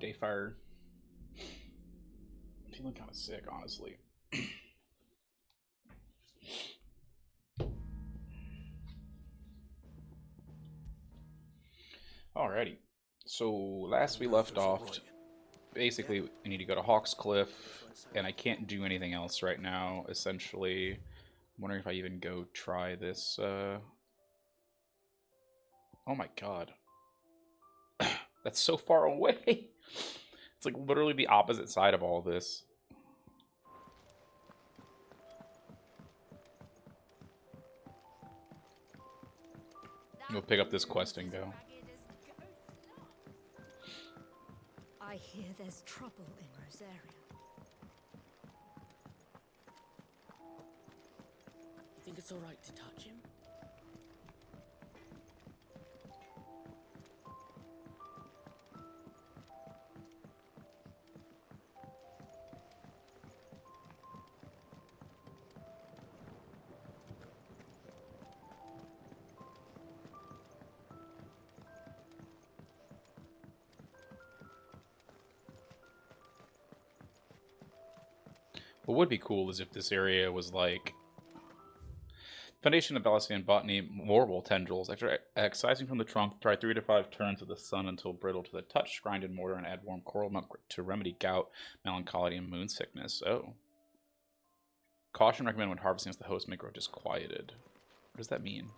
Dayfire. I'm feeling kind of sick, honestly. Alrighty. So last we left off, basically we need to go to Hawk's Cliff, and I can't do anything else right now, essentially. I'm wondering if I even go try this. Oh my god. That's so far away. It's like literally the opposite side of all this. We'll pick up this quest and go. I hear there's trouble in Rosaria. You think it's alright to touch him? What would be cool is if this area was like Foundation of Balassian Botany, Mortal Tendrils. After excising from the trunk, try 3 to 5 turns of the sun until brittle to the touch. Grind in mortar and add warm coral milk to remedy gout, melancholy, and moon sickness. Oh. Caution recommended when harvesting as the host may grow disquieted. What does that mean?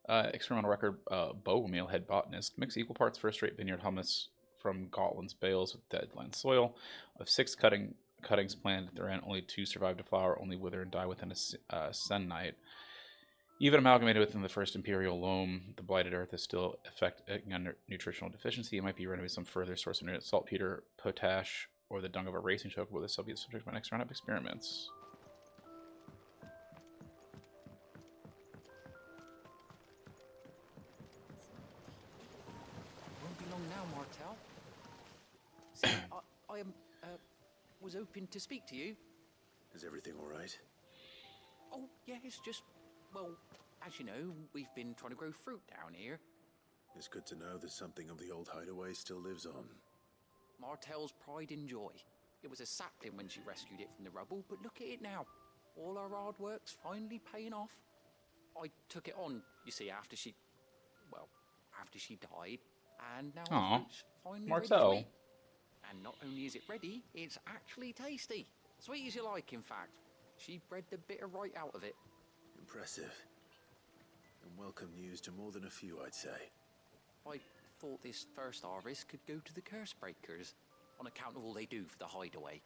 Experimental record, bow meal head botanist. Mix equal parts first rate vineyard hummus from Gotland's bales with deadland soil. Of 6 cuttings planted at their end, only 2 survive to flower, only wither and die within a sun night. Even amalgamated within the first imperial loam, the blighted earth is still affecting a nutritional deficiency. It might be renovated some further source of saltpeter, potash, or the dung of a racing choke. Will this be the subject of my next round of experiments? Won't be long now, Martel. See, I was hoping to speak to you. Is everything all right? Oh, yeah, it's just, well, as you know, we've been trying to grow fruit down here. It's good to know that something of the old hideaway still lives on. Martel's pride and joy. It was a sapling when she rescued it from the rubble, but look at it now. All our hard work's finally paying off. I took it on, you see, after she died, and now the fruit's finally ready to eat. And not only is it ready, it's actually tasty. Sweet as you like, in fact. She bred the bitter right out of it. Impressive. And welcome news to more than a few, I'd say. I thought this first harvest could go to the curse breakers, on account of all they do for the hideaway.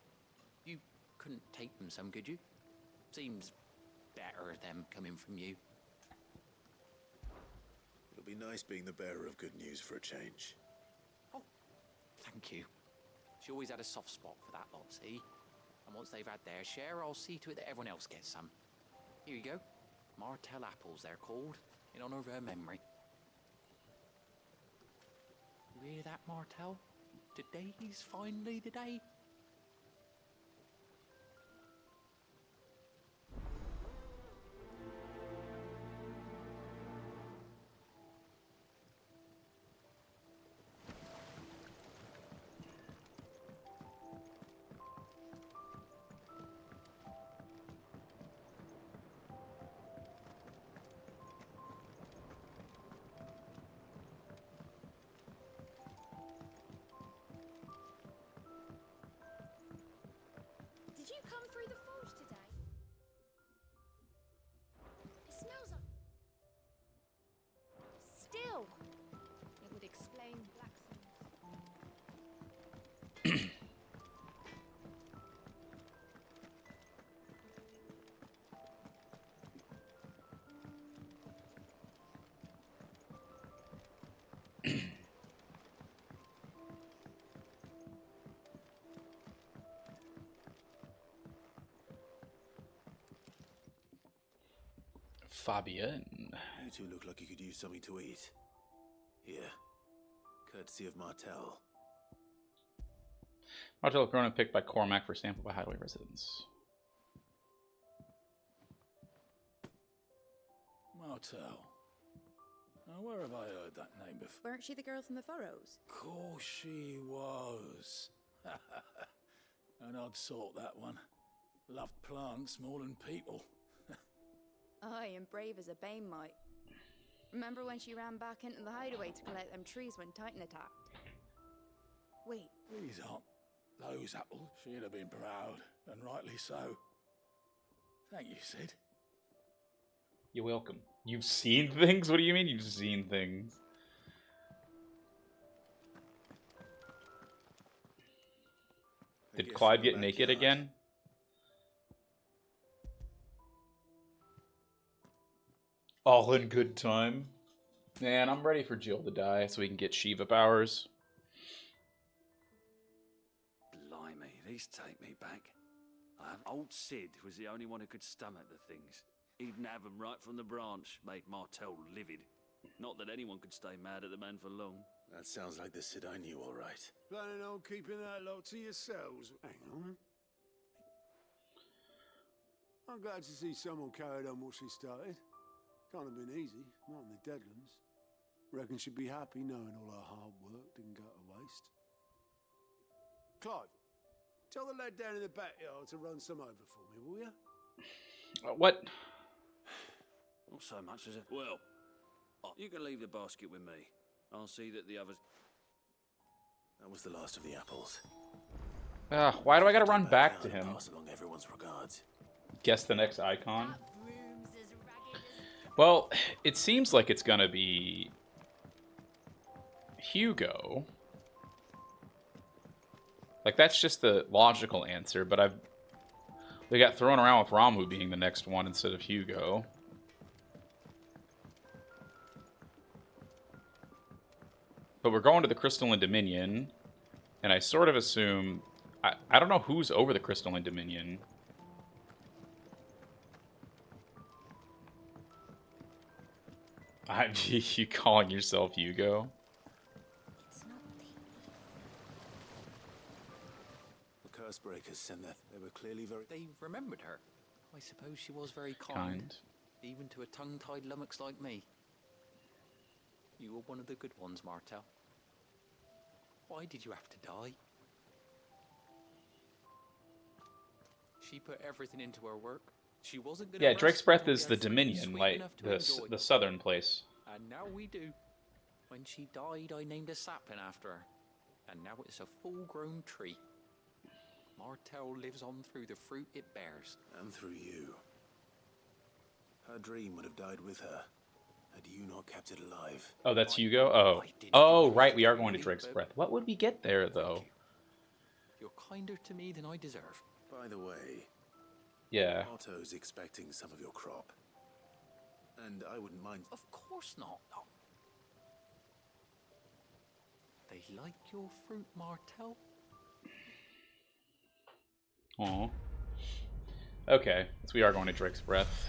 You couldn't take them some, could you? Seems better them coming from you. It'll be nice being the bearer of good news for a change. Oh, thank you. She always had a soft spot for that lot, see? And once they've had their share, I'll see to it that everyone else gets some. Here you go. Martel apples, they're called, in honor of her memory. You hear that, Martel? Today's finally the day. Did you come through the forge today? It smells like... Still, it would explain blacksmiths. Fabienne. You two look like you could use something to eat. Here. Courtesy of Martel. Martel grown and picked by Cormac for sample by hideaway residents. Martel. Now, where have I heard that name before? Weren't she the girl from the Furrows? Course she was. An odd sort, that one. Loved plants more than people. Aye, and brave as a bane might. Remember when she ran back into the hideaway to collect them trees when Titan attacked? Wait, These aren't those apples. She'd have been proud, and rightly so. Thank you, Sid. You're welcome. You've seen things? What do you mean you've seen things? Did Clive get naked again? All in good time. Man, I'm ready for Jill to die so we can get Shiva powers. Blimey, these take me back. Old Sid was the only one who could stomach the things. He'd nab 'em right from the branch, made Martel livid. Not that anyone could stay mad at the man for long. That sounds like the Sid I knew, all right. Planning on keeping that lot to yourselves? Hang on. I'm glad to see someone carried on what she started. Can't have been easy, not in the Deadlands. Reckon she'd be happy knowing all her hard work didn't go to waste. Clive, tell the lad down in the backyard to run some over for me, will you? What? Not so much as a... Well, you can leave the basket with me. I'll see that the others... That was the last of the apples. Why do I gotta run back to Backyard and him? Pass along everyone's regards. Guess the next icon. That room's as ragged as... Well, it seems like it's gonna be Hugo. Like, that's just the logical answer, but they got thrown around with Ramu being the next one instead of Hugo. But we're going to the Crystalline Dominion, and I sort of assume... I don't know who's over the Crystalline Dominion. You calling yourself Hugo? It's not the... The curse breakers sent that. They were clearly very... They remembered her. I suppose she was very Kind. even to a tongue-tied lummox like me. You were one of the good ones, Martel. Why did you have to die? She put everything into her work. She wasn't gonna... Yeah, rest Drake's Breath until is we the are free and Dominion, sweet like enough to enjoy. the southern place. And now we do. When she died, I named a sapling after her. And now it's a full-grown tree. Martel lives on through the fruit it bears. And through you. Her dream would have died with her, had you not kept it alive. Oh, that's Hugo? Oh. Oh, right, we are going to Drake's Breath. What would we get there, though? You're kinder to me than I deserve. By the way, Yeah. Otto's expecting some of your crop. And I wouldn't mind... Of course not. No. They like your fruit, Martel? Aw. Okay, so we are going to Drake's Breath.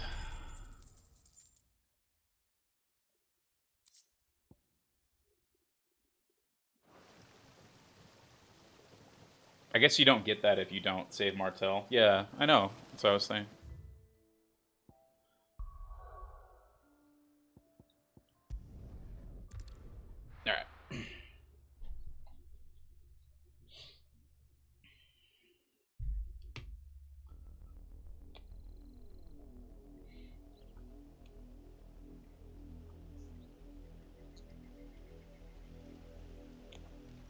I guess you don't get that if you don't save Martel. Yeah, I know. That's what I was saying. Alright.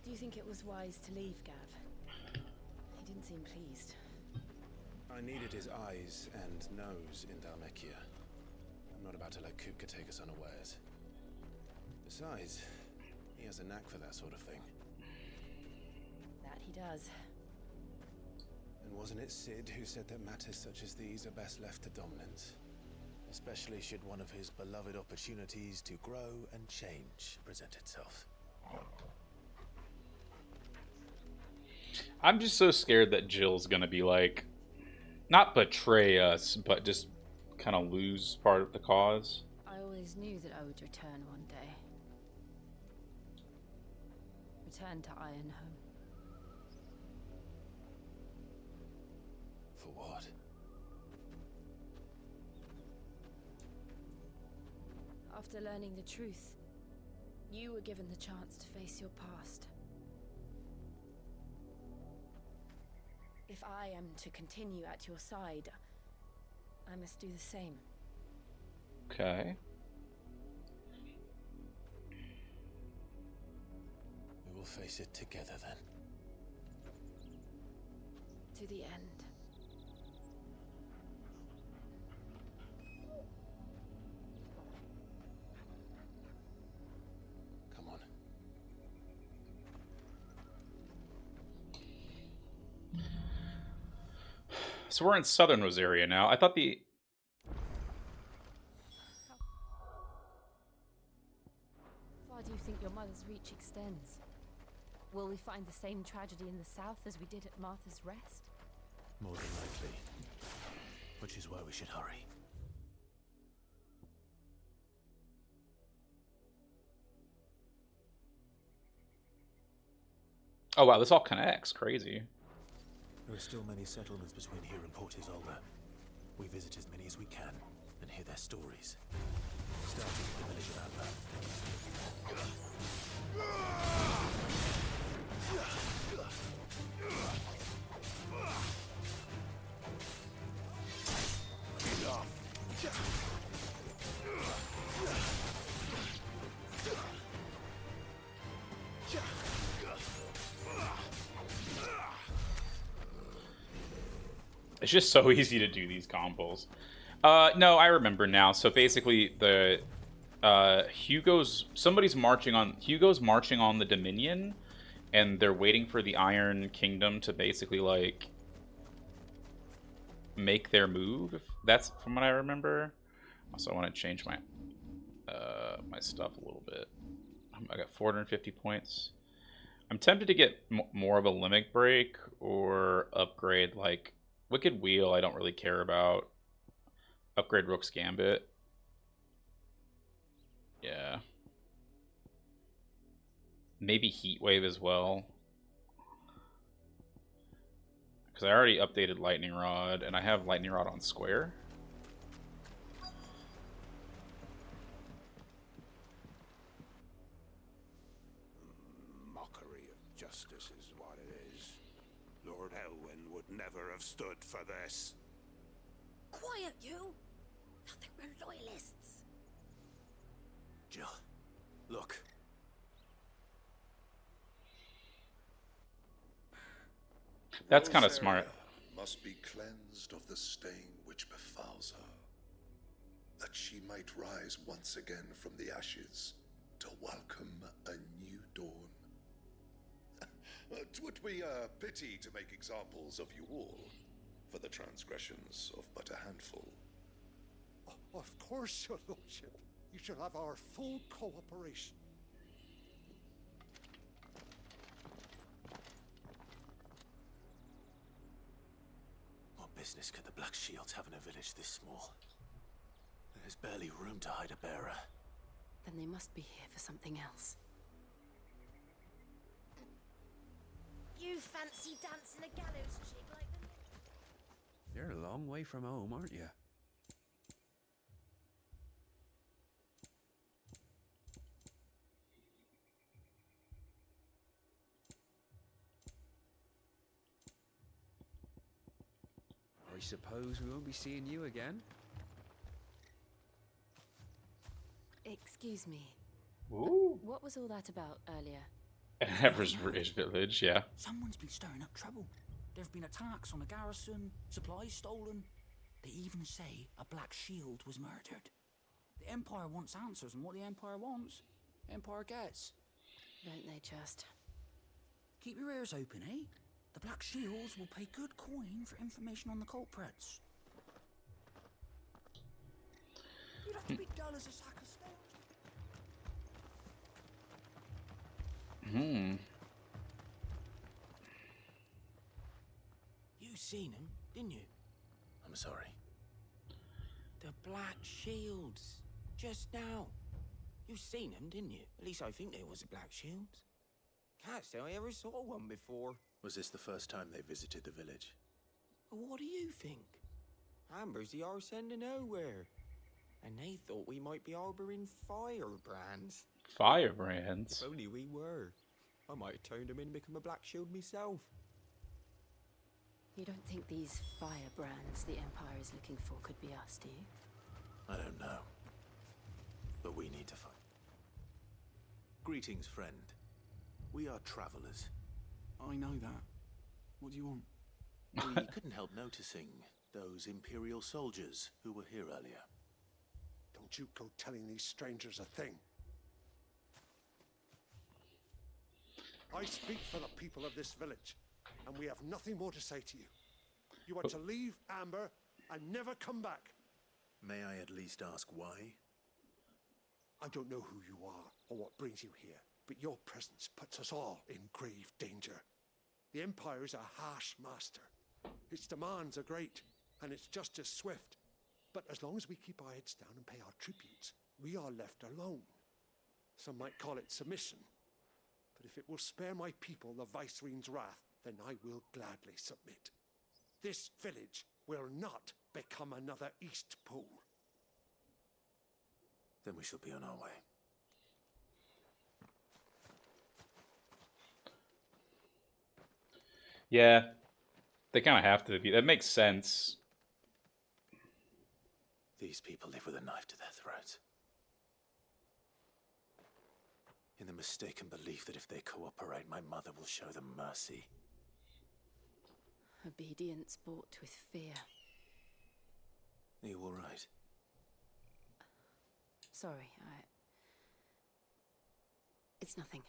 Do you think it was wise to leave, Gav? He didn't seem pleased. I needed his eyes and nose in Dhalmekia. I'm not about to let Kupka take us unawares. Besides, he has a knack for that sort of thing. That he does. And wasn't it Sid who said that matters such as these are best left to dominance? Especially should one of his beloved opportunities to grow and change present itself. I'm just so scared that Jill's gonna be like, not betray us, but just kind of lose part of the cause. I always knew that I would return one day. Return to Ironhome. For what? After learning the truth, You were given the chance to face your past. If I am to continue at your side, I must do the same. Okay. We will face it together then. To the end. Come on. So we're in southern Rosaria now. I thought the... How far do you think your mother's reach extends? Will we find the same tragedy in the south as we did at Martha's Rest? More than likely. Which is why we should hurry. Oh wow, this all connects. Crazy. There are still many settlements between here and Port Isolde. We visit as many as we can and hear their stories. Starting with the village of Atla. It's just so easy to do these combos. No, I remember now. So basically, the Hugo's marching on the Dominion, and they're waiting for the Iron Kingdom to basically like make their move. That's from what I remember. Also, I want to change my my stuff a little bit. I got 450 points. I'm tempted to get more of a limit break or upgrade like Wicked Wheel. I don't really care about. Upgrade Rook's Gambit. Yeah. Maybe Heatwave as well. Because I already updated Lightning Rod, and I have Lightning Rod on Square. Mockery of justice is what it is. Lord Elwyn would never have stood for this. Quiet, you! Thought they were loyalists. Jill, look. That's kind of smart. Must be cleansed of the stain which befouls her, that she might rise once again from the ashes to welcome a new dawn. 'Twould be a pity to make examples of you all, for the transgressions of but a handful. Of course, your lordship. You shall have our full cooperation. What business could the Black Shields have in a village this small? There's barely room to hide a bearer. Then they must be here for something else. You fancy dancing a gallows jig like them? You're a long way from home, aren't you? I suppose we won't be seeing you again. Excuse me. Ooh. What was all that about earlier? Ever's British village, yeah. Someone's been stirring up trouble. There have been attacks on the garrison, supplies stolen. They even say a Black Shield was murdered. The Empire wants answers, and what the Empire wants, Empire gets. Don't they just? Keep your ears open, eh? The Black Shields will pay good coin for information on the culprits. You'd have to be dull as a sack of stones. You seen him, didn't you? I'm sorry. The Black Shields. Just now. You seen them, didn't you? At least I think there was a Black Shields. Can't say I ever saw one before. Was this the first time they visited the village? What do you think? Amber's the arse end of nowhere. And they thought we might be harboring firebrands. Firebrands. If only we were. I might have turned him in and become a Black Shield myself. You don't think these firebrands the Empire is looking for could be us, do you? I don't know. But we need to find. Greetings, friend. We are travelers. I know that. What do you want? We couldn't help noticing those Imperial soldiers who were here earlier. Don't you go telling these strangers a thing. I speak for the people of this village, and we have nothing more to say to you. You are to leave Amber and never come back. May I at least ask why? I don't know who you are or what brings you here, but your presence puts us all in grave danger. The Empire is a harsh master. Its demands are great, and its justice swift. But as long as we keep our heads down and pay our tributes, we are left alone. Some might call it submission. But if it will spare my people the Viceroy's wrath, then I will gladly submit. This village will not become another East Pool. Then we shall be on our way. Yeah, they kind of have to be. That makes sense. These people live with a knife to their throats. In the mistaken belief that if they cooperate, my mother will show them mercy. Obedience bought with fear. Are you all right? Sorry, It's nothing.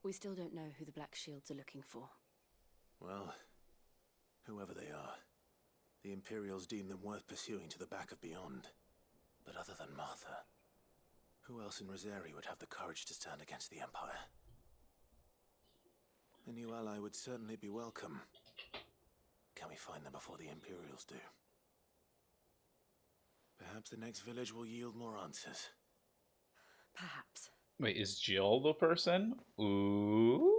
We still don't know who the Black Shields are looking for. Well, whoever they are, the Imperials deem them worth pursuing to the back of beyond. But other than Martha, who else in Rosari would have the courage to stand against the Empire? A new ally would certainly be welcome. Can we find them before the Imperials do? Perhaps the next village will yield more answers. Perhaps. Wait, is Jill the person? Ooh.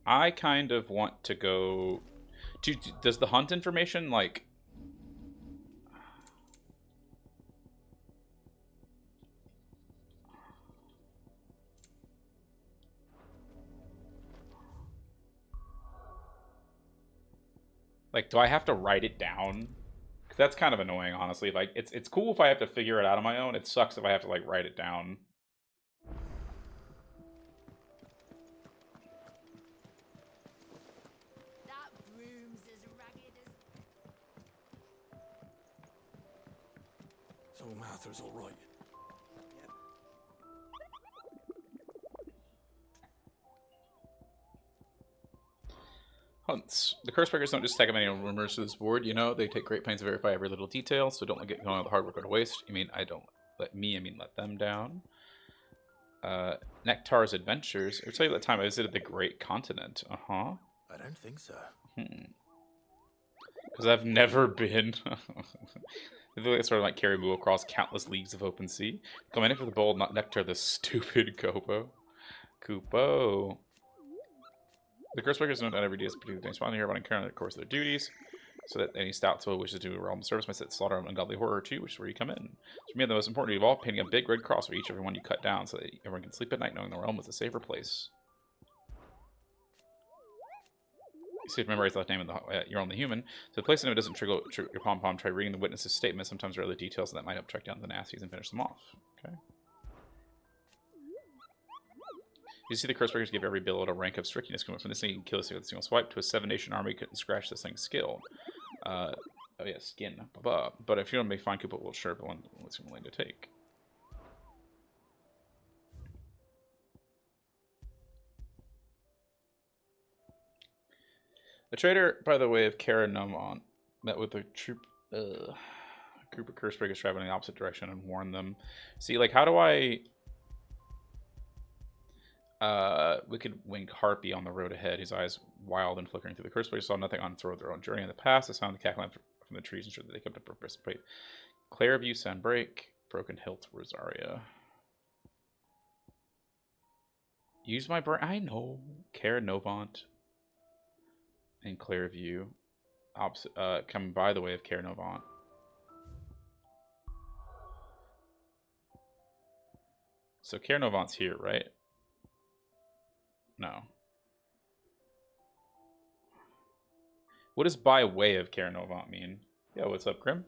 I kind of want to go. Does the hunt information like? Like, do I have to write it down? Because that's kind of annoying, honestly. Like, it's cool if I have to figure it out on my own. It sucks if I have to like write it down. That broom's as ragged as... So Martha's all right. Hunts. The Cursebreakers don't just tag up any rumors to this board, you know? They take great pains to verify every little detail, so don't let get going with the hard work go to waste. You mean I don't let me, I mean let them down. Nectar's Adventures. I'll tell you that time I visited the Great Continent. Uh-huh. I don't think so. Because I've never been. They sort of like carry Moo across countless leagues of open sea. Commanding for the bold, not Nectar, the stupid Kupo. The Cursebreakers know that every day is particularly responding here about encounter the course of their duties, so that any stout soul wishes to do a realm of service might set slaughter of ungodly horror too, which is where you come in. So for me, the most important duty of all, painting a big red cross for each and every one you cut down, so that everyone can sleep at night knowing the realm is a safer place. You see if memorize the last name of you're only human. So the place name doesn't trigger your pom-pom. Try reading the witness's statement. Sometimes there are other details that might help track down the nasties and finish them off. Okay. You see the Cursebreakers give every billet a rank of strictness. From this thing, you can kill this thing with a single swipe. To a 7-nation army, couldn't scratch this thing's skill. Oh yeah, skin. But if you don't make fine, Koopa will sure, but what's willing to take. The trader, by the way, of Kara Nomon, met with a group of Cursebreakers traveling in the opposite direction and warned them. See, like, how do I... Wicked winged harpy on the road ahead, his eyes wild and flickering through the Cursebreakers saw nothing on their own journey in the past. The sound of the cackling from the trees ensured that they kept up participate. Clairview, Sandbreak, Broken Hilt, Rosaria. Use my brain. I know. Cara Novant and Clairview. Opposite, coming by the way of Cara Novant. So Caernovan's here, right? No. What does by way of Caernovat mean? Yo, what's up, Grim?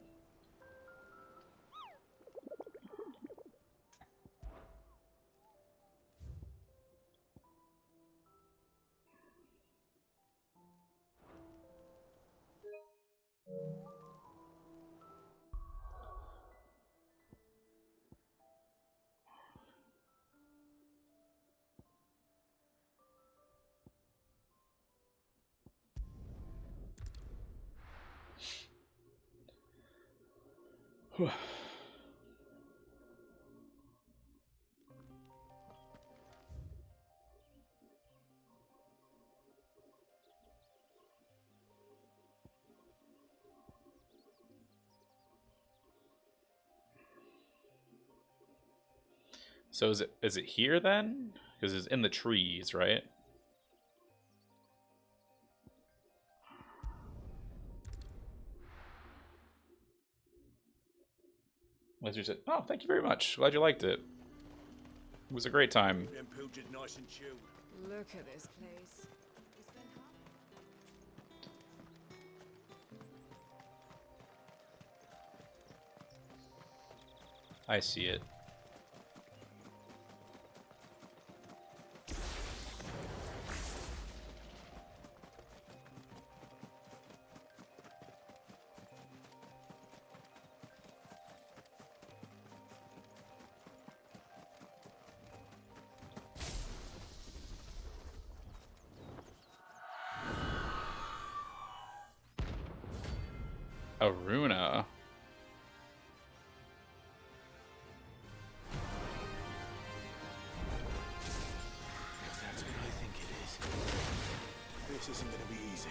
So is it here then? Because it's in the trees, right? Lizard said, "Oh, thank you very much. Glad you liked it. It was a great time." Look at this place. I see it. Aruna. If that's what I think it is, this isn't going to be easy.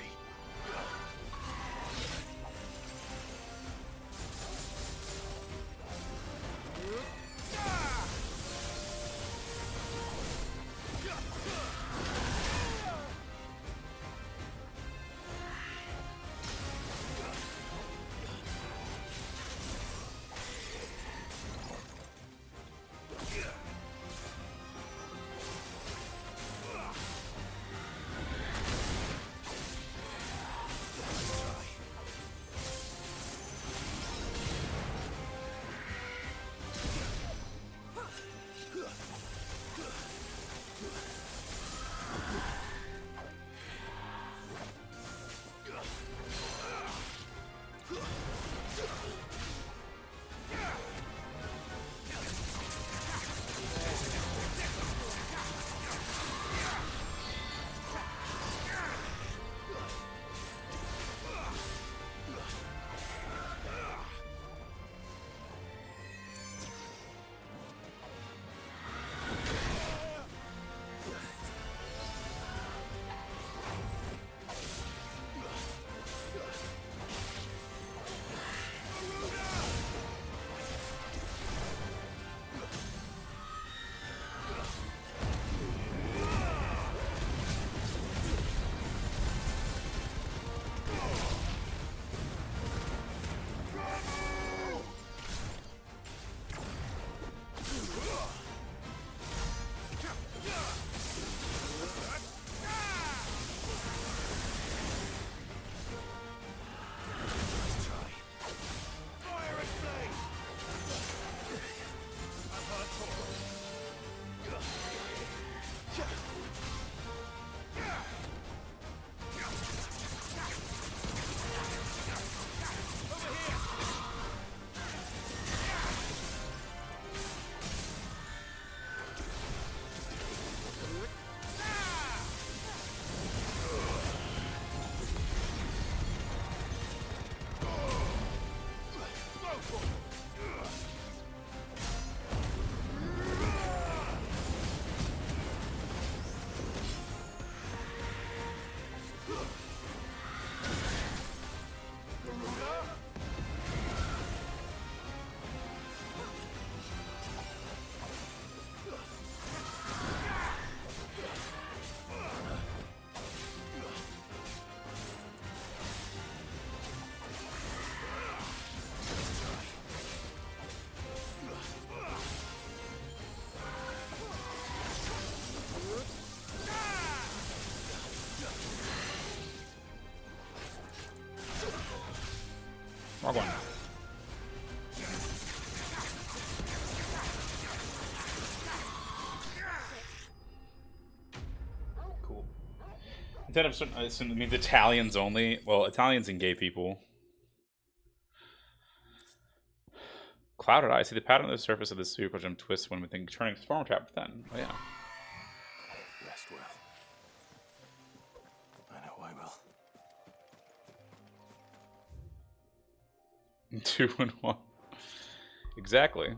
Wrong one. Cool. Instead of certain, it means Italians only. Well, Italians and gay people. Clouded eye. See the pattern on the surface of the soup, which twists when we think turning storm trap. Then, oh yeah. Rest well. I know I will. 2 and 1. Exactly.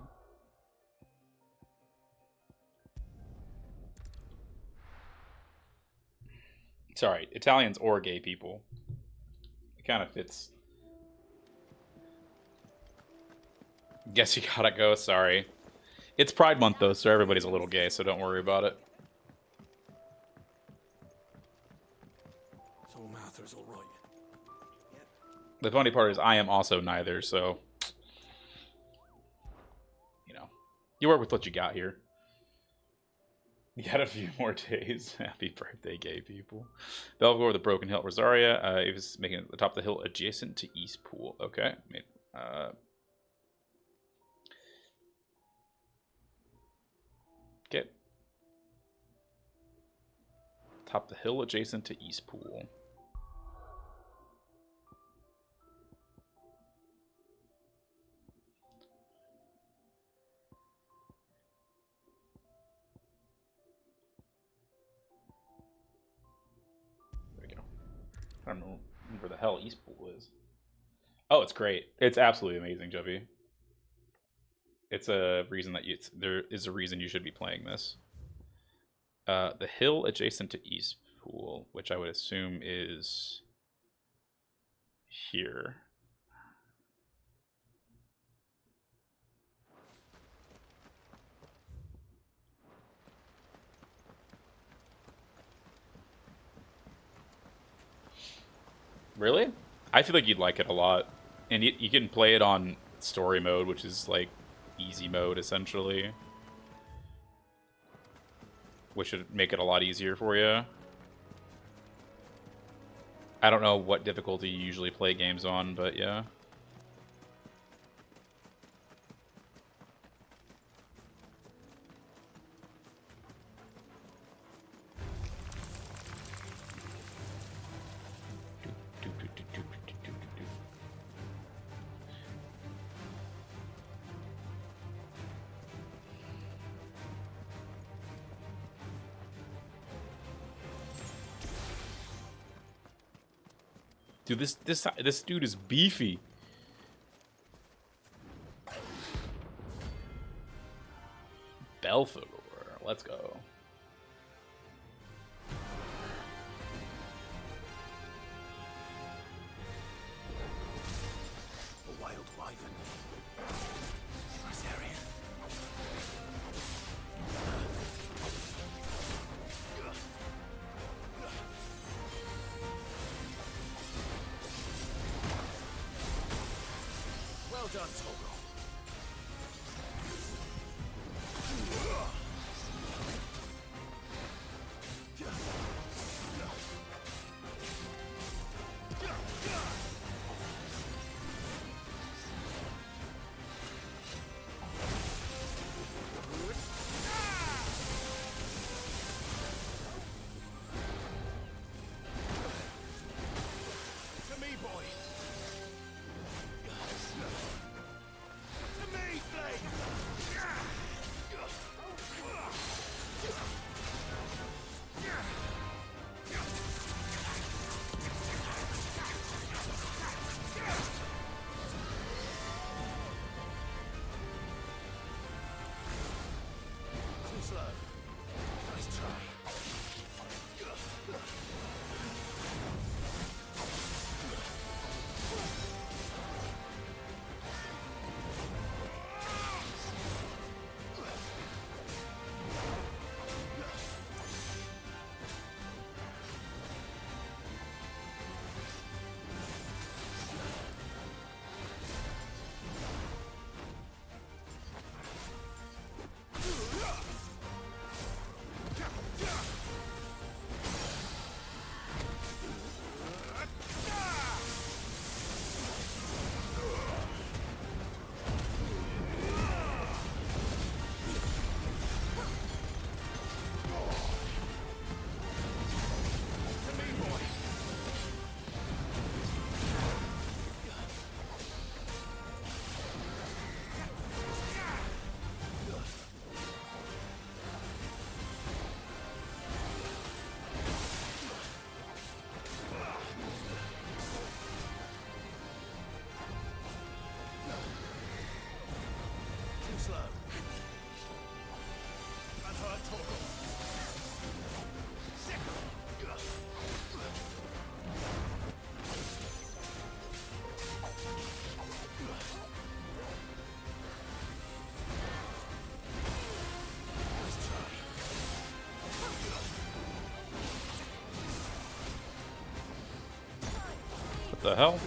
Sorry, Italians or gay people. It kind of fits. Guess you gotta go, sorry. It's Pride Month though, so everybody's a little gay, so don't worry about it. So Martha's all right. The funny part is I am also neither, so... You know. You work with what you got here. You got a few more days. Happy birthday, gay people. Belvoir with the Broken Hill Rosaria. It was making it the top of the hill adjacent to East Pool. Okay. Get top of the hill adjacent to East Pool. I don't know where the hell East Pool is. Oh, it's great. It's absolutely amazing, Jovi. It's a reason that there is a reason you should be playing this. The hill adjacent to East Pool, which I would assume is here. Really? I feel like you'd like it a lot. And you can play it on story mode, which is like easy mode essentially. Which should make it a lot easier for you. I don't know what difficulty you usually play games on, but yeah. Dude, this dude is beefy. Belfagor, let's go. A wild wyvern. Rosarian. Well done, Togo. To me, boy. What the hell?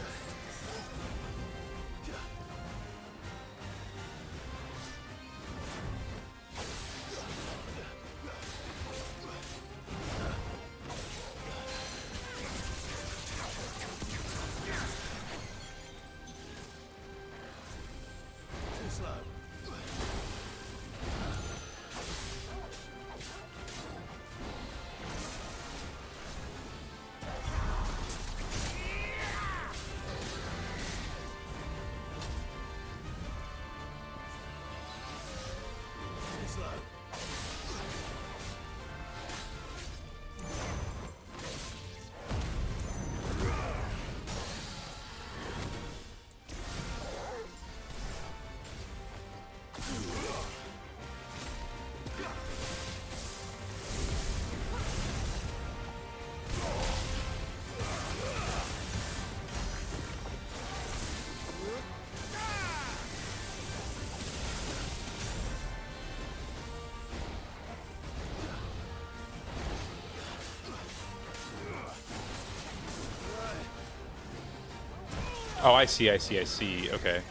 Oh, I see, I see, I see. Okay.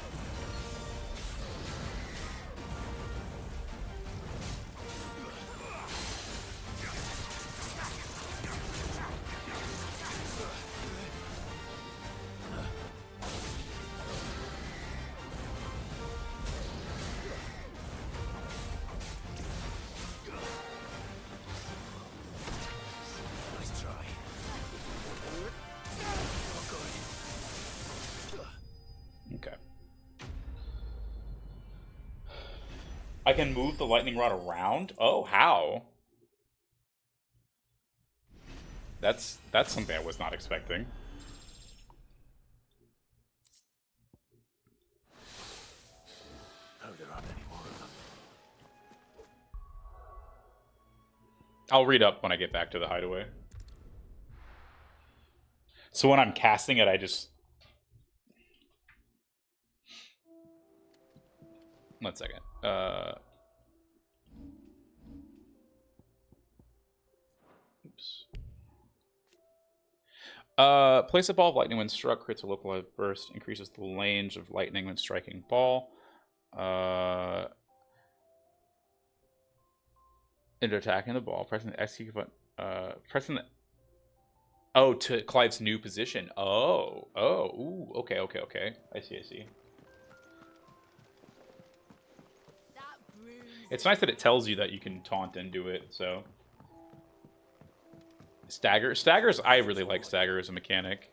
Okay. I can move the lightning rod around? Oh, how? That's something I was not expecting. Oh, there aren't any more of them. I'll read up when I get back to the hideaway. So when I'm casting it, I just... One second. Oops. Place a ball of lightning when struck, creates a localized burst, increases the range of lightning when striking ball. Into attacking the ball, pressing the execute button. Pressing the... Oh, to Clive's new position. Oh. Ooh. Okay. I see. It's nice that it tells you that you can taunt and do it, so... Stagger. Staggers, I really like stagger as a mechanic.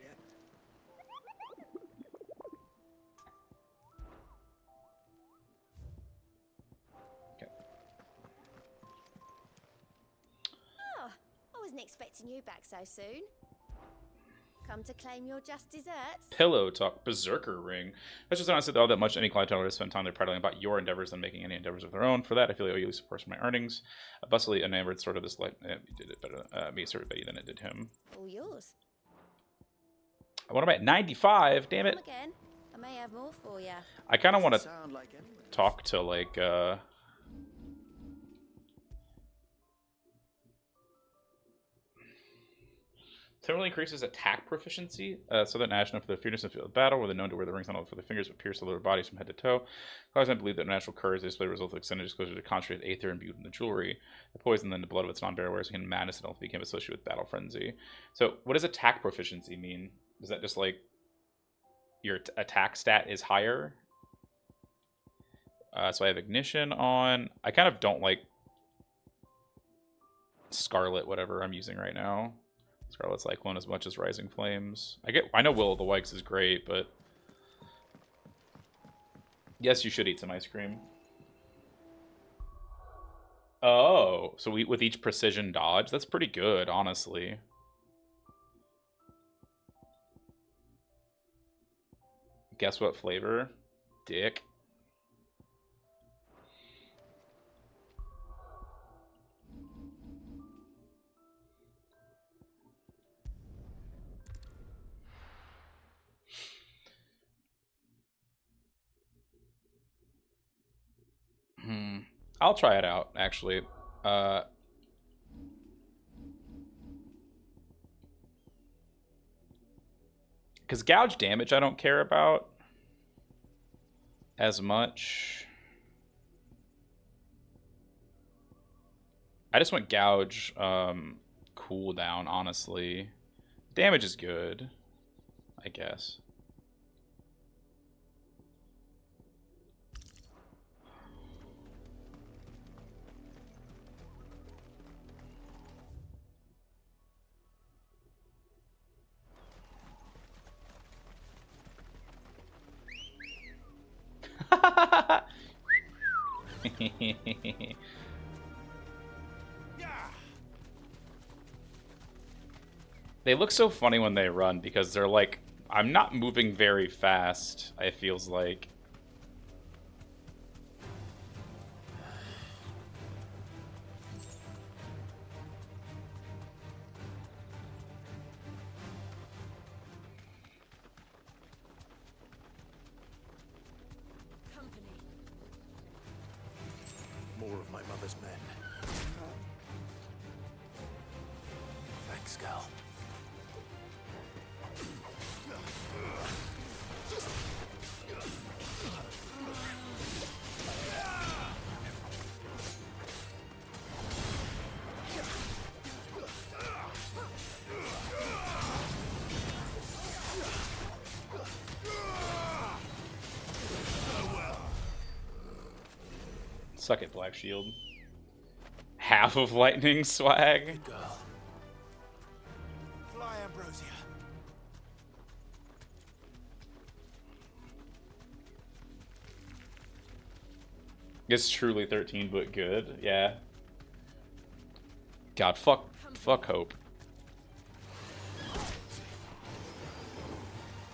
Okay. Oh, I wasn't expecting you back so soon. Come to claim your just desserts? Pillow talk, berserker ring. That's just not said all that much. Any clientele to spend time there prattling about your endeavors than making any endeavors of their own. For that, I feel like I owe you support for my earnings. Bustily enamored sort of this light. You did it better. Me sort of Betty than it did him. All yours. What am I at? 95. Damn it. Come again. I may have more for you. I kind of want to talk to like. Temporarily increases attack proficiency, so that national for the fierceness of the field of battle, where they're known to wear the rings not only for the fingers but pierce the lower bodies from head to toe. Cause I believe that natural courage display results of extended exposure to concentrated aether imbued in the jewelry. The poison then the blood of its non-bearer wears can madness and also became associated with battle frenzy. So, what does attack proficiency mean? Is that just like your attack stat is higher? So I have ignition on. I kind of don't like Scarlet, whatever I'm using right now. Scarlet Cyclone as much as Rising Flames. I know Will of the Wisps is great, but yes, you should eat some ice cream. Oh, so with each precision dodge, that's pretty good, honestly. Guess what flavor? Dick. I'll try it out, actually. Because gouge damage I don't care about as much. I just want gouge cooldown, honestly. Damage is good, I guess. They look so funny when they run because they're like, I'm not moving very fast, it feels like. More of my mother's men. Thanks, Cal. Suck it, Black Shield. Half of lightning swag. Good girl. Fly, Ambrosia. It's truly 13, but good. Yeah. God, fuck Hope.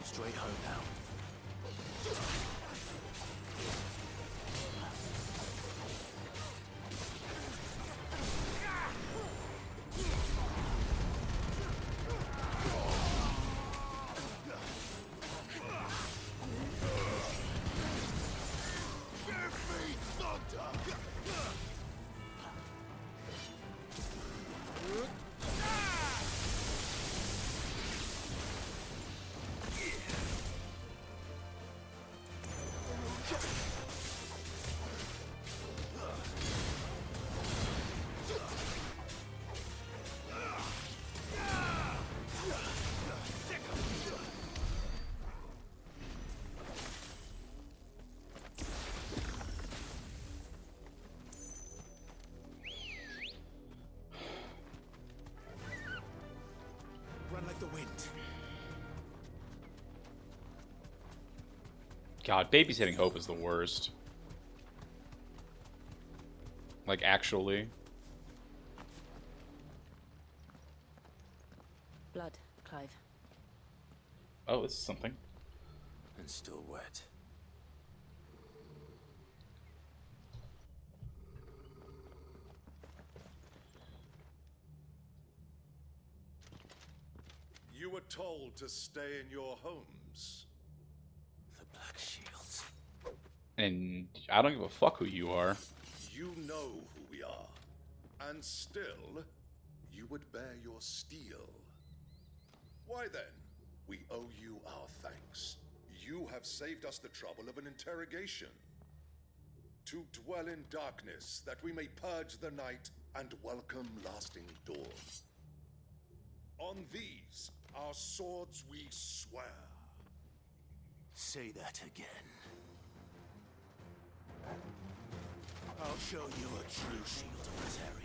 Straight home now. Run like the wind. God, babysitting Hope is the worst. Like, actually. Blood, Clive. Oh, this is something. And still wet. You were told to stay in your homes. The Black Shields. And I don't give a fuck who you are. You know who we are. And still, you would bear your steel. Why then, we owe you our thanks. You have saved us the trouble of an interrogation. To dwell in darkness, that we may purge the night and welcome lasting dawn. On these, our swords we swear. Say that again. I'll show you a true shield in this area.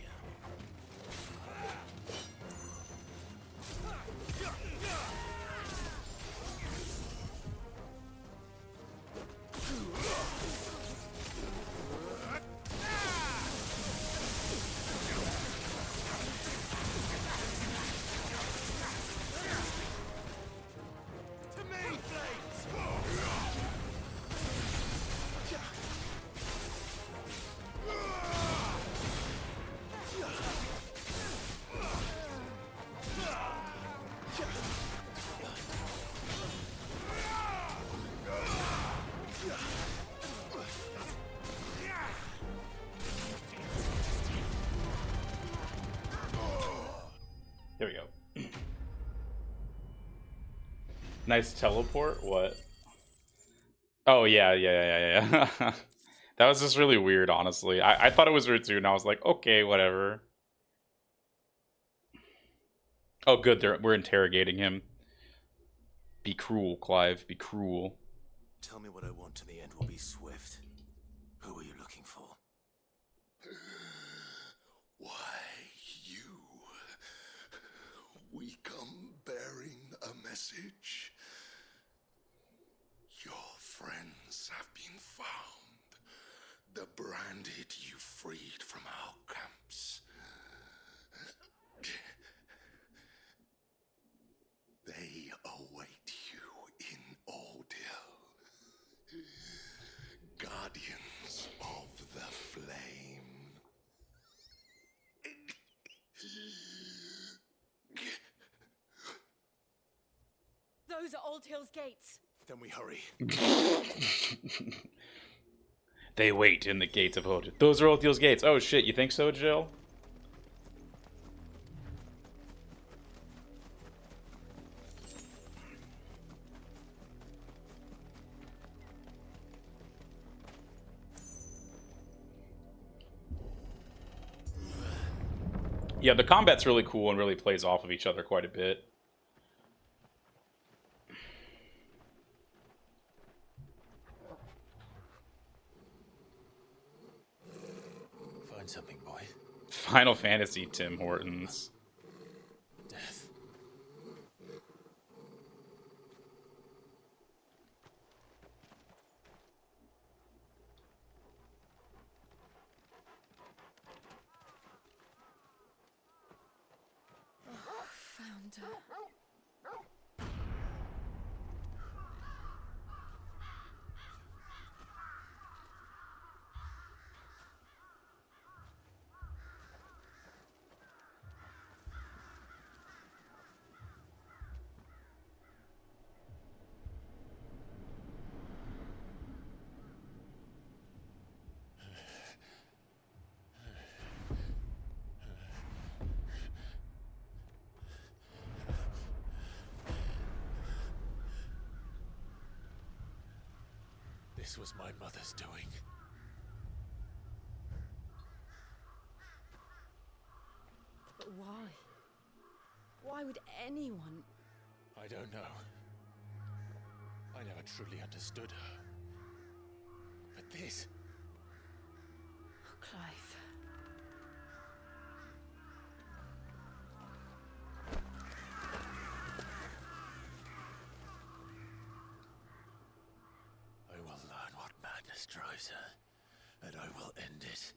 Nice teleport? What? Oh, yeah. That was just really weird, honestly. I thought it was weird too, and I was like, okay, whatever. Oh, good, we're interrogating him. Be cruel, Clive, be cruel. Tell me what I want, and the end will be swift. Who are you looking for? Why, you. We come bearing a message. Your friends have been found. The branded you freed from our camps. They await you in Ordil. Guardians of the Flame. Those are Old Hill's gates. Then we hurry. They wait in the gates of Hodor. Those are Othil's gates. Oh shit, you think so, Jill? Yeah, the combat's really cool and really plays off of each other quite a bit. Find something, boy. Final Fantasy Tim Hortons. Death. Found her. This was my mother's doing. But why? Why would anyone? I don't know. I never truly understood her. But this... Clive. I will learn what madness drives her, and I will end it.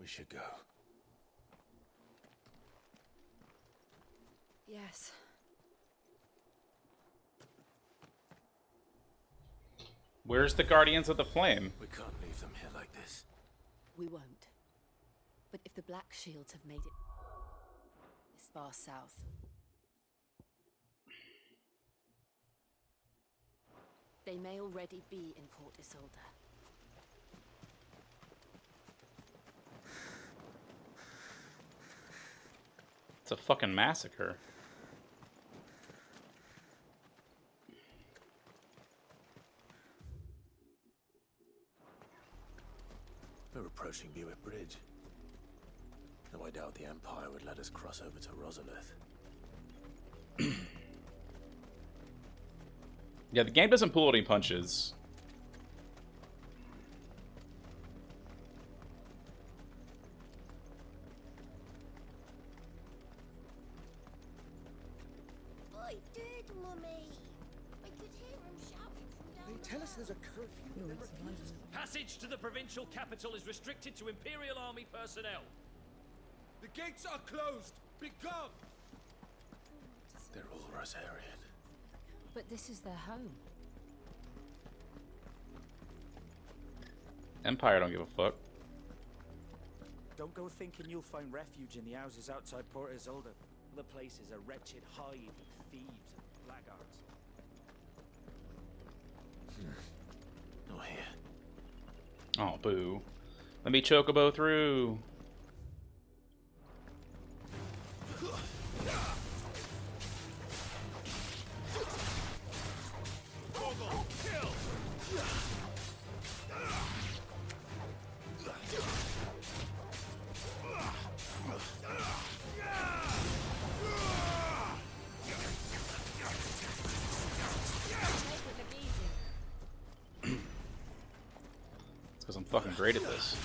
We should go. Yes. Where's the Guardians of the Flame? We can't leave them here like this. We won't. But if the Black Shields have made it this far south, they may already be in Port Isolde. It's a fucking massacre. We're approaching Buick Bridge. Though I doubt the Empire would let us cross over to Rosalith. Yeah, the game doesn't pull any punches. I did, Mummy. I could hear him shouting from down They tell us there's a curfew. Passage to the provincial capital is restricted to Imperial Army personnel. The gates are closed! Be gone! They're all Rosarian. But this is their home. Empire don't give a fuck. Don't go thinking you'll find refuge in the houses outside Port Isolde. The place is a wretched hive of thieves and blackguards. Not here. Oh, boo. Let me chocobo through. because I'm fucking great at this.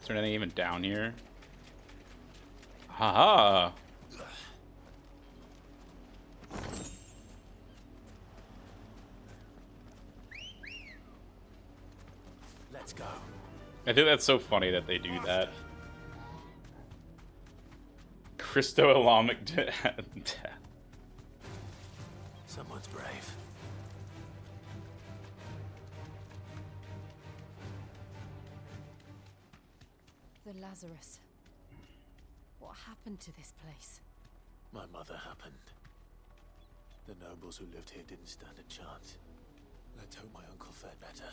Is there anything even down here? Haha! Let's go. I think that's so funny that they do that. Christo-Islamic death. Someone's brave. The Lazarus. What happened to this place? My mother happened. The nobles who lived here didn't stand a chance. Let's hope my uncle fared better.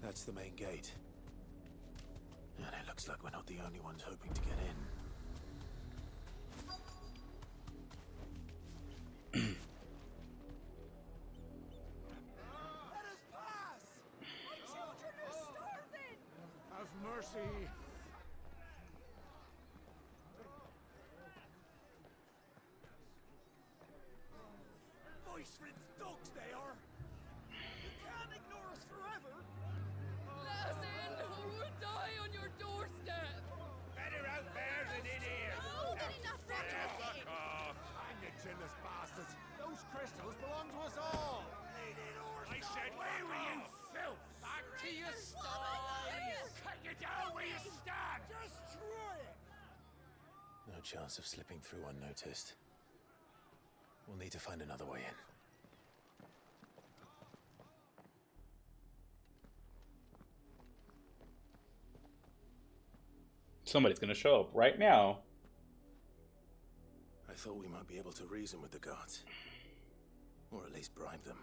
That's the main gate. And it looks like we're not the only ones hoping to get in. Let us pass! My children are starving! Have mercy! Voice-ridden dogs they are! You can't ignore us forever! Let us in, or we'll die on your doorstep! Better out there than in here! Oh, good enough for Fuck off! Hang the chinless bastards! Those crystals belong to us all! I said, away with you, filth! Back to your sties! Cut you down where you stand! Just try it! No chance of slipping through unnoticed. We'll need to find another way in. Somebody's gonna show up right now. I thought we might be able to reason with the guards. Or at least bribe them.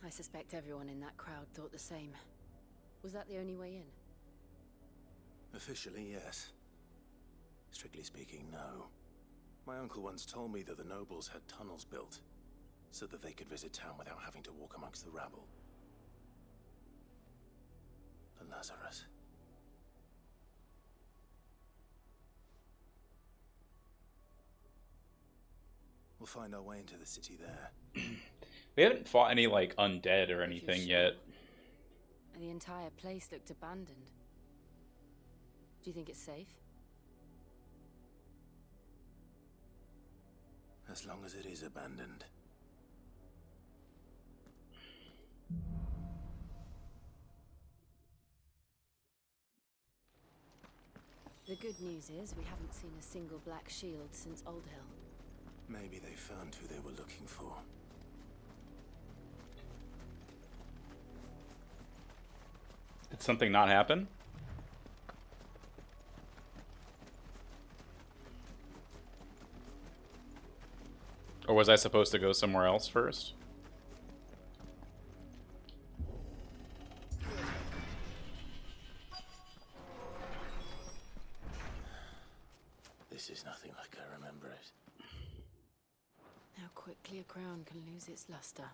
I suspect everyone in that crowd thought the same. Was that the only way in? Officially, yes. Strictly speaking, no. My uncle once told me that the nobles had tunnels built, so that they could visit town without having to walk amongst the rabble. The Lazarus. We'll find our way into the city there. We haven't fought any, like, undead or anything yet. The entire place looked abandoned. Do you think it's safe? As long as it is abandoned. The good news is we haven't seen a single black shield since Old Hill. Maybe they found who they were looking for. Did something not happen? Or was I supposed to go somewhere else first? This is nothing like I remember it. How quickly a crown can lose its luster.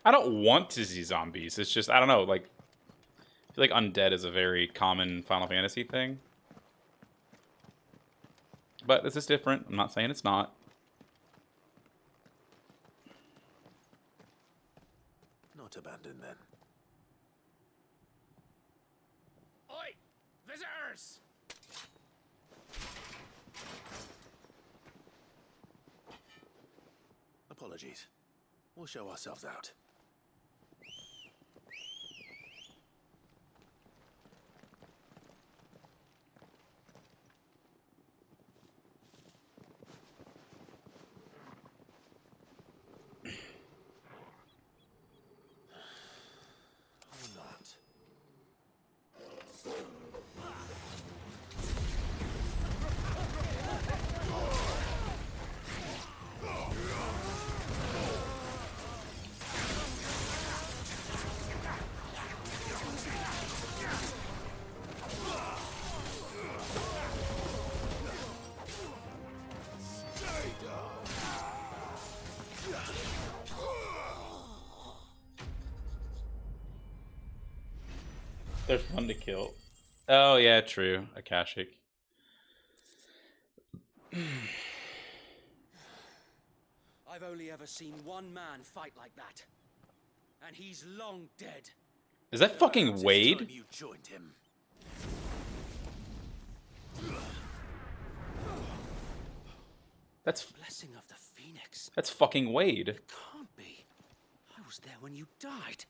I don't want to see zombies. It's just, I don't know, like, I feel like undead is a very common Final Fantasy thing. But this is different. I'm not saying it's not. Not abandoned then. Oi! Visitors! Apologies. We'll show ourselves out. They're fun to kill. Oh yeah, true. Akashic. I've only ever seen one man fight like that. And he's long dead. Is that fucking Perhaps it's Wade? time you joined him. That's Blessing of the Phoenix. that's fucking Wade. Can't be. I was there when you died.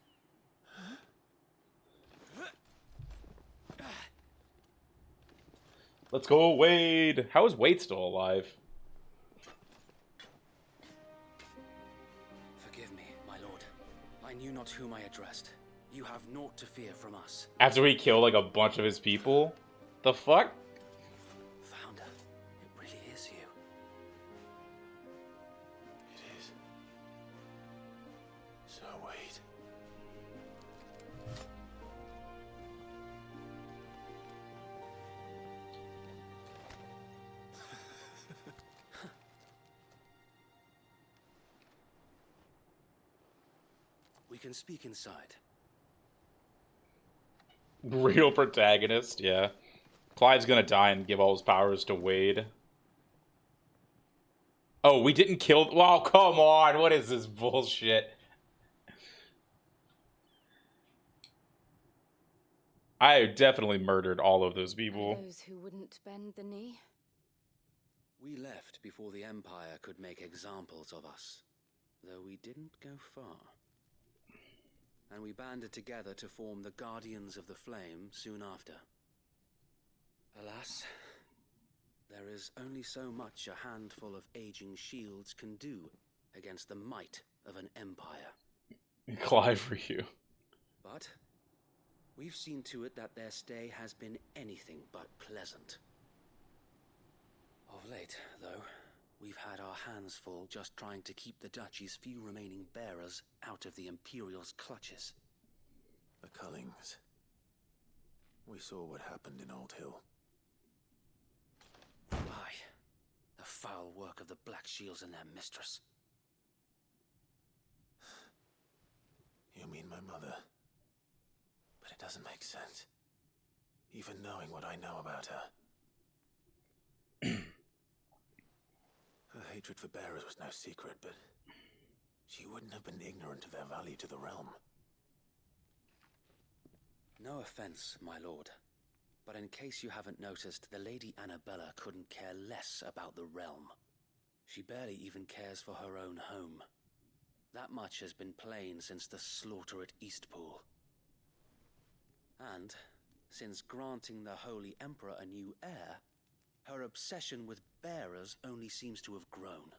Let's go, Wade. How is Wade still alive? Forgive me, my lord. I knew not whom I addressed. You have naught to fear from us. After he killed like a bunch of his people? The fuck? Founder, it really is you. It is. So wait. We can speak inside. Real protagonist, yeah. Clive's gonna die and give all his powers to Wade. Oh, we didn't kill. Wow, come on. What is this bullshit? I definitely murdered all of those people. Those who wouldn't bend the knee. We left before the Empire could make examples of us, though we didn't go far. And we banded together to form the Guardians of the Flame soon after. Alas, there is only so much a handful of aging shields can do against the might of an empire. Clive for you. But we've seen to it that their stay has been anything but pleasant. Of late, though, we've had our hands full just trying to keep the Duchy's few remaining bearers out of the Imperial's clutches. The Cullings. We saw what happened in Old Hill. Aye, the foul work of the Black Shields and their mistress. You mean my mother? But it doesn't make sense. Even knowing what I know about her. Her hatred for bearers was no secret, but she wouldn't have been ignorant of their value to the realm. No offense, my lord, but in case you haven't noticed, the Lady Annabella couldn't care less about the realm. She barely even cares for her own home. That much has been plain since the slaughter at Eastpool. And, since granting the Holy Emperor a new heir, her obsession with bearers only seems to have grown.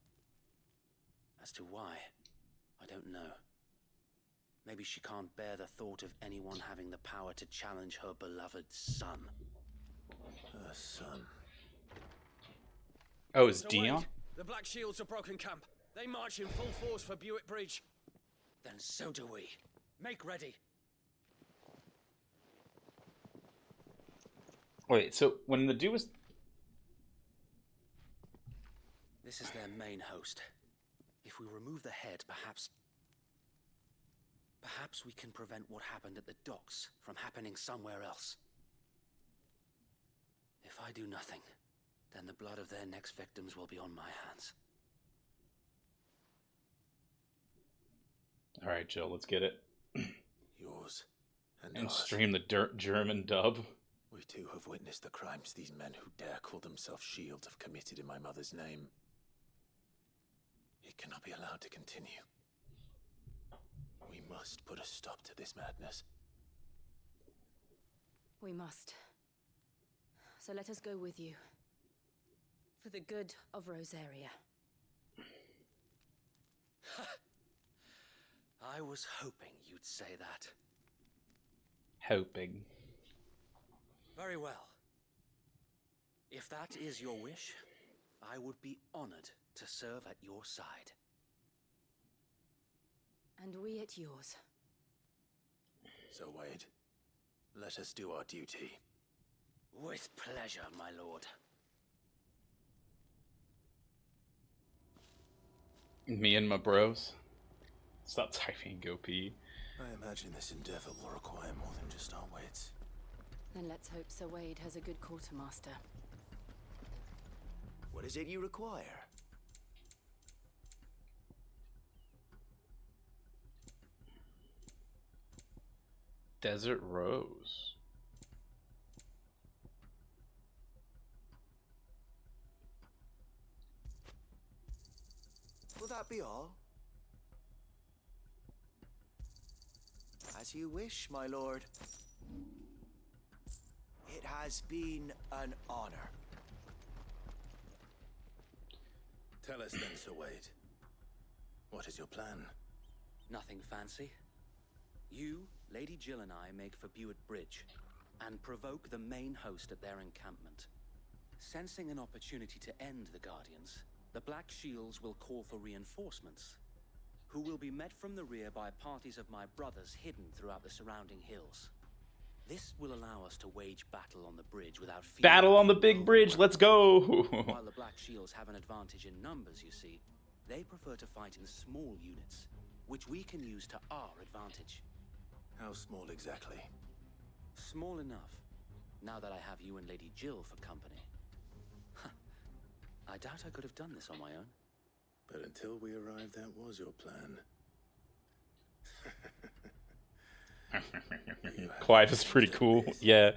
As to why, I don't know. Maybe she can't bear the thought of anyone having the power to challenge her beloved son. Her son? Oh, it's So Dion? wait, the Black Shields have broken camp. They march in full force for Buick Bridge. Then so do we. Make ready. Wait, so when the dude was... This is their main host. If we remove the head, perhaps we can prevent what happened at the docks from happening somewhere else. If I do nothing, then the blood of their next victims will be on my hands. Alright, Jill, let's get it. Yours. And And ours. stream the German dub. We too have witnessed the crimes these men who dare call themselves shields have committed in my mother's name. It cannot be allowed to continue. We must put a stop to this madness. We must. So let us go with you. For the good of Rosaria. I was hoping you'd say that. Hoping. Very well. If that is your wish, I would be honored to serve at your side. And we at yours. So, Wade, let us do our duty. With pleasure, my lord. Me and my bros. Stop typing go pee. I imagine this endeavor will require more than just our wits. Then let's hope Sir Wade has a good quartermaster. What is it you require? Desert Rose. Will that be all? As you wish, my lord. It has been an honor. Tell us then, Sir Wade. What is your plan? Nothing fancy. You, Lady Jill and I make for Buett Bridge and provoke the main host at their encampment. Sensing an opportunity to end the Guardians, the Black Shields will call for reinforcements, who will be met from the rear by parties of my brothers hidden throughout the surrounding hills. This will allow us to wage battle on the bridge without fear. Battle on the big bridge, let's go! While the Black Shields have an advantage in numbers, you see, they prefer to fight in small units, which we can use to our advantage. How small exactly? Small enough, now that I have you and Lady Jill for company. I doubt I could have done this on my own. But until we arrived, that was your plan. Clive is pretty cool. Yeah.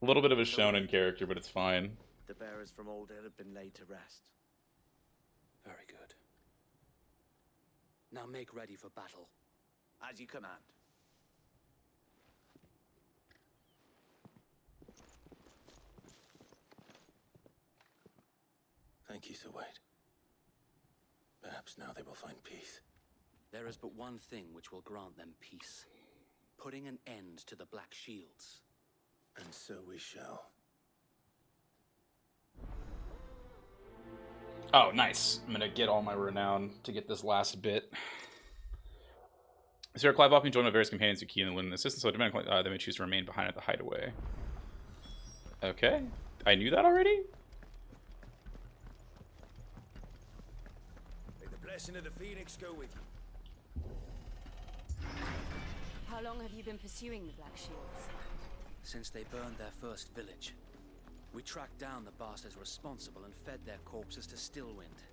A little bit of a shonen character, but it's fine. The bearers from Old Hill have been laid to rest. Very good. Now make ready for battle. As you command. Thank you, Sir Wade. Perhaps now they will find peace. There is but one thing which will grant them peace. Putting an end to the Black Shields. And so we shall. Oh, nice. I'm gonna get all my renown to get this last bit. Sir Clive often joined my various companions to key in the win assistance, so depending on they may choose to remain behind at the hideaway. Okay. I knew that already? May the blessing of the Phoenix go with you. How long have you been pursuing the Black Shields? Since they burned their first village. We tracked down the bastards responsible and fed their corpses to Stillwind.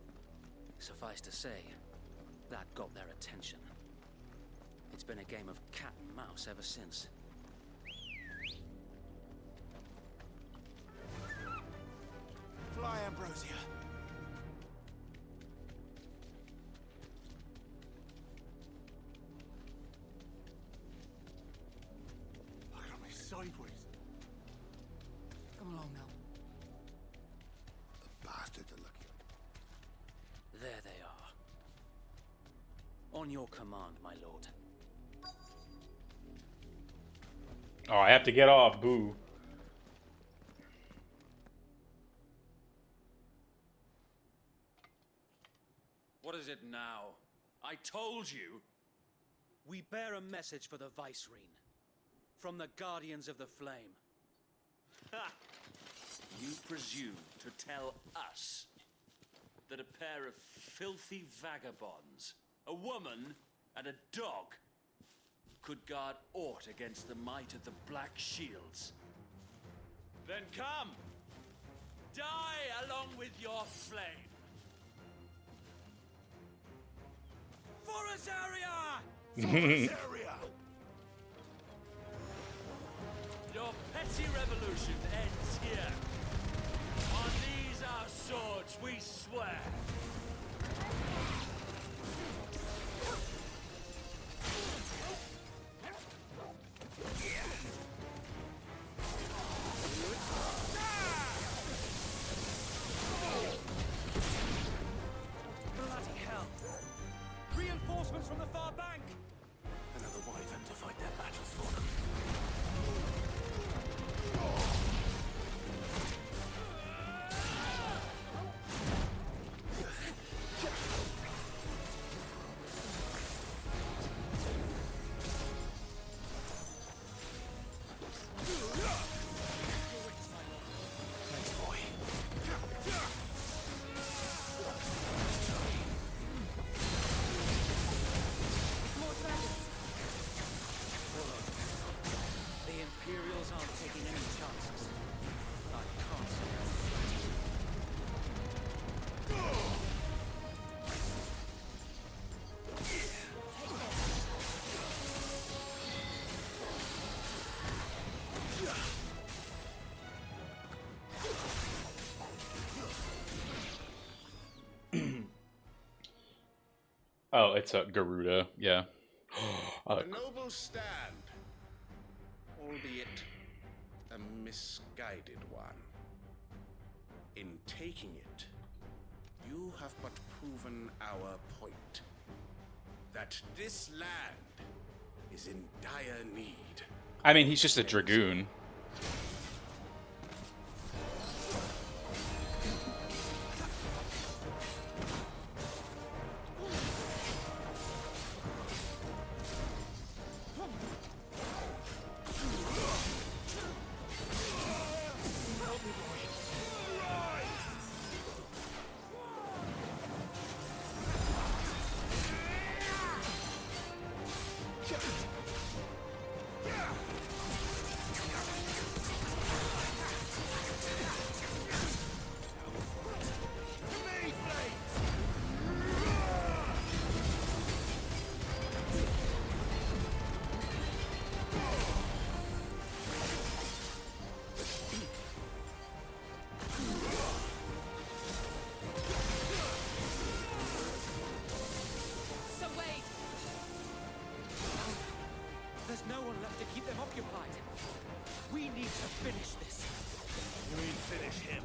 Suffice to say, that got their attention. It's been a game of cat and mouse ever since. Fly, Ambrosia. Look at me sideways. Come along now. The bastards are lucky. There they are. On your command, my lord. Oh, I have to get off. Boo. What is it now? I told you! We bear a message for the Vicereine. From the Guardians of the Flame. Ha! You presume to tell us that a pair of filthy vagabonds, a woman and a dog, could guard aught against the might of the Black Shields? Then come! Die along with your flame! For Azaria! Your petty revolution ends here. On these our swords we swear. Bloody hell! Reinforcements from the far bank! Another wyvern to fight their battles for them. Oh, it's a Garuda. Yeah. A noble stand, albeit a misguided one. In taking it, you have but proven our point. That this land is in dire need. I mean, he's just a dragoon. So wait! There's no one left to keep them occupied. We need to finish this. We finish him.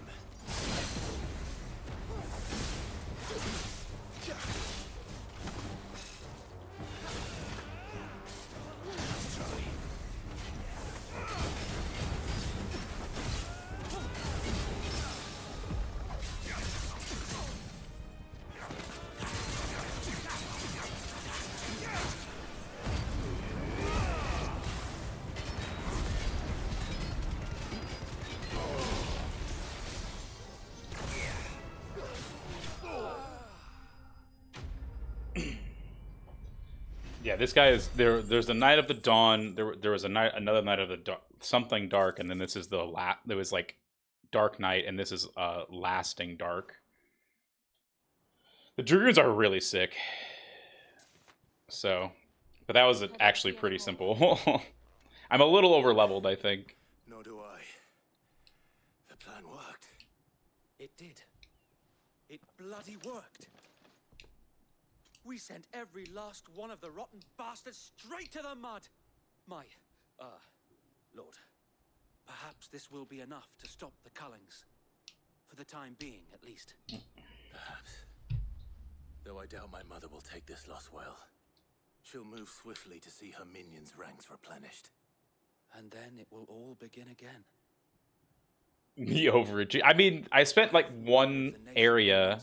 Yeah, this guy is there. There's a Night of the Dawn. There was another Night of the something dark, and then this is the There was like Dark Night, and this is Lasting Dark. The Dragoons are really sick. So, but that was actually pretty simple. I'm a little over leveled, I think. Nor do I. The plan worked. It did. It bloody worked. We sent every last one of the rotten bastards straight to the mud. My, Lord, perhaps this will be enough to stop the Cullings. For the time being, at least. Perhaps. Though I doubt my mother will take this loss well. She'll move swiftly to see her minions' ranks replenished. And then it will all begin again. The overage. I mean, I spent like one area.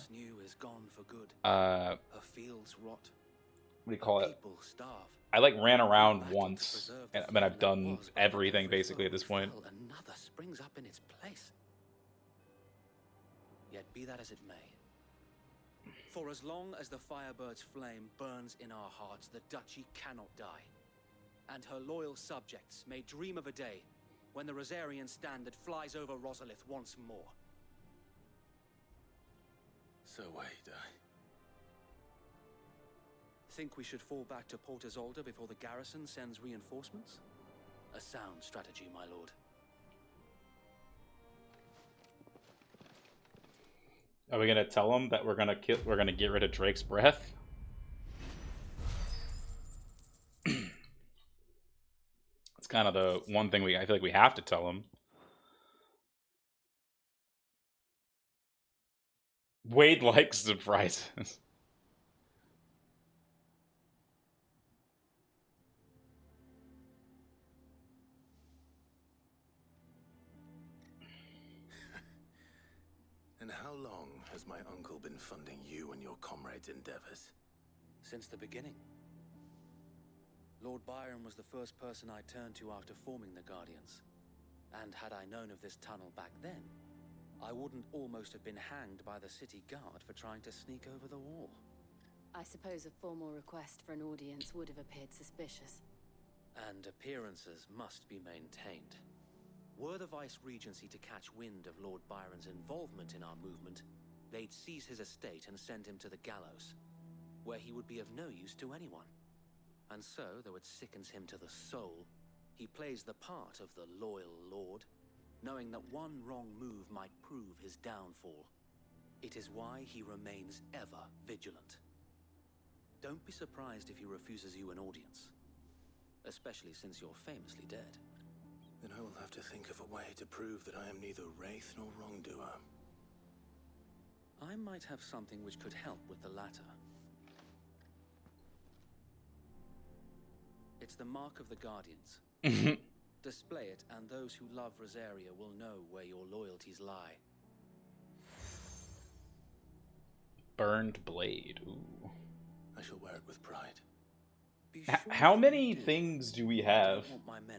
Her fields rot. What do you call it? People starve. I like ran around once, and I mean, I've done everything basically at this point. Another springs up in its place. Yet be that as it may. For as long as the Firebird's flame burns in our hearts, the Duchy cannot die. And her loyal subjects may dream of a day when the Rosarian standard flies over Rosalith once more. So wait, Think we should fall back to Port Isolde before the garrison sends reinforcements? A sound strategy, my lord. Are we gonna tell them that we're gonna get rid of Drake's breath? It's kind of the one thing I feel like we have to tell them. Wade likes surprises. And how long has my uncle been funding you and your comrades' endeavors? Since the beginning. Lord Byron was the first person I turned to after forming the Guardians. And had I known of this tunnel back then, I wouldn't almost have been hanged by the city guard for trying to sneak over the wall. I suppose a formal request for an audience would have appeared suspicious. And appearances must be maintained. Were the Vice-Regency to catch wind of Lord Byron's involvement in our movement, they'd seize his estate and send him to the gallows, where he would be of no use to anyone. And so, though it sickens him to the soul, he plays the part of the loyal lord, knowing that one wrong move might prove his downfall. It is why he remains ever vigilant. Don't be surprised if he refuses you an audience. Especially since you're famously dead. Then I will have to think of a way to prove that I am neither wraith nor wrongdoer. I might have something which could help with the latter. It's the mark of the Guardians. Display it, and those who love Rosaria will know where your loyalties lie. Burned blade. Ooh. I shall wear it with pride. How many things do we have?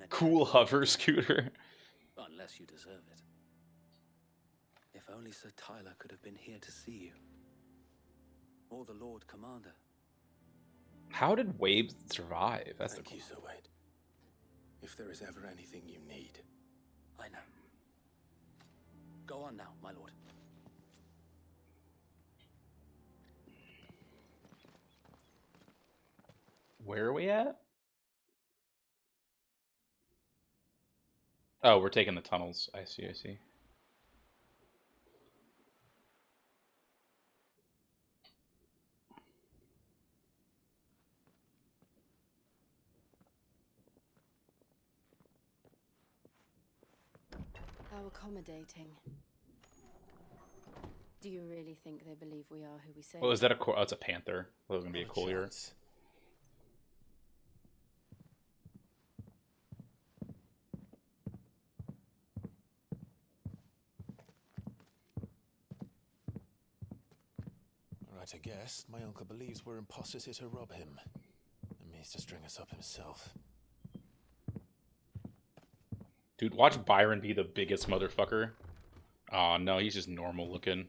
Cool hover scooter. Unless you deserve it. If only Sir Tyler could have been here to see you. Or the Lord Commander. How did Wade survive? That's Thank you, Sir Wade. If there is ever anything you need. I know. Go on now, my lord. Where are we at? Oh, we're taking the tunnels. I see, I see. How accommodating. Do you really think they believe we are who we say? Well, is that a oh, it's a panther. Well, it's gonna be a collier. Right, I guess. My uncle believes we're imposters here to rob him. And means to string us up himself. Dude, watch Byron be the biggest motherfucker. Oh no, he's just normal looking.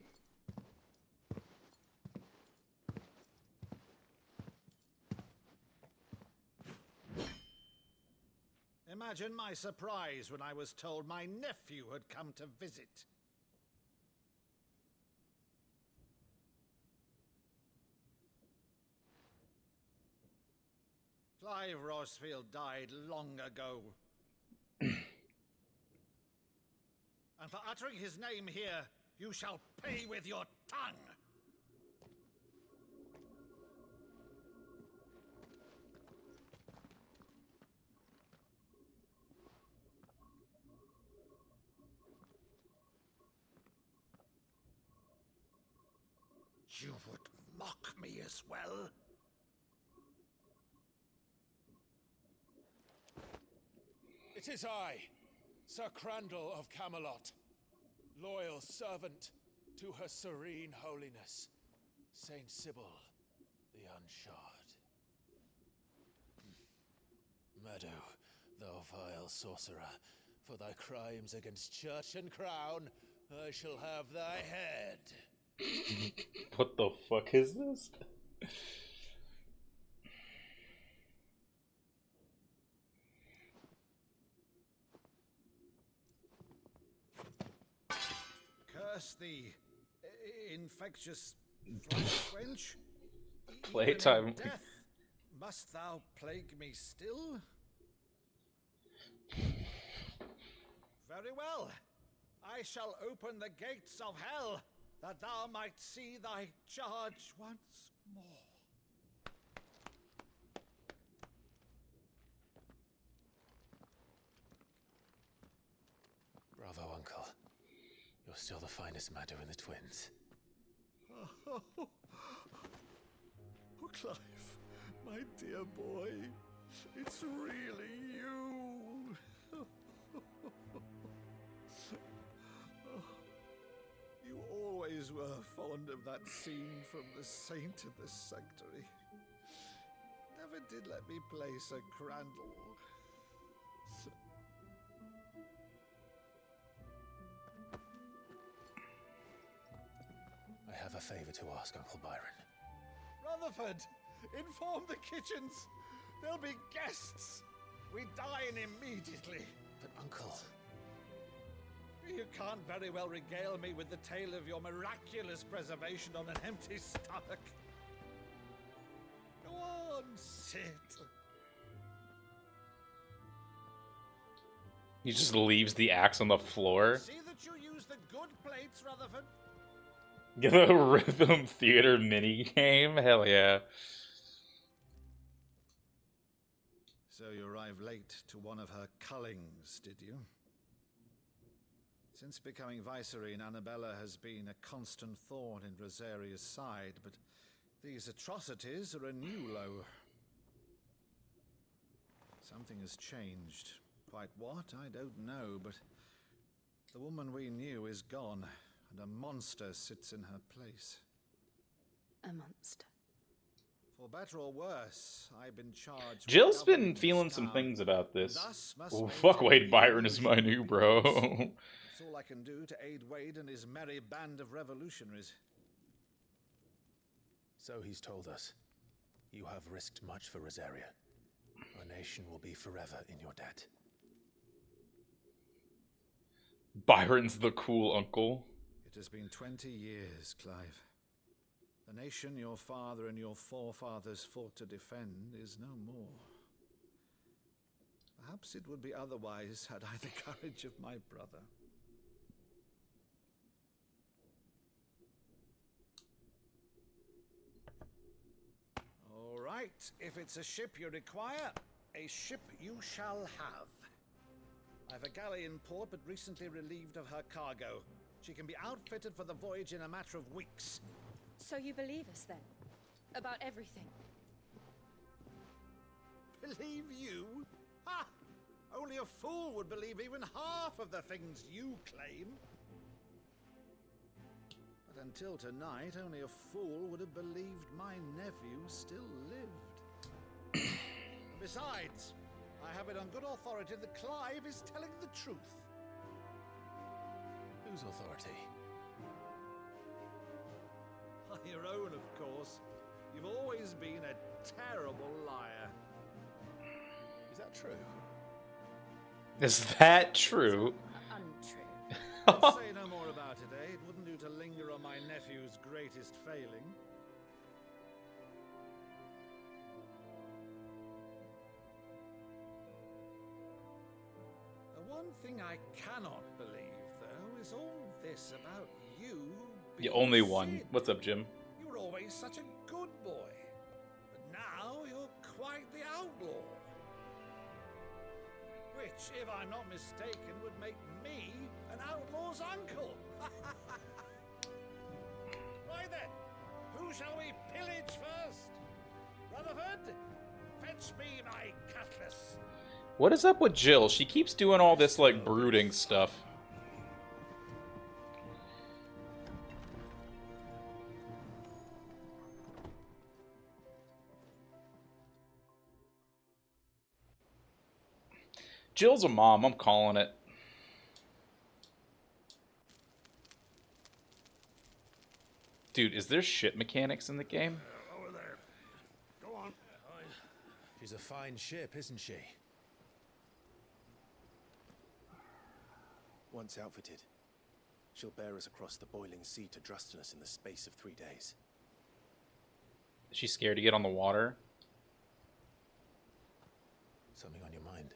Imagine my surprise when I was told my nephew had come to visit. Clive Rosfield died long ago. And for uttering his name here, you shall pay with your tongue! You would mock me as well? It is I, Sir Crandall of Camelot, loyal servant to Her Serene Holiness, Saint Sybil the Unshod. Meadow, thou vile sorcerer, for thy crimes against church and crown, I shall have thy head. What the fuck is this? Curse thee, infectious wench. Playtime. Death, must thou plague me still? Very well. I shall open the gates of hell, that thou might see thy charge once more. Bravo, Uncle. You're still the finest Meadow in the twins. Oh, Clive, my dear boy, it's really you. You always were fond of that scene from The Saint of the Sanctuary. Never did let me play Sir Crandall. I have a favor to ask, Uncle Byron. Rutherford, inform the kitchens. There'll be guests. We dine immediately. But, Uncle... You can't very well regale me with the tale of your miraculous preservation on an empty stomach. Go on, sit. He just leaves the axe on the floor. See that you use the good plates, Rutherford. Get a rhythm theater mini game? Hell yeah. So you arrived late to one of her cullings, did you? Since becoming Vicereine, Annabella has been a constant thorn in Rosaria's side, but these atrocities are a new low. Something has changed. Quite what, I don't know, but the woman we knew is gone, and a monster sits in her place. A monster. For better or worse, I've been charged. Jill's been feeling some things about this. Oh, fuck, Wade Byron is my new bro. That's all I can do to aid Wade and his merry band of revolutionaries. So he's told us. You have risked much for Rosaria. Our nation will be forever in your debt. Byron's the cool uncle. It has been 20 years, Clive. The nation your father and your forefathers fought to defend is no more. Perhaps it would be otherwise had I the courage of my brother. All right, if it's a ship you require, a ship you shall have. I've a galley in port, but recently relieved of her cargo. She can be outfitted for the voyage in a matter of weeks. So you believe us then? About everything? Believe you? Ha! Only a fool would believe even half of the things you claim. But until tonight, only a fool would have believed my nephew still lived. And besides, I have it on good authority that Clive is telling the truth. Whose authority? Your own, of course. You've always been a terrible liar. Is that true? Is that true? Untrue. Let's say no more about it, eh? It wouldn't do to linger on my nephew's greatest failing. The one thing I cannot believe, though, is all this about you. The only one. What's up, Jim? You were always such a good boy, but now you're quite the outlaw. Which, if I'm not mistaken, would make me an outlaw's uncle. Right then, who shall we pillage first? Rutherford, fetch me my cutlass. What is up with Jill? She keeps doing all this, like, brooding stuff. Jill's a mom, I'm calling it. Dude, is there ship mechanics in the game? Over there. Go on. She's a fine ship, isn't she? Once outfitted, she'll bear us across the boiling sea to Drustinus in the space of 3 days. Is she scared to get on the water? Something on your mind?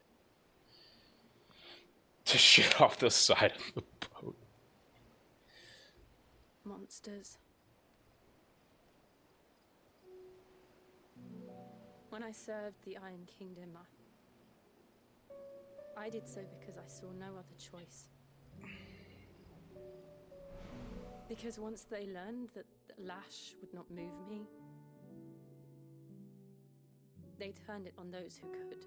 To shit off the side of the boat. Monsters. When I served the Iron Kingdom, I did so because I saw no other choice. Because once they learned that Lash would not move me, they turned it on those who could.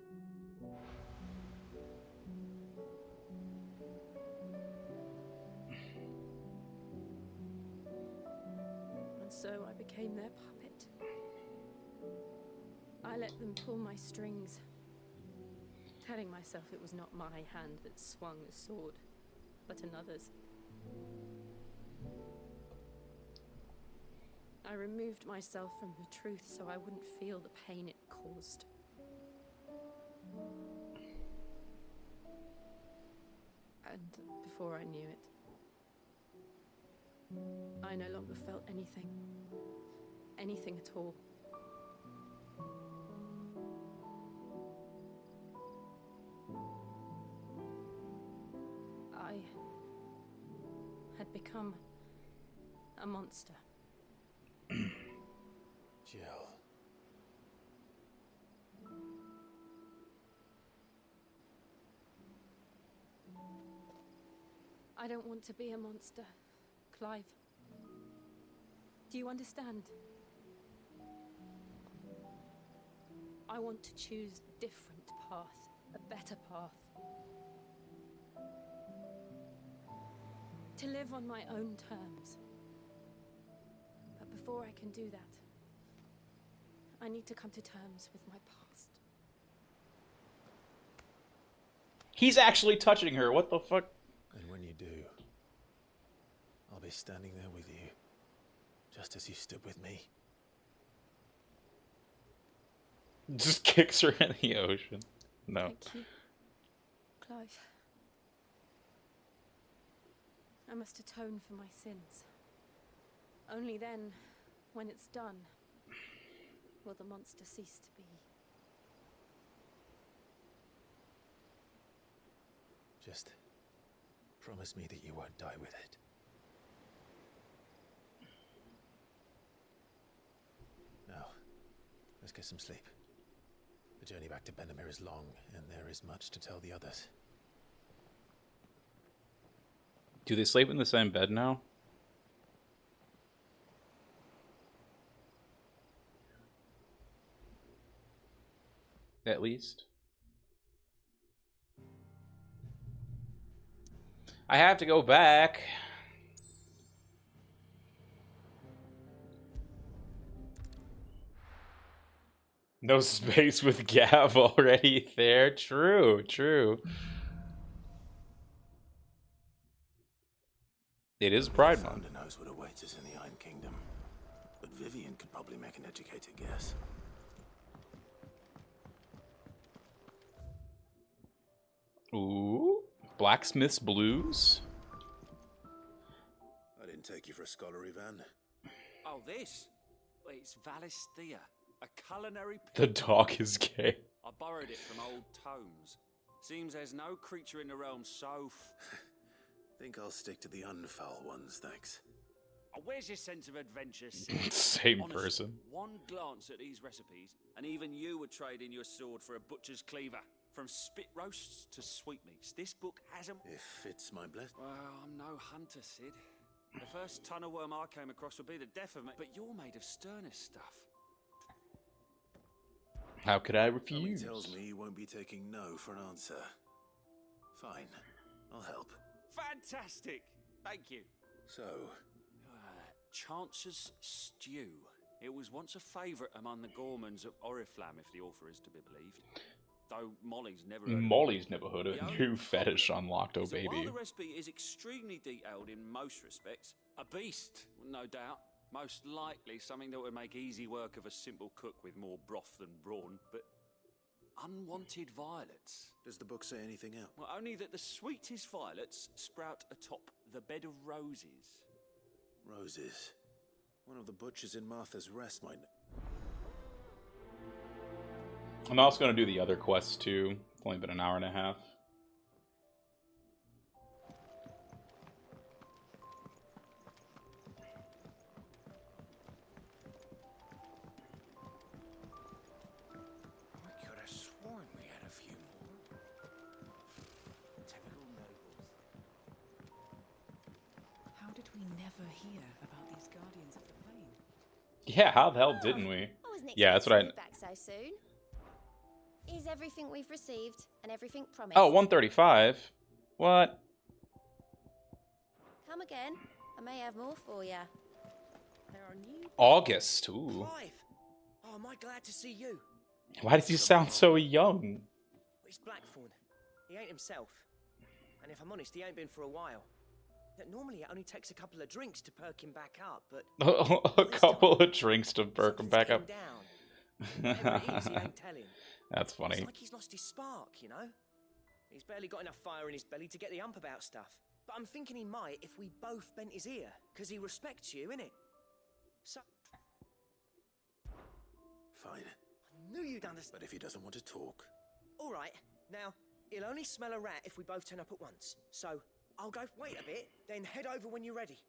And so I became their puppet. I let them pull my strings, telling myself it was not my hand that swung the sword, but another's. I removed myself from the truth so I wouldn't feel the pain it caused. And before I knew it, I no longer felt anything. Anything at all. I had become a monster. Jill. I don't want to be a monster, Clive. Do you understand? I want to choose a different path, a better path. To live on my own terms. But before I can do that, I need to come to terms with my past. He's actually touching her. What the fuck? And when you do, I'll be standing there with you, just as you stood with me. Just kicks her in the ocean. No. Thank you, Clive. I must atone for my sins. Only then, when it's done, will the monster cease to be. Just promise me that you won't die with it. Now, let's get some sleep. The journey back to Benamir is long, and there is much to tell the others. Do they sleep in the same bed now? At least. I have to go back. No space with Gav already there. True, true. It is Pride Month. Founder knows what awaits us in the Iron Kingdom, but Vivian could probably make an educated guess. Ooh, Blacksmith's Blues. I didn't take you for a scholar, Ivan. Oh, this? Well, it's Valisthea, a culinary The dog is gay. I borrowed it from old tomes. Seems there's no creature in the realm so Think I'll stick to the unfoul ones, thanks. Oh, where's your sense of adventure, Sid? Same Honestly, person. One glance at these recipes, and even you would trade in your sword for a butcher's cleaver. From spit roasts to sweetmeats, this book hasn't... If it's my blessing. Well, I'm no hunter, Sid. The first ton of worm I came across would be the death of me, but you're made of sterner stuff. How could I Something refuse? tells me you won't be taking no for an answer. Fine, I'll help. Fantastic! Thank you. So, Chance's Stew. It was once a favourite among the Gormans of Oriflamme, if the author is to be believed. Though Molly's never heard of it. Molly's never heard of it. New fetish unlocked, oh So while baby. the recipe is extremely detailed in most respects, a beast, no doubt. Most likely something that would make easy work of a simple cook with more broth than brawn, but unwanted violets. Does the book say anything else? Well, only that the sweetest violets sprout atop the bed of roses. Roses. One of the butchers in Martha's Rest might... I'm also going to do the other quests too. It's only been an hour and a half. I could have sworn we had a few more. Typical nobles. How did we never hear about these Guardians of the Plain? Yeah, how the hell didn't we? I wasn't Yeah, that's what I... expecting you back so soon. Is everything we've received and everything promised? Oh, 135. What? Come again. I may have more for you. There are new... August. Ooh. Clive! Oh, am I glad to see you? Why does he sound so young? It's Blackthorn. He ain't himself. And if I'm honest, he ain't been for a while. Normally it only takes a couple of drinks to perk him back up, but... A couple of drinks to perk him back up. Whatever it is, he ain't telling. That's funny. It's like he's lost his spark, you know? He's barely got enough fire in his belly to get the ump about stuff. But I'm thinking he might if we both bent his ear, because he respects you, innit? So... Fine. I knew you'd understand. But if he doesn't want to talk... Alright, now, he'll only smell a rat if we both turn up at once. So, I'll go wait a bit, then head over when you're ready.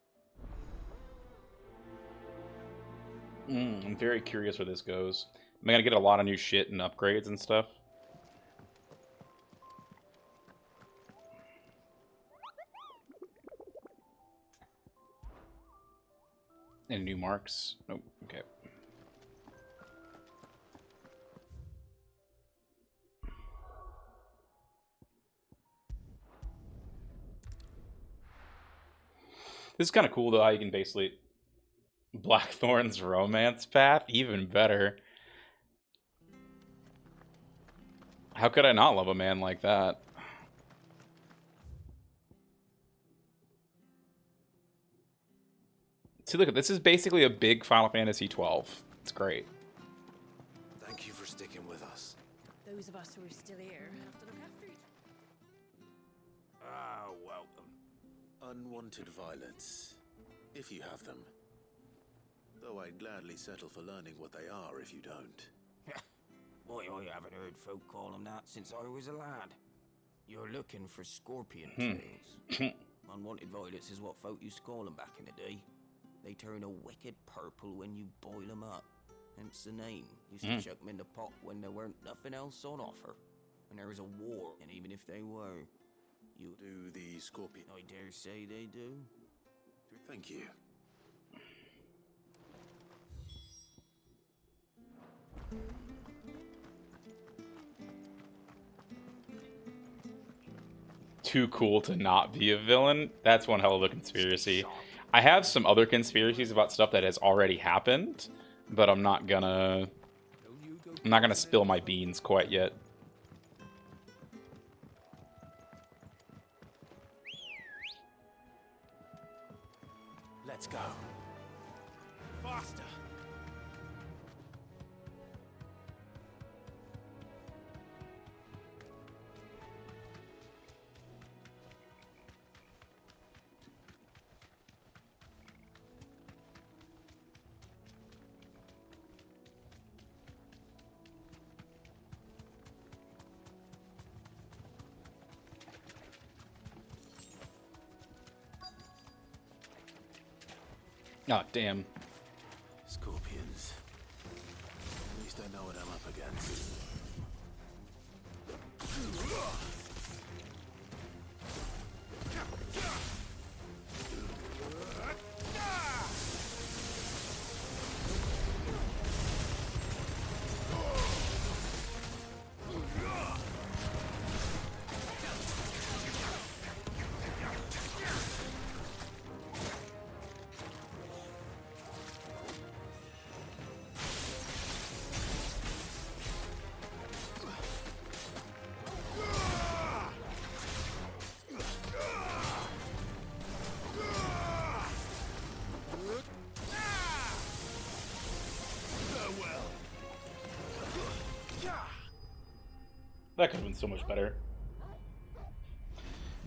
I'm very curious where this goes. Am I gonna get a lot of new shit and upgrades and stuff? Any new marks? Nope. Okay. This is kind of cool though, how you can basically Blackthorn's romance path, even better. How could I not love a man like that? See, look, this is basically a big Final Fantasy 12. It's great. Thank you for sticking with us. Those of us who are still here have to look after each Ah, welcome. Unwanted violets, if you have them. Though I'd gladly settle for learning what they are if you don't. Boy, I haven't heard folk call them that since I was a lad. You're looking for scorpion Hmm. tails. Unwanted violets is what folk used to call them back in the day. They turn a wicked purple when you boil them up. Hence the name. Used to chuck them in the pot when there weren't nothing else on offer. When there was a war, and even if they were, you do the scorpion. I dare say they do. Thank you. Too cool to not be a villain? That's one hell of a conspiracy. I have some other conspiracies about stuff that has already happened, but I'm not gonna spill my beans quite yet. Let's go. Faster. Oh, damn. Scorpions. At least I know what I'm up against. That could have been so much better.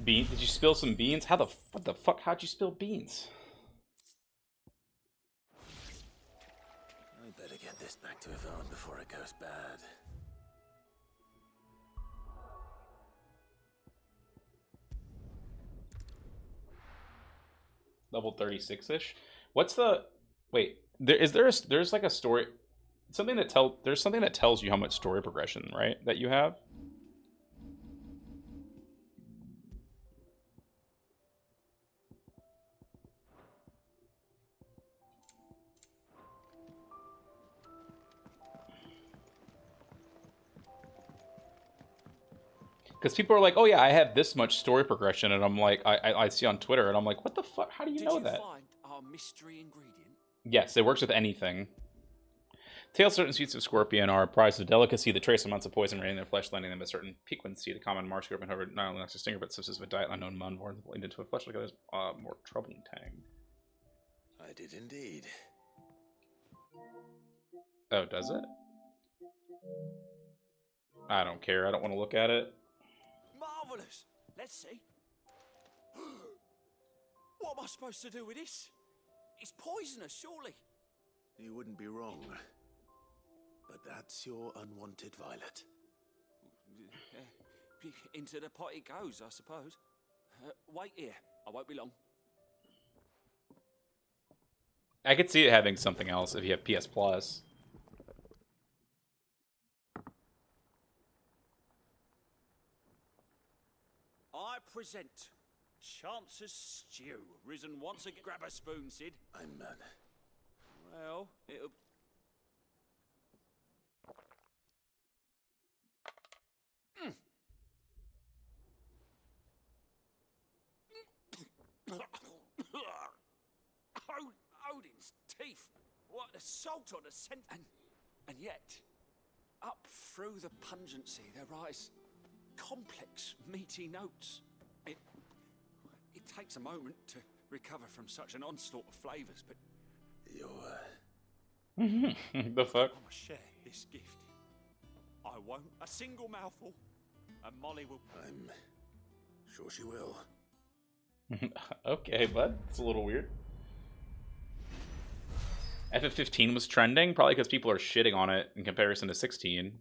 Bean? Did you spill some beans? What the fuck? How'd you spill beans? I better get this back to Yvonne before it goes bad. Level 36-ish? What's the... Wait, there's like a story... There's something that tells you how much story progression, right? That you have? Because people are like, oh yeah, I have this much story progression, and I'm like, I see on Twitter, and I'm like, what the fuck? How do you know that? Did you find our mystery ingredient? Yes, it works with anything. Tails, certain suits of scorpion are prized of delicacy. The trace amounts of poison raining in their flesh, landing them a certain piquancy. The common marsh scorpion, however, not only lacks a stinger, but subsists with a diet unknown among more leaned into a flesh like others, more troubling tang. I did indeed. Oh, does it? I don't care. I don't want to look at it. Marvelous. Let's see. What am I supposed to do with this? It's poisonous, surely. You wouldn't be wrong. But that's your unwanted violet. Into the pot it goes, I suppose. Wait here. I won't be long. I could see it having something else if you have PS Plus. I present Chance's Stew, risen once again. Grab a spoon, Sid. I'm Well, it'll... Odin's teeth! What assault on a scent... And yet, up through the pungency there rise complex, meaty notes. It takes a moment to recover from such an onslaught of flavours, but... The fuck? I must share this gift. I won't a single mouthful, and Molly will... I'm sure she will. Okay, bud. It's a little weird. FF15 was trending, probably because people are shitting on it in comparison to 16.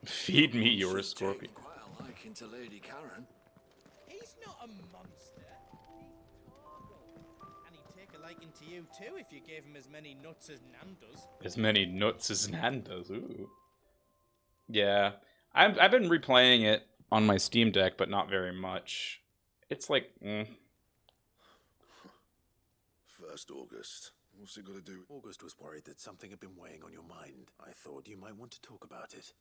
Feed me your scorpion. Quite a liking to Lady Karen. He's not a monster. He's Torgal. And he'd take a liking to you too if you gave him as many nuts as Nan does. As many nuts as Nan does. Ooh. Yeah. I've been replaying it on my Steam Deck, but not very much. It's like, 1st August. What's it got to do? August was worried that something had been weighing on your mind. I thought you might want to talk about it.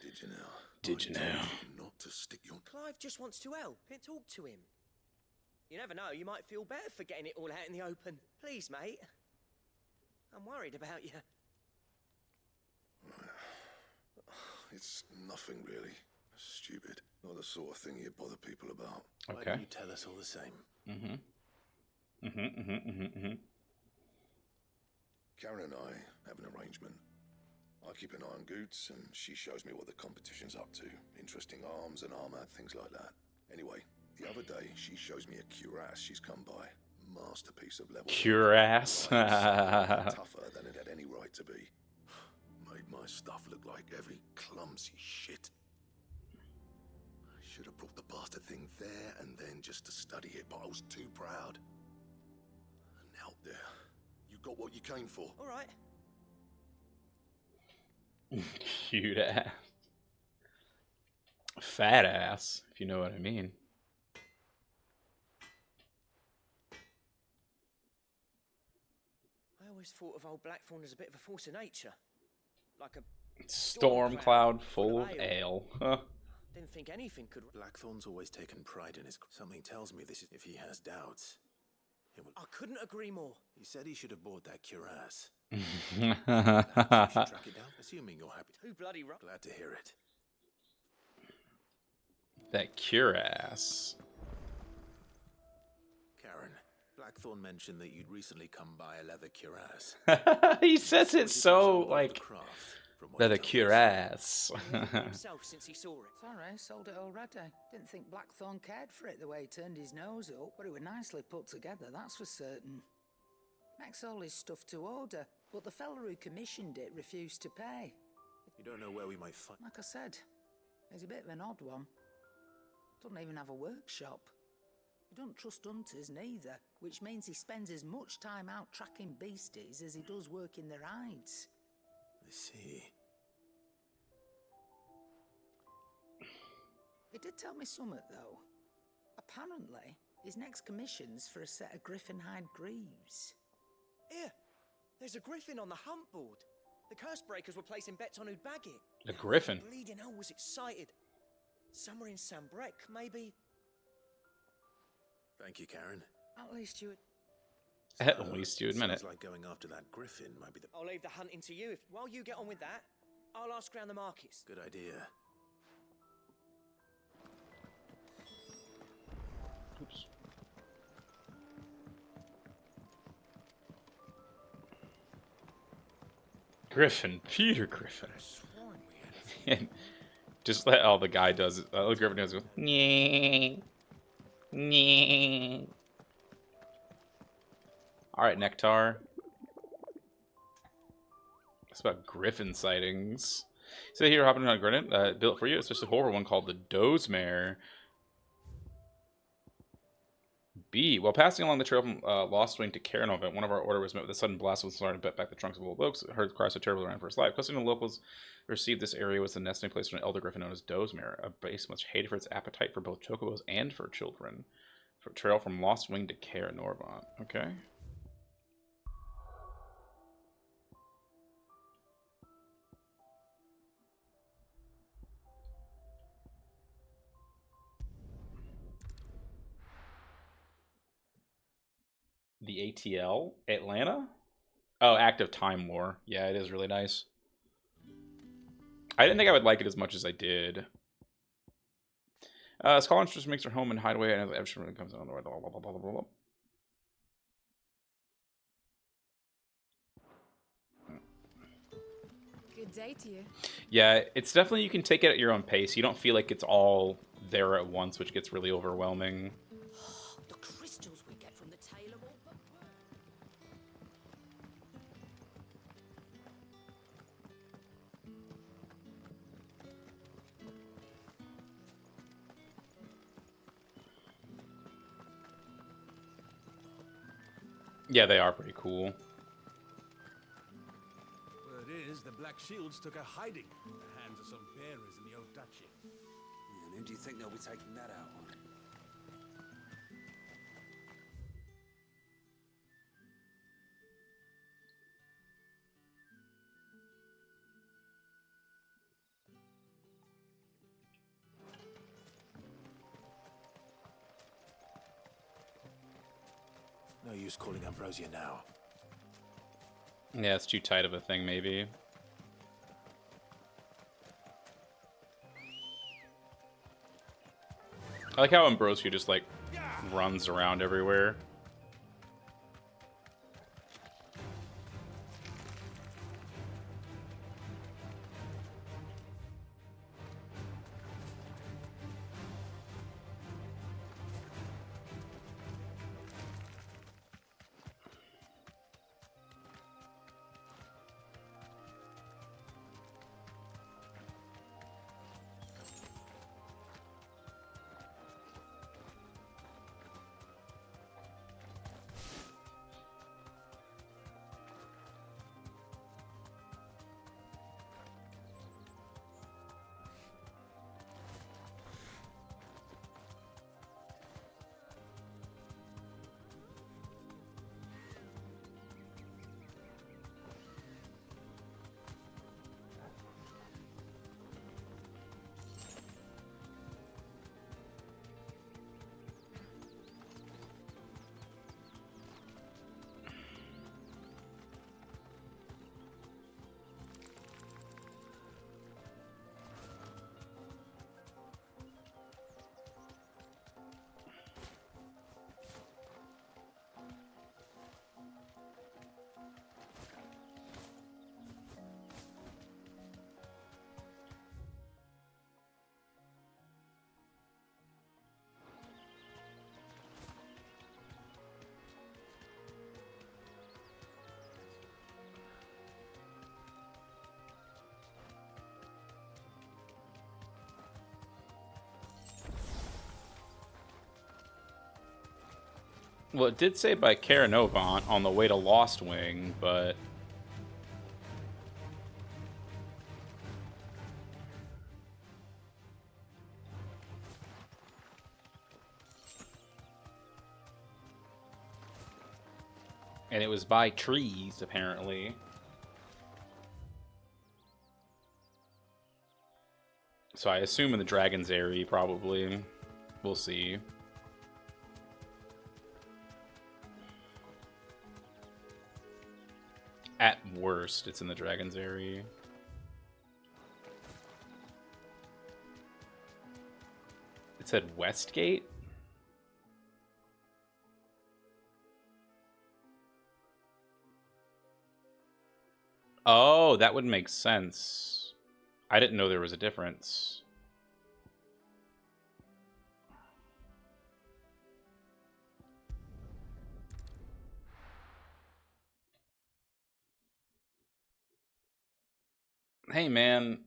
Did you now? Did you now? Not to stick your... Clive just wants to help. Talk to him. You never know, you might feel better for getting it all out in the open. Please, mate. I'm worried about you. It's nothing really. Stupid. Not the sort of thing you bother people about. Why don't you tell us all the same? Karen and I have an arrangement. I keep an eye on Goots, and she shows me what the competition's up to. Interesting arms and armor, things like that. Anyway, the other day, she shows me a cuirass she's come by. Masterpiece of level. Cuirass. Tougher than it had any right to be. Made my stuff look like every clumsy shit. I should have brought the bastard thing there and then just to study it, but I was too proud. And out there, you got what you came for. All right. Cute ass. Fat ass, if you know what I mean. I always thought of old Blackthorn as a bit of a force of nature. Like a Storm cloud full of ale. Didn't think anything could... Blackthorn's always taken pride in his... Something tells me this is... If he has doubts, it will... I couldn't agree more. He said he should have bought that cuirass. Perhaps you should track it down, assuming you're happy. Too bloody rough. Glad to hear it. That cuirass. Karen, Blackthorn mentioned that you'd recently come by a leather cuirass. He says it so, like, leather cuirass. himself since he saw it. Sorry, sold it already. Didn't think Blackthorn cared for it the way he turned his nose up, but it was nicely put together, that's for certain. Makes all his stuff to order, but the fella who commissioned it refused to pay. You don't know where we might find... Like I said, he's a bit of an odd one. Doesn't even have a workshop. He don't trust hunters neither, which means he spends as much time out tracking beasties as he does working their hides. I see. He did tell me something, though. Apparently, his next commission's for a set of griffin hide greaves. Here, there's a griffin on the hunt board. The curse breakers were placing bets on who'd bag it. A griffin? Bleeding hell was excited. Somewhere in Sambrec, maybe. Thank you, Karen. At least you... At least you admit it. Sounds like going after that griffin might be the... I'll leave the hunting to you. While you get on with that, I'll ask around the markets. Good idea. Oops. Griffin, Peter Griffin. Just let all the guy does it. The Griffin does it. Nyeh. Nyeh. All right, Nectar. It's about Griffin sightings. So here, hopping on a granite built for you, especially a horror one called the Dozemare. B. While passing along the trail from Lost Wing to Caranova, one of our order was met with a sudden blast of starting to bet back the trunks of old oaks. Heard cries of terror ran for his life. Questioning the locals received this area was the nesting place for an elder griffin known as Dozemere, a base much hated for its appetite for both chocobos and for children. For trail from Lost Wing to Caranova. Okay. The ATL? Atlanta? Oh, Active Time War. Yeah, it is really nice. I didn't think I would like it as much as I did. Scotland just makes her home and hideaway, and everyone comes on the way. Blah, blah, blah, blah, blah, blah. Good day to you. Yeah, it's definitely, you can take it at your own pace. You don't feel like it's all there at once, which gets really overwhelming. The crystals we get from the tailor will... Yeah, they are pretty cool. Word is, the Black Shields took a hiding in the hands of some bearers in the old duchy. And who do you think they'll be taking that out on? No use calling Ambrosia now. Yeah, it's too tight of a thing, maybe. I like how Ambrosia just, like, runs around everywhere. Well, it did say by Caranovant on the way to Lost Wing, but... And it was by trees, apparently. So I assume in the Dragon's Area, probably. We'll see. At worst, it's in the Dragon's Area. It said Westgate? Oh, that would make sense. I didn't know there was a difference. Hey, man.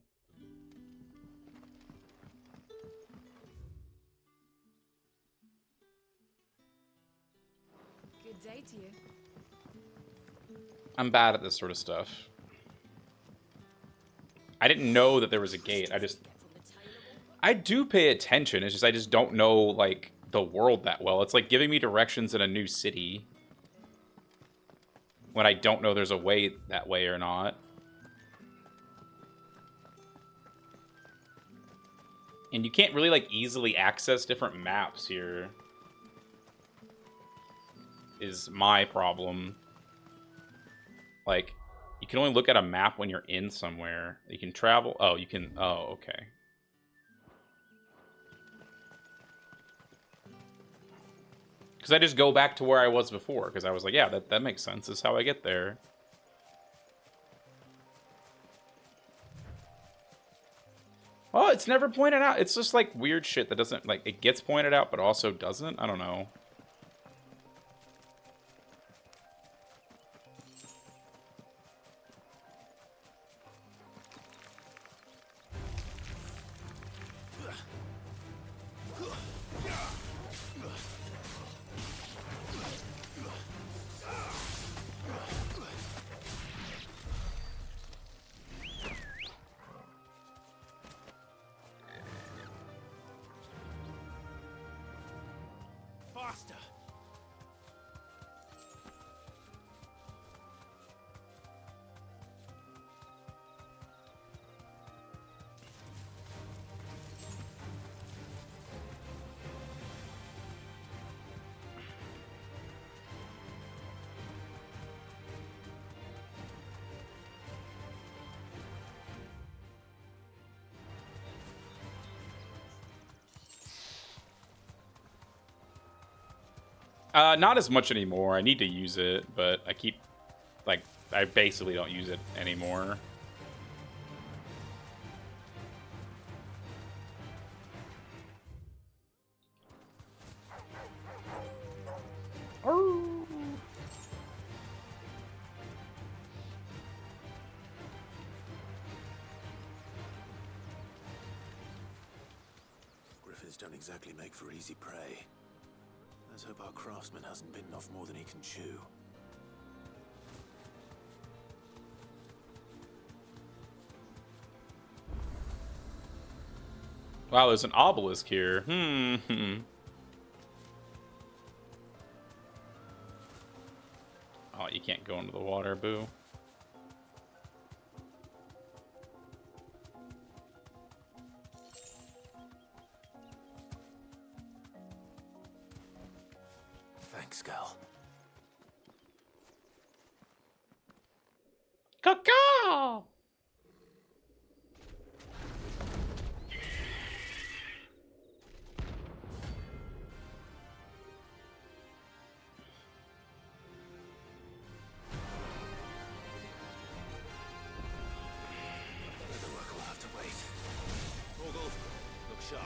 Good day to you. I'm bad at this sort of stuff. I didn't know that there was a gate. I do pay attention. It's just I just don't know like the world that well. It's like giving me directions in a new city when I don't know there's a way that way or not. And you can't really like easily access different maps here. Is my problem. Like, you can only look at a map when you're in somewhere. You can travel. Oh, you can. Oh, okay. Because I just go back to where I was before. Because I was like, yeah, that makes sense. This is how I get there. Oh, it's never pointed out. It's just like weird shit that doesn't, like, it gets pointed out, but also doesn't. I don't know. Faster! Not as much anymore. I need to use it, but I keep, like, I basically don't use it anymore. Griffins don't exactly make for easy prey. Let's hope our craftsman hasn't bitten off more than he can chew. Wow, there's an obelisk here. Oh, you can't go into the water, boo. Thanks, Gal. Caw-caw! The work will have to wait. Torgal, look sharp.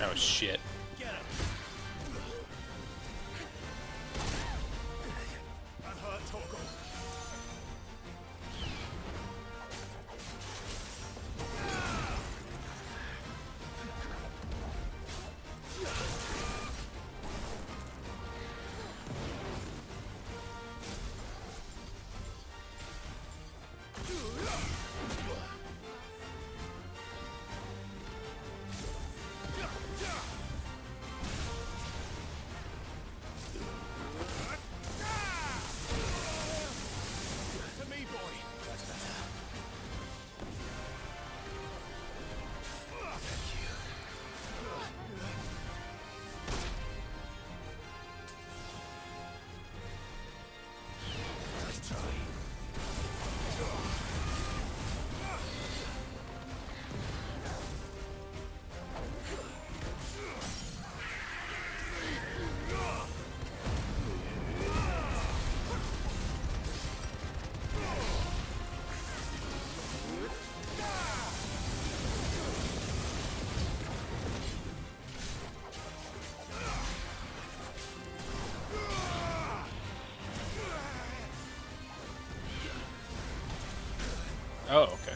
Oh, shit. Get him! I'm hurt, Torgal. Oh, okay.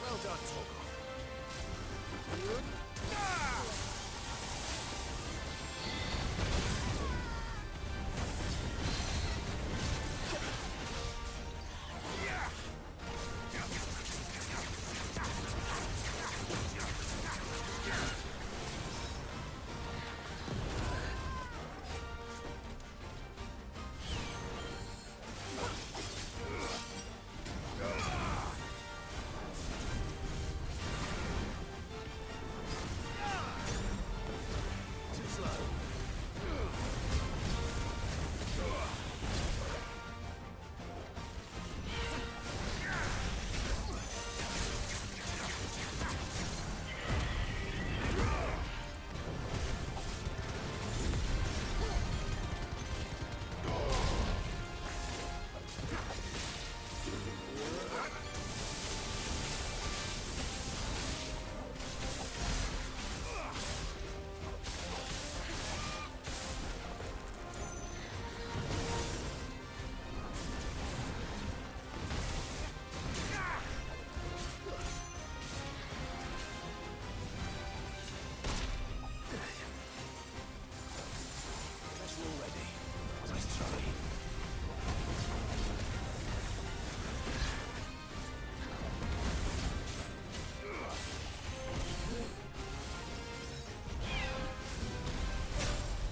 Well done, Torgo.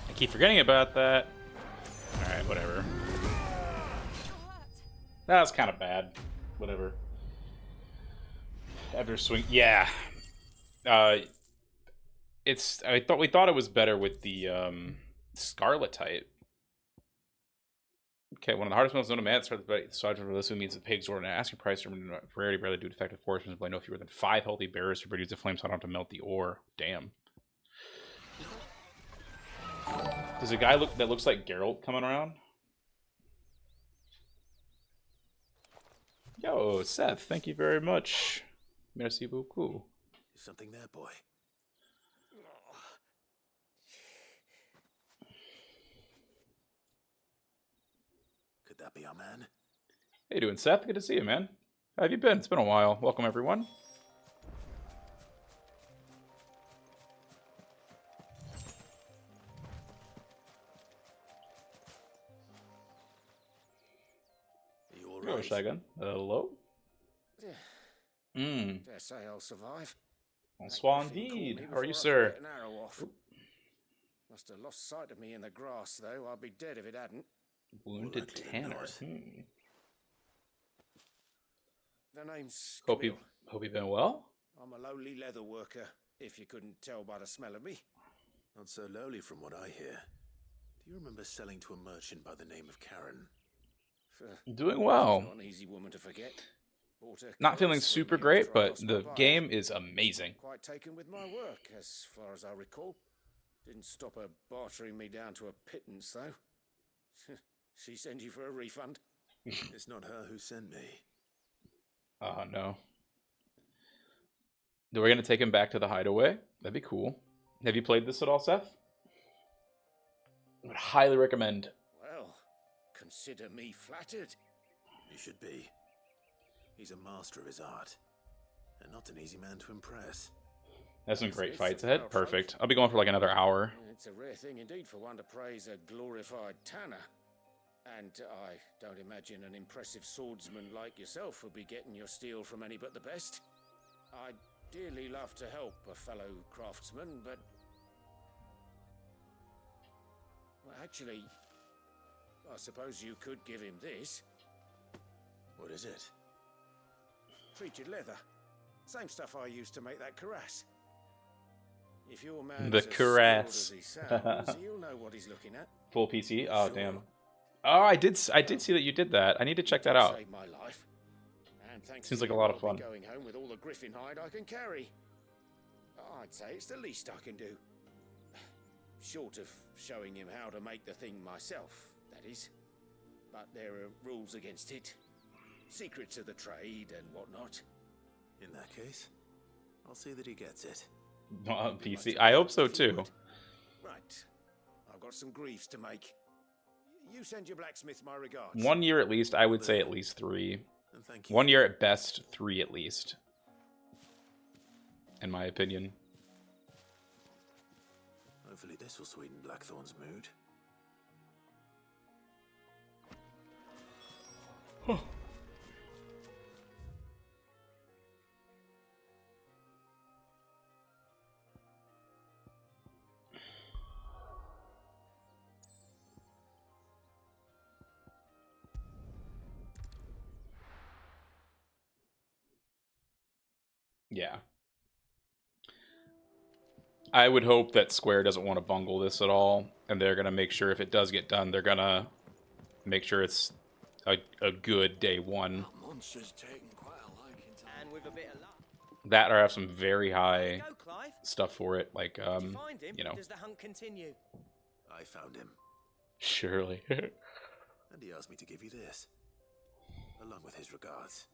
I keep forgetting about that. Alright, whatever. That was kind of bad. Whatever. After swing, yeah. It's. We thought it was better with the Scarletite. Okay, one of the hardest ones known to man. Starts by Sergeant for this who means the pig's order and asking price for rarity barely due to defective forces by no fewer than 5 healthy bearers to produce the flames hot enough to melt the ore. Damn. Does a guy that looks like Geralt coming around? Yo, Seth, thank you very much. Merci beaucoup. Something there, boy. Could that be our man? How you doing, Seth? Good to see you, man. How have you been? It's been a while. Welcome, everyone. Hello, Shagun. Hello. Dare say I'll survive. Bonsoir indeed. How are you, sir? Must have lost sight of me in the grass, though. I'd be dead if it hadn't. Wounded Tanner. The name's Hope Camille. you've been well. I'm a lowly leather worker, if you couldn't tell by the smell of me. Not so lowly from what I hear. Do you remember selling to a merchant by the name of Karen? Doing well. Not an easy woman to forget. Not feeling super great, but the game is amazing. Quite taken with my work, as far as I recall. Didn't stop her bartering me down to a pittance, though. She sent you for a refund? It's not her who sent me. Oh, no. We're going to take him back to the hideaway. That'd be cool. Have you played this at all, Seth? I would highly recommend. Well, consider me flattered. You should be. He's a master of his art. And not an easy man to impress. Has some great fights ahead. Perfect. I'll be going for like another hour. It's a rare thing indeed for one to praise a glorified tanner. And I don't imagine an impressive swordsman like yourself would be getting your steel from any but the best. I'd dearly love to help a fellow craftsman, but... Well, actually, I suppose you could give him this. What is it? Treated leather. Same stuff I used to make that cuirass. If your man's The as skilled cuirass. as he sounds, he'll know what he's looking at. Full PC. Oh damn. Oh, I did see that you did that. I need to check that out. Saved my life. And thanks Seems to like a you, lot of I'll be fun. going home with all the griffin hide I can carry. I'd say it's the least I can do. Short of showing him how to make the thing myself, that is. But there are rules against it. Secrets of the trade and whatnot. In that case, I'll see that he gets it. PC. I hope so too. Right. I've got some griefs to make. You send your blacksmith my regards. 1 year at least. I would say at least 3. And thank you. 1 year at best, 3 at least. In my opinion. Hopefully this will sweeten Blackthorn's mood. Yeah. I would hope that Square doesn't want to bungle this at all, and they're going to make sure if it does get done, they're going to make sure it's a good day one. Monster's taken quite a liking to And with a bit of luck. That or have some very high Go, Clive. stuff for it, like, Did you find him? you know. Does the hunt continue? I found him. Surely. And he asked me to give you this. Along with his regards.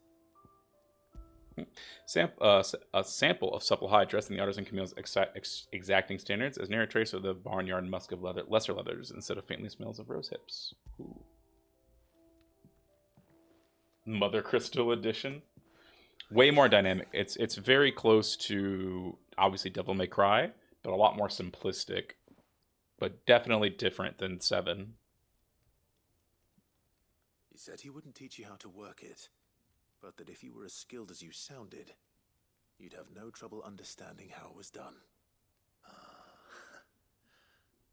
A sample of supple hide dressed in the artisan Camille's exacting standards, as near a trace of the barnyard musk of lesser leathers instead of faintly smells of rose hips. Ooh. Mother Crystal edition. Way more dynamic. It's very close to obviously Devil May Cry, but a lot more simplistic. But definitely different than 7. He said he wouldn't teach you how to work it, but that if you were as skilled as you sounded, you'd have no trouble understanding how it was done.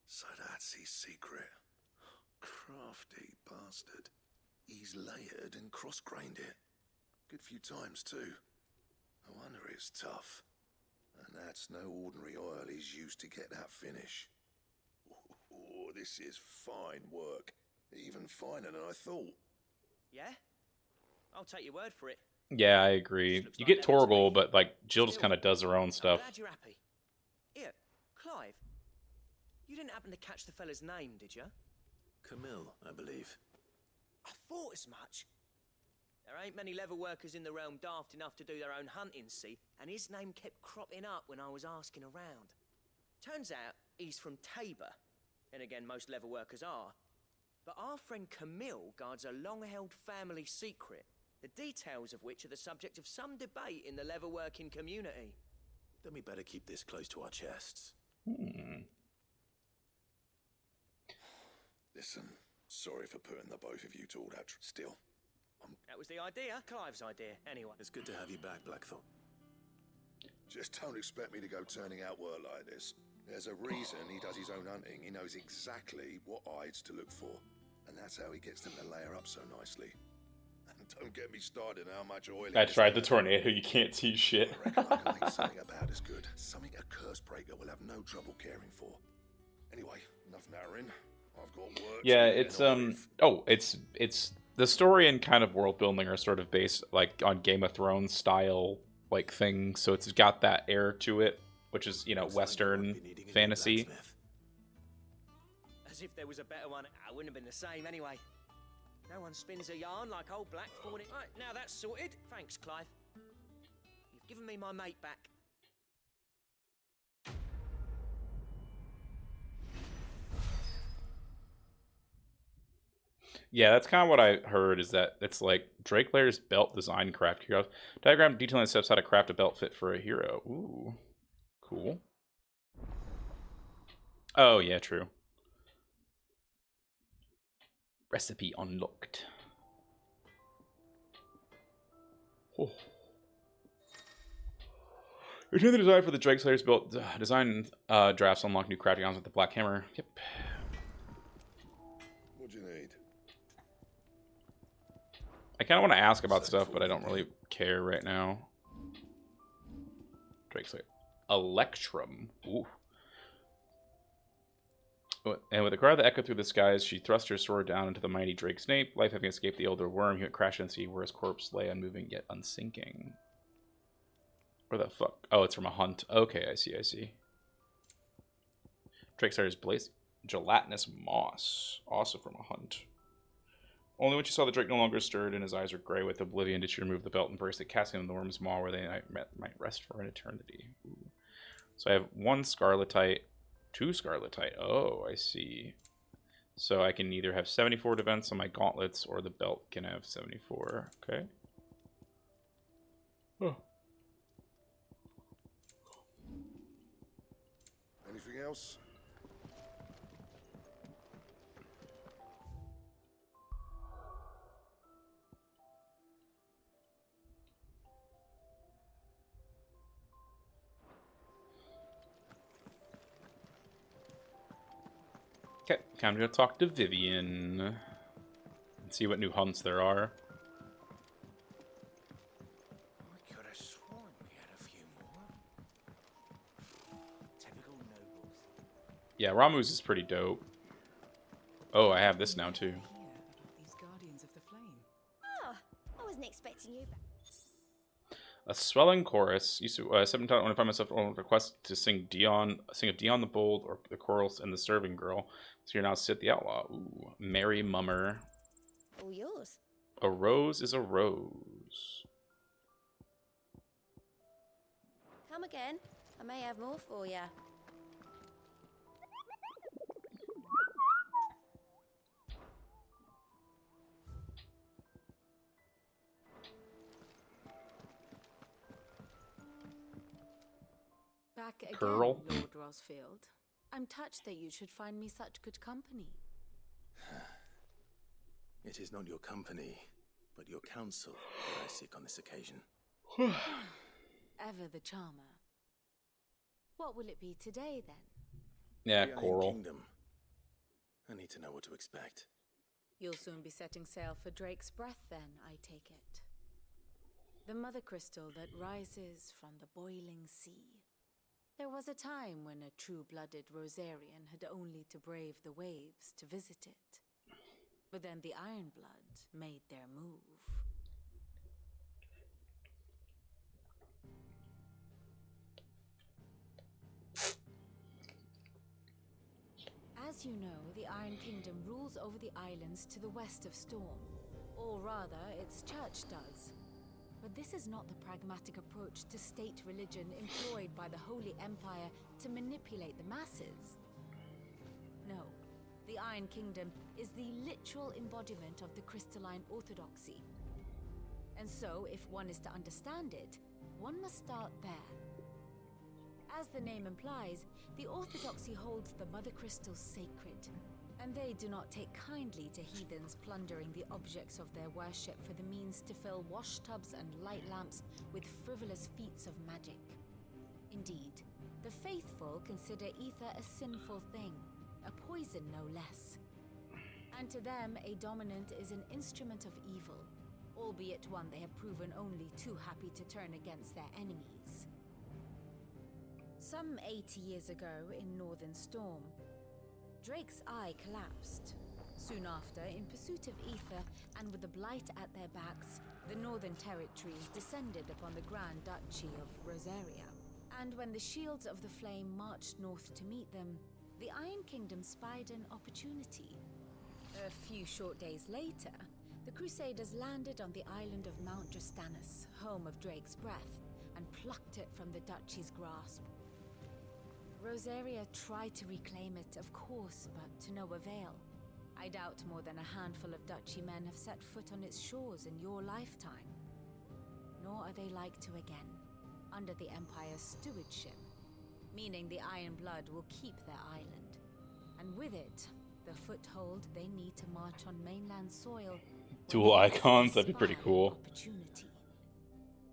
So that's his secret. Crafty bastard. He's layered and cross-grained it. Good few times, too. I wonder it's tough. And that's no ordinary oil he's used to get that finish. Oh, this is fine work. Even finer than I thought. Yeah? I'll take your word for it. Yeah, I agree. You get Torgal, but like Jill just kind of does her own stuff. I'm glad you're happy. Here, Clive. You didn't happen to catch the fella's name, did you? Camille, I believe. I thought as much. There ain't many leather workers in the realm daft enough to do their own hunting, see, and his name kept cropping up when I was asking around. Turns out he's from Tabor. And again, most leather workers are. But our friend Camille guards a long-held family secret, the details of which are the subject of some debate in the leather-working community. Then we better keep this close to our chests. Listen, sorry for putting the both of you to all that still. That was the idea, Clive's idea, anyway. It's good to have you back, Blackthorn. Just don't expect me to go turning out work like this. There's a reason he does his own hunting. He knows exactly what hides to look for. And that's how he gets them to layer up so nicely. And don't get me started on how much oil... I tried the tornado, you can't see shit. I reckon I can make something about as good. Something a curse breaker will have no trouble caring for. Anyway, enough nattering. I've got work. Yeah, it's it's the story and kind of world building are sort of based like on Game of Thrones style like thing, so it's got that air to it, which is, you know, Western fantasy. As if there was a better one. I wouldn't have been the same anyway. No one spins a yarn like old Blackthorn. Right, now that's sorted. Thanks, Clive. You've given me my mate back. Yeah, that's kind of what I heard, is that it's like Drake Blair's belt design craft hero. Diagram detailing the steps how to craft a belt fit for a hero. Ooh, cool. Oh, yeah, true. Recipe unlocked. Oh. Return the design for the Drake Slayer's belt design drafts unlock new crafting items with the Black Hammer. Yep. What do you need? I kind of want to ask about stuff, but I don't really care right now. Drake's like, Electrum. Ooh. And with a cry that echoed through the skies, she thrust her sword down into the mighty Drake's nape. Life having escaped the elder worm, he went crashing into the sea where his corpse lay unmoving yet unsinking. Where the fuck? Oh, it's from a hunt. Okay, I see. Drake's hair is blazed gelatinous moss, also from a hunt. Only when she saw the Drake no longer stirred and his eyes were gray with oblivion did she remove the belt and burst it, casting in the worm's maw where they might rest for an eternity. Ooh. So I have 1 scarletite, 2 scarletite. Oh, I see. So I can either have 74 defense on my gauntlets or the belt can have 74. Okay. Oh. Anything else? Okay, time to go talk to Vivian and see what new hunts there are. I could have sworn we had a few more. Typical nobles. Yeah, Ramu's is pretty dope. Oh, I have this now too. These guardians of the flame. Ah, I wasn't expecting you back. A swelling chorus. Used to 7 times when I find myself on request to sing of Dion the Bold or the chorus and the Serving Girl. So you're now Sid the Outlaw. Ooh, Merry Mummer. All yours. A rose is a rose. Come again. I may have more for you. Back again, Curl. Lord Rosfield. I'm touched that you should find me such good company. It is not your company, but your counsel that I seek on this occasion. Ever the charmer. What will it be today, then? Yeah, The Iron Coral. Kingdom. I need to know what to expect. You'll soon be setting sail for Drake's Breath, then, I take it. The mother crystal that rises from the boiling sea. There was a time when a true-blooded Rosarian had only to brave the waves to visit it. But then the Ironblood made their move. As you know, the Iron Kingdom rules over the islands to the west of Storm. Or rather, its church does. But this is not the pragmatic approach to state religion employed by the Holy Empire to manipulate the masses. No, the Iron Kingdom is the literal embodiment of the crystalline orthodoxy. And so, if one is to understand it, one must start there. As the name implies, the orthodoxy holds the Mother Crystals sacred, and they do not take kindly to heathens plundering the objects of their worship for the means to fill washtubs and light lamps with frivolous feats of magic. Indeed, the faithful consider ether a sinful thing, a poison no less. And to them, a dominant is an instrument of evil, albeit one they have proven only too happy to turn against their enemies. Some 80 years ago in Northern Storm, Drake's eye collapsed. Soon after, in pursuit of ether and with the blight at their backs, the Northern Territories descended upon the Grand Duchy of Rosaria. And when the Shields of the Flame marched north to meet them, the Iron Kingdom spied an opportunity. A few short days later, the Crusaders landed on the island of Mount Justanus, home of Drake's Breath, and plucked it from the duchy's grasp. Rosaria tried to reclaim it, of course, but to no avail. I doubt more than a handful of duchy men have set foot on its shores in your lifetime. Nor are they like to again, under the Empire's stewardship, meaning the Iron Blood will keep their island. And with it, the foothold they need to march on mainland soil. Dual icons, that'd be pretty cool.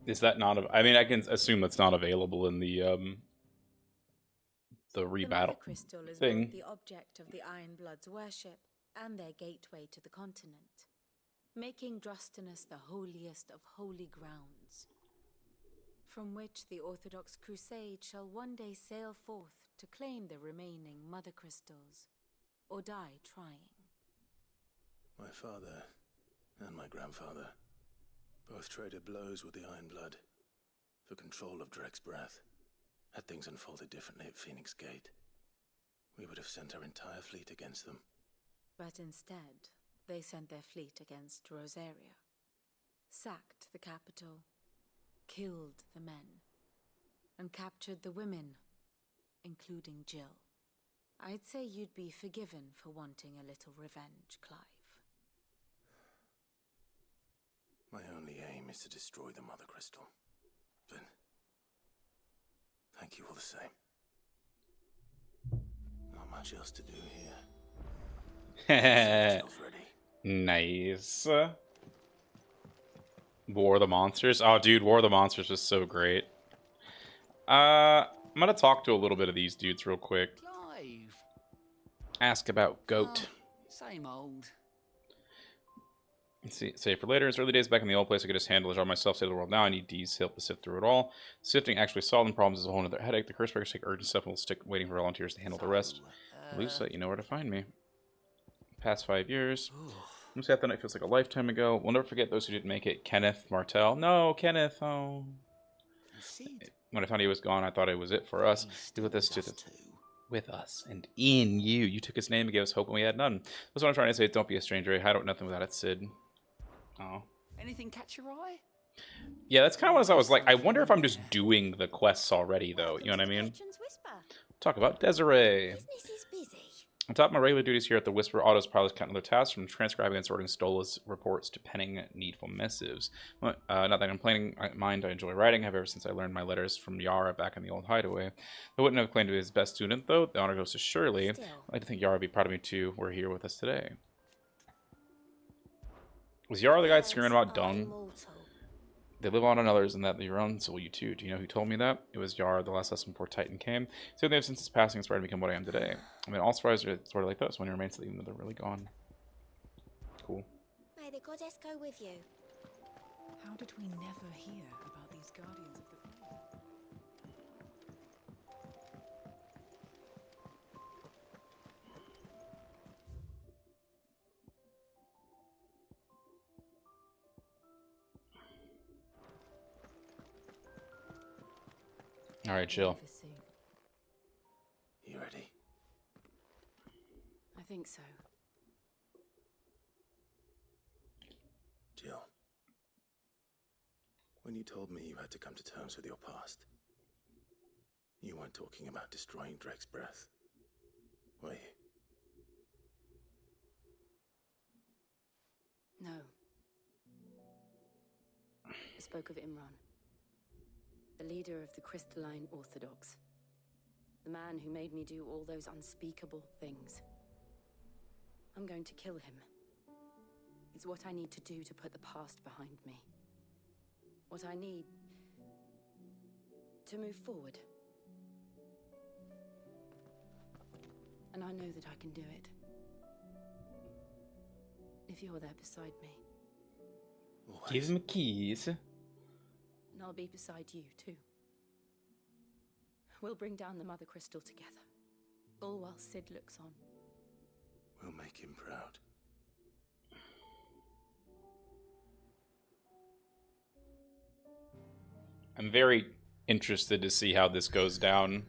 Is that not? I mean, I can assume that's not available in the rebattle Crystal is thing. both the object of the Iron Blood's worship and their gateway to the continent. making Drustinus the holiest of holy grounds, from which the Orthodox Crusade shall one day sail forth to claim the remaining Mother Crystals, or die trying. My father and my grandfather both traded blows with the Iron Blood for control of Drek's breath. Had things unfolded differently at Phoenix Gate, we would have sent our entire fleet against them. But instead, they sent their fleet against Rosaria, sacked the capital, killed the men, and captured the women, including Jill. I'd say you'd be forgiven for wanting a little revenge, Clive. My only aim is to destroy the Mother Crystal. But thank you all the same. Not much else to do here. Nice. War of the Monsters. Oh, dude, War of the Monsters was so great. I'm gonna talk to a little bit of these dudes real quick. Clive. Ask about Goat. Same old. Let's see, save for later. It's early days back in the old place. I could just handle it all myself. Save the world now. I need D's help to sift through it all. Sifting actually solving problems is a whole other headache. The curse breakers take urgent stuff and will stick waiting for volunteers to handle the rest. Lusa, you know where to find me. Past 5 years. I'm sad that night feels like a lifetime ago. We'll never forget those who didn't make it. Kenneth Martell. No, Kenneth. Oh. When I found he was gone, I thought it was it for us. He with us with us and in you. You took his name and gave us hope when we had none. That's what I'm trying to say. Don't be a stranger. I don't nothing without it, Sid. Oh. Anything catch your eye? Yeah, that's kind of what I was like. I wonder if I'm just doing the quests already, though. You know what I mean? Talk about Desiree. Business is busy. On top of my regular duties here at the Whisper, Otto's pilots count other tasks, from transcribing and sorting Stola's reports to penning needful missives. Not that I'm complaining, I enjoy writing. Have ever since I learned my letters from Yara back in the old hideaway. I wouldn't have claimed to be his best student, though. The honor goes to Shirley. I'd like to think Yara would be proud of me, too. We're here with us today. Was Yara the guy screaming about dung? They live on in others, and that your own soul you too. Do you know who told me that? It was Yara, the last lesson before Titan came. So they have since his passing inspired me to become what I am today. I mean, all stories are sort of like this when you remain so even though they're really gone. Cool. May the goddess go with you. How did we never hear about these Guardians of the Flame? All right, Jill. You ready? I think so. Jill, when you told me you had to come to terms with your past, you weren't talking about destroying Drek's breath, were you? No. I spoke of Imran, the leader of the Crystalline Orthodox. The man who made me do all those unspeakable things. I'm going to kill him. It's what I need to do to put the past behind me. What I need to move forward. And I know that I can do it. If you're there beside me. Give him keys. And I'll be beside you, too. We'll bring down the Mother Crystal together. All while Sid looks on. We'll make him proud. I'm very interested to see how this goes down.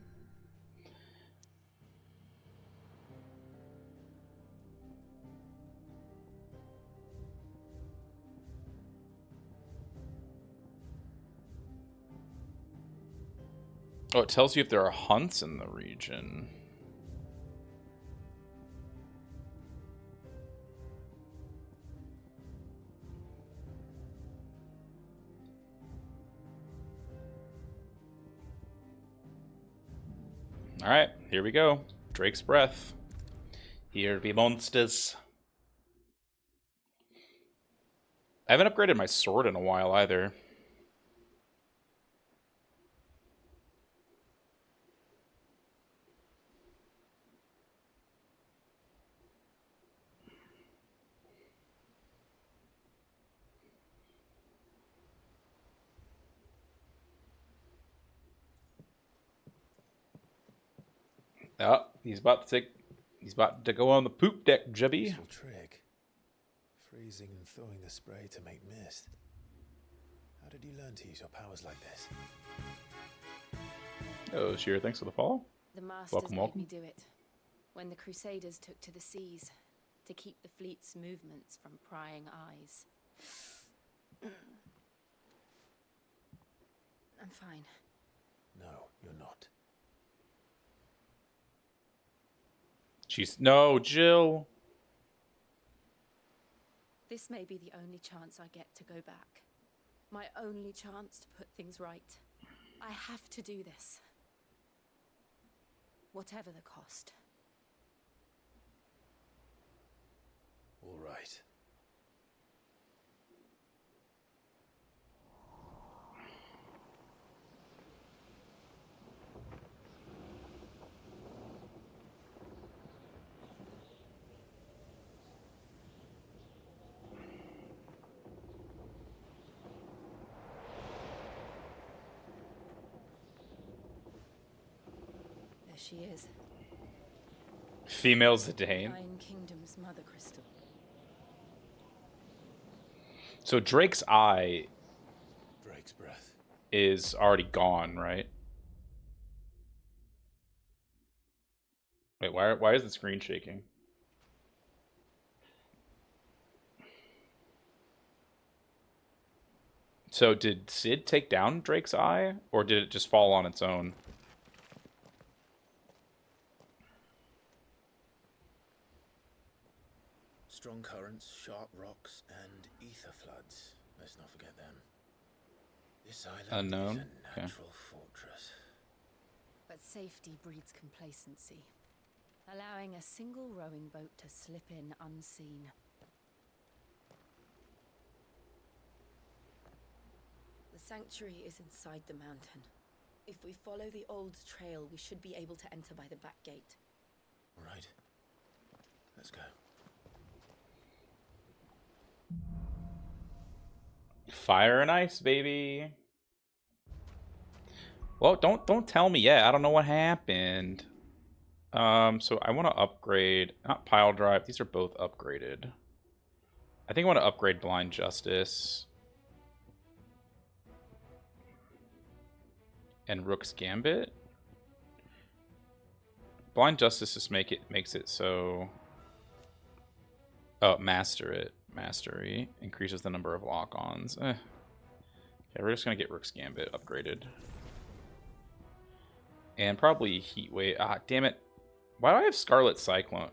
Oh, it tells you if there are hunts in the region. Alright, here we go. Drake's breath. Here be monsters. I haven't upgraded my sword in a while either. Oh, he's about to go on the poop deck, Jubby. Useful trick. Freezing and thawing the spray to make mist. How did you learn to use your powers like this? Oh, Sheer, thanks for the follow. The masters Welcome, made welcome. me do it. When the Crusaders took to the seas to keep the fleet's movements from prying eyes. I'm fine. No, you're not. No, Jill. This may be the only chance I get to go back. My only chance to put things right. I have to do this. Whatever the cost. All right. There she is. Female Zidane. Iron Kingdom's mother crystal. So Drake's eye Drake's breath is already gone, right? Wait, why is the screen shaking? So did Sid take down Drake's eye, or did it just fall on its own? Strong currents, sharp rocks, and ether floods. Let's not forget them. This island Unknown? is a natural fortress. But safety breeds complacency, allowing a single rowing boat to slip in unseen. The sanctuary is inside the mountain. If we follow the old trail, we should be able to enter by the back gate. All right. Let's go. Fire and ice, baby. Well, don't tell me yet. I don't know what happened. So I want to upgrade, not pile drive. These are both upgraded. I think I want to upgrade Blind Justice and Rook's Gambit. Blind Justice just makes it so. Oh, master it. Mastery increases the number of lock-ons. Okay, we're just gonna get Rook's Gambit upgraded. And probably Heat Wave. Ah, damn it. Why do I have Scarlet Cyclone?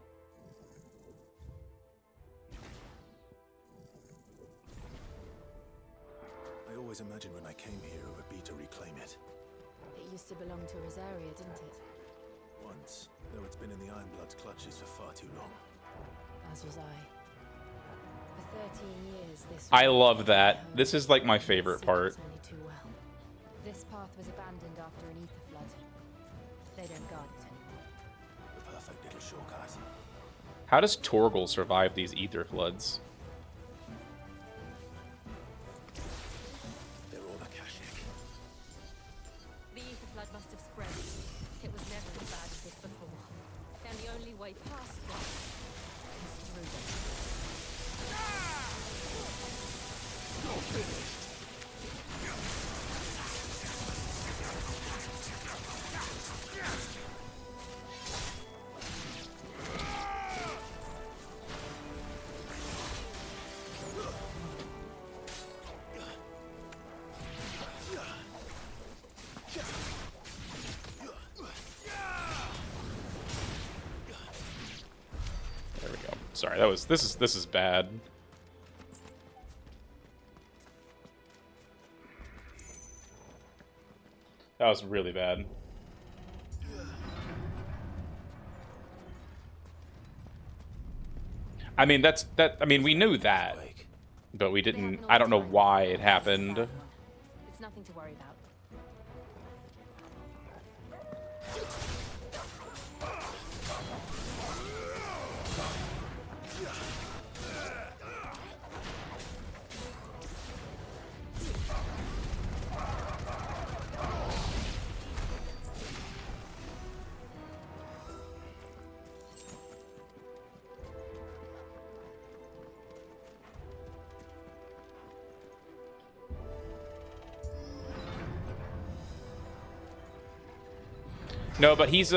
I always imagined when I came here it would be to reclaim it. It used to belong to Rosaria, didn't it? Once, though it's been in the Ironblood's clutches for far too long. As was I. For 13 years, this I love that. This is like my favorite part. only too well. This path was abandoned after an ether flood. They don't guard it anymore. The perfect little shortcut. How does Torgal survive these ether floods? They're all Akashic. The ether flood must have spread. It was never as bad as this before. And the only way past this is through it. There we go. Sorry, this is bad. That was really bad. I mean, I mean, we knew that, but we didn't. I don't know why it happened. It's nothing to worry about. No, but he's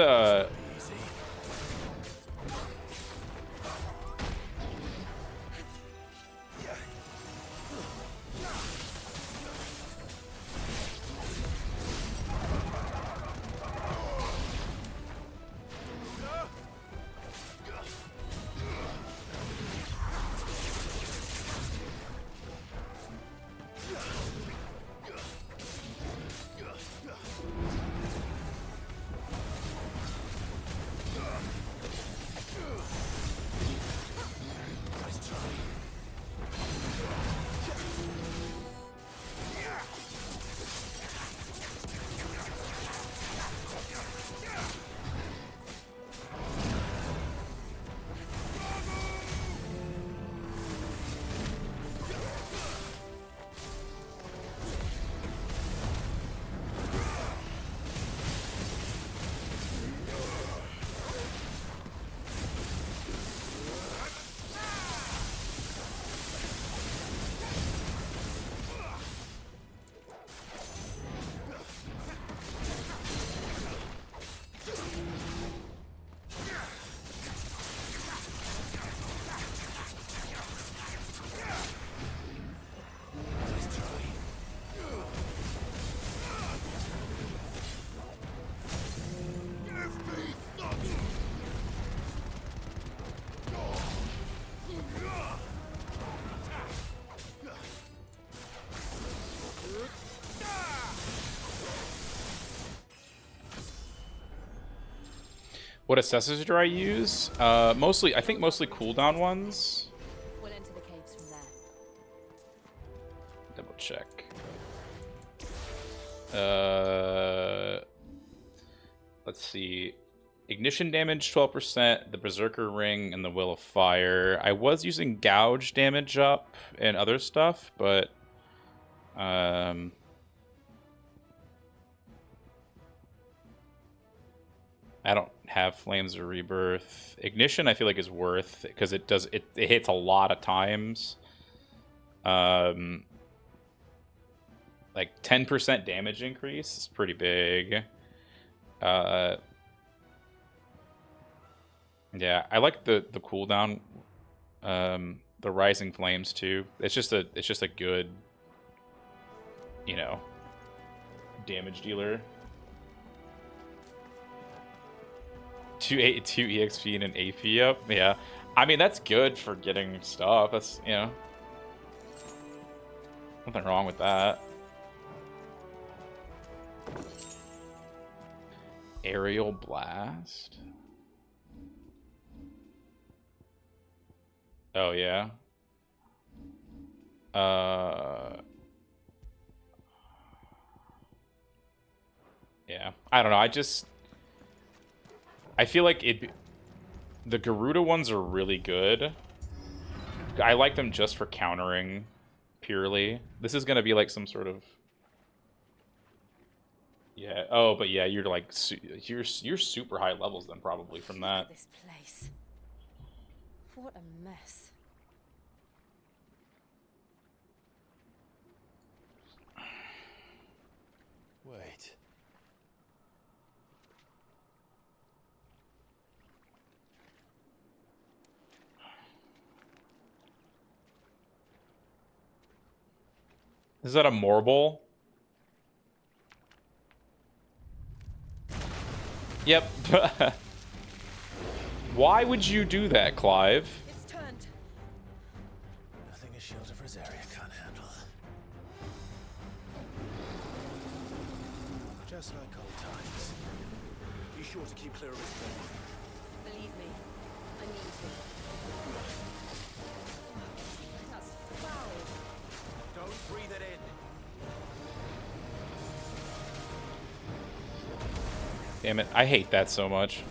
What accessories do I use? Mostly, I think mostly cooldown ones. We'll enter the caves from there. Double check. Let's see. Ignition damage 12%, the Berserker Ring, and the Will of Fire. I was using gouge damage up and other stuff, but I don't have Flames or Rebirth. Ignition I feel like is worth because it hits a lot of times. Like 10% damage increase is pretty big. Yeah, I like the cooldown, the Rising Flames too. It's just a good, you know, damage dealer. 2 EXP and an AP up. Yeah, I mean that's good for getting stuff. That's, you know, nothing wrong with that. Aerial Blast. Oh yeah. Yeah. I don't know. I feel like the Garuda ones are really good. I like them just for countering purely. This is gonna be like some sort of. Yeah. Oh, but yeah, you're like you're super high levels then probably from that. This place. What a mess. Wait. Is that a Morble? Yep. Why would you do that, Clive? It's turned. Nothing a shield of Rosaria can't handle. Just like old times. Be sure to keep clear of his bed. Believe me, I need to. That's foul. Don't breathe it in. Damn it, I hate that so much.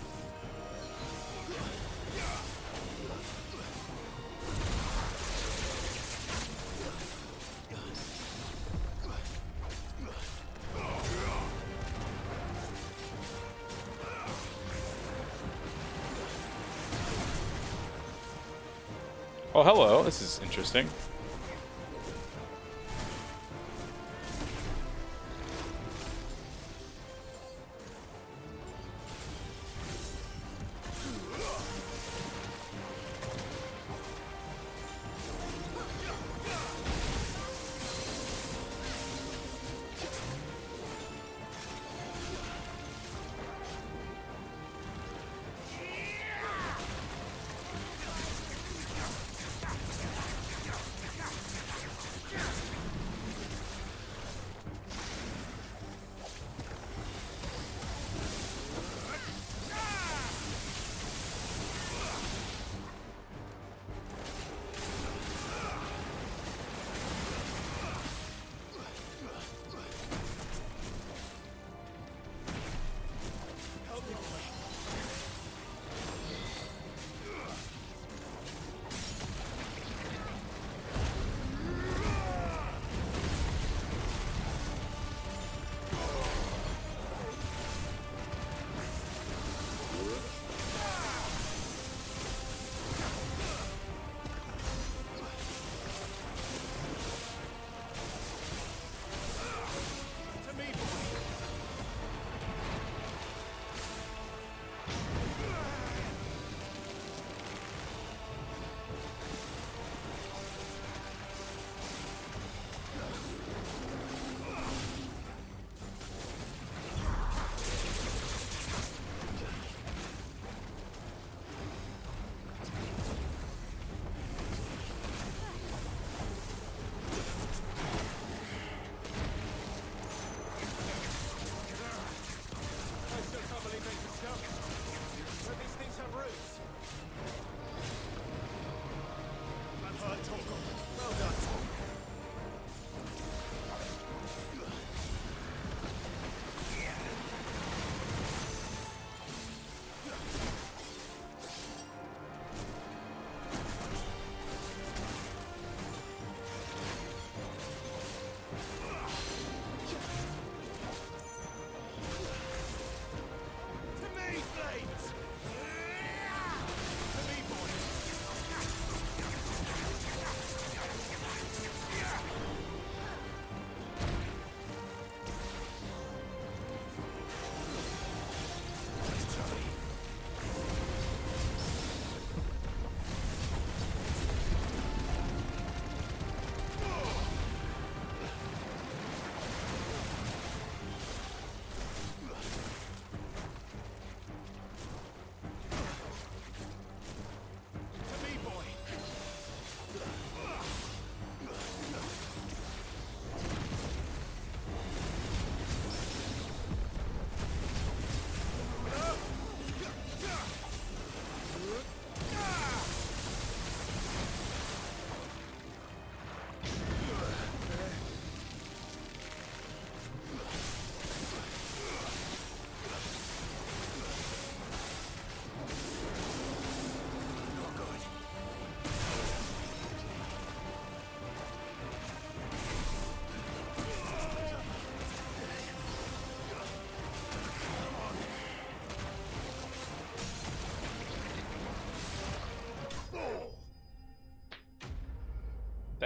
Oh, hello. This is interesting.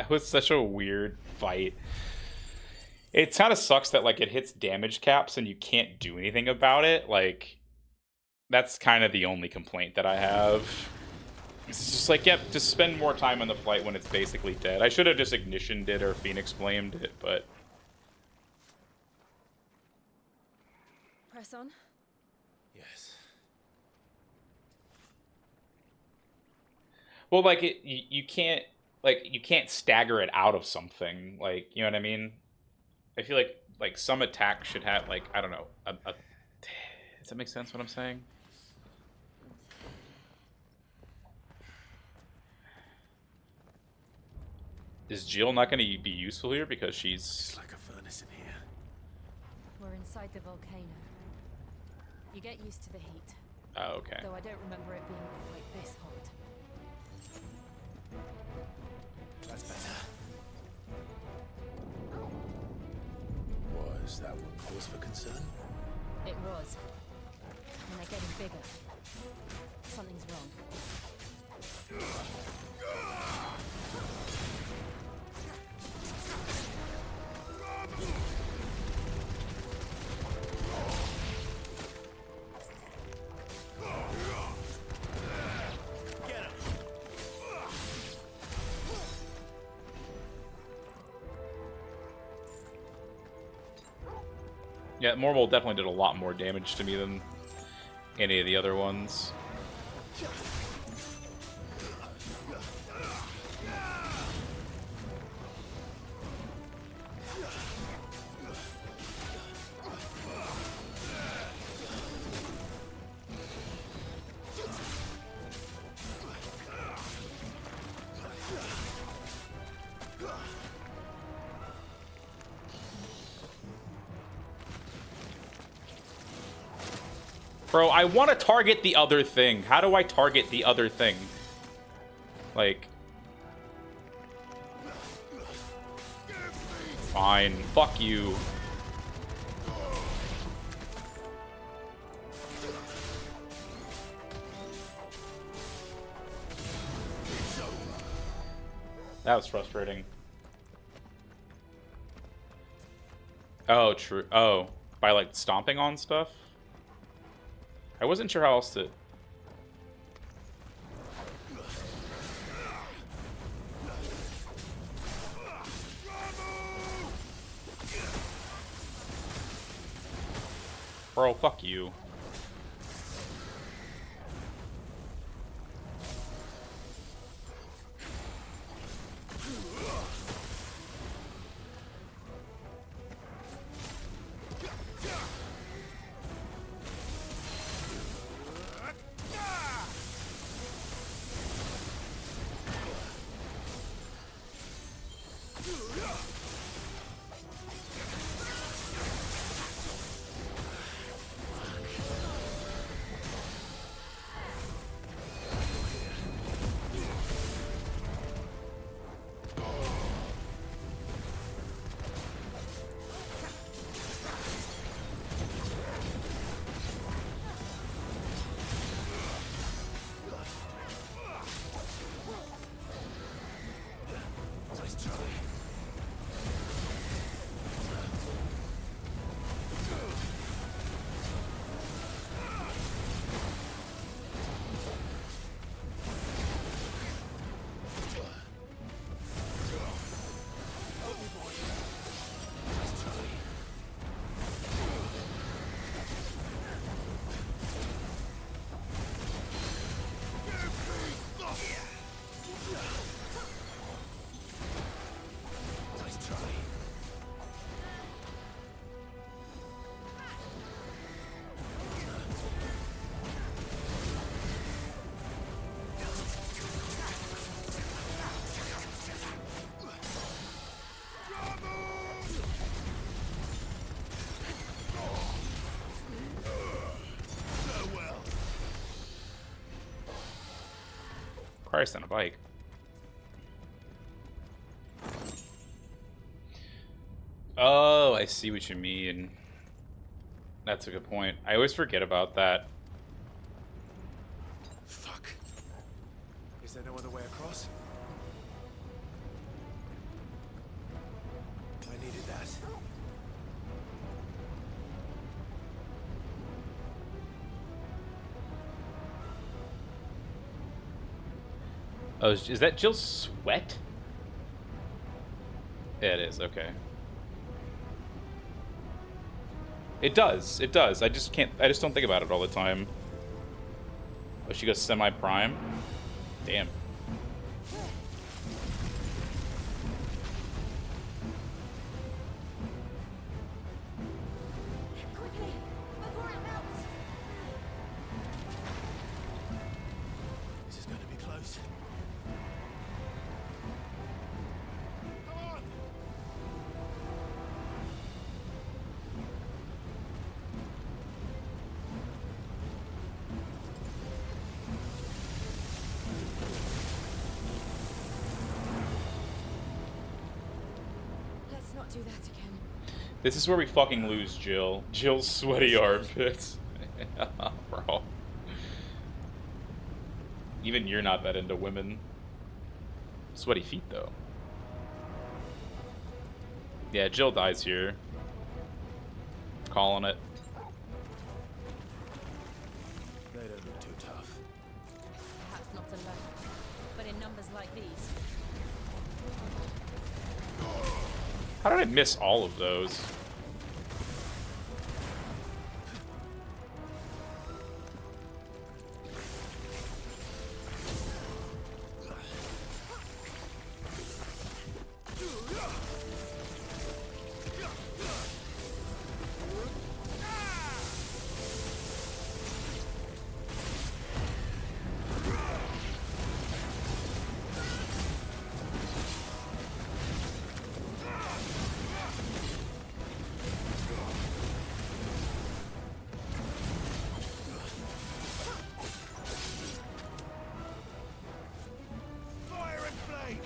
That was such a weird fight. It kind of sucks that like it hits damage caps and you can't do anything about it. Like, that's kind of the only complaint that I have. It's just like, yep, just spend more time on the flight when it's basically dead. I should have just ignitioned it or Phoenix flamed it, but... Press on. Yes. Well, like, you can't, like, you can't stagger it out of something. Like, you know what I mean? I feel like some attack should have, like, I don't know, does that make sense what I'm saying? Is Jill not going to be useful here because she's... It's like a furnace in here. We're inside the volcano. You get used to the heat. Oh, okay. Though I don't remember it being quite this hot. That's better. Was that what cause for concern? It was. And they're getting bigger. Something's wrong. Yeah, Mormol definitely did a lot more damage to me than any of the other ones. Bro, I want to target the other thing. How do I target the other thing? Like... Fine. Fuck you. That was frustrating. Oh, true. Oh, by like stomping on stuff? I wasn't sure how else to... Bro, fuck you. Christ on a bike. Oh, I see what you mean. That's a good point. I always forget about that. Fuck. Is there no other way across? that. Oh, is that Jill's sweat? Yeah, it is. Okay. It does. It does. I just can't. I just don't think about it all the time. Oh, she goes semi-prime. Damn. Quickly, before it melts. This is going to be close. Let's not do that again. This is where we fucking lose Jill. Jill's sweaty armpits. Bro. Even you're not that into women. Sweaty feet, though. Yeah, Jill dies here. Calling it. They don't look too tough. Perhaps not alone, but in numbers like these. How did I miss all of those? Fire and flame!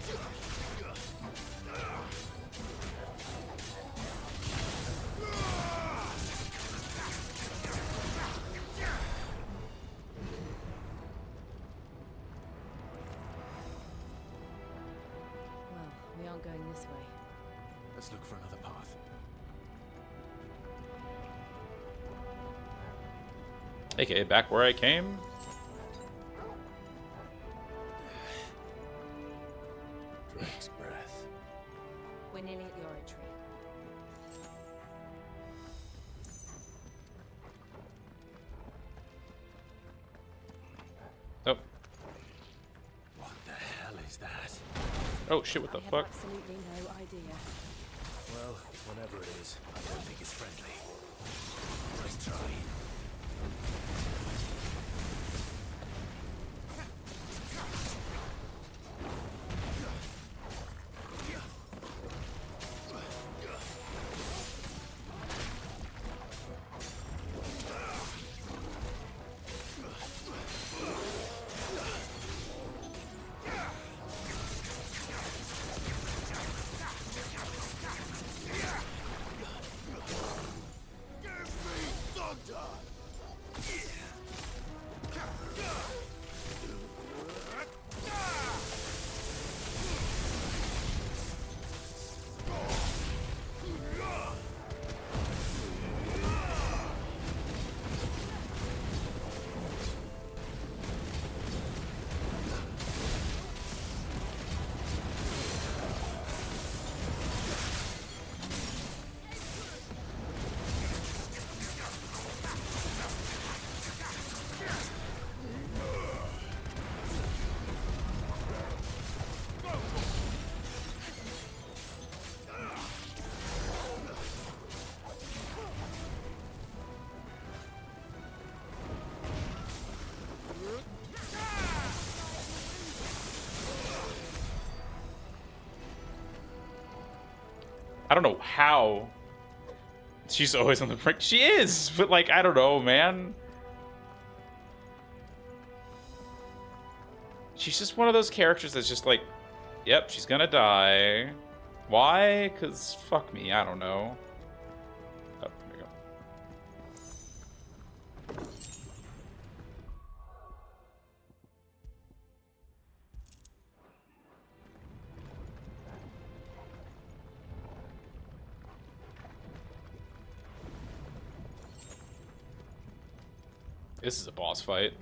Well, we aren't going this way. Let's look for another path. Okay, back where I came. Drake's breath. We're nearly at the oratory. Oh. What the hell is that? Oh shit, what the I have fuck? absolutely no idea. Well, whatever it is, I don't think it's friendly. Nice try. I don't know how she's always on the brink. She is, but like, I don't know, man. She's just one of those characters that's just like, yep, she's gonna die. Why? Because fuck me, I don't know. Oh, there we go. This is a boss fight.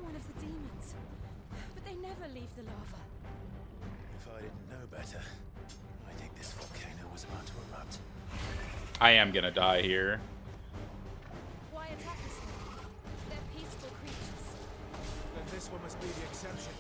One of the demons. But they never leave the lava. If I didn't know better, I think this volcano was about to erupt. I am gonna die here. Why attack us then? They're peaceful creatures. Then this one must be the exception.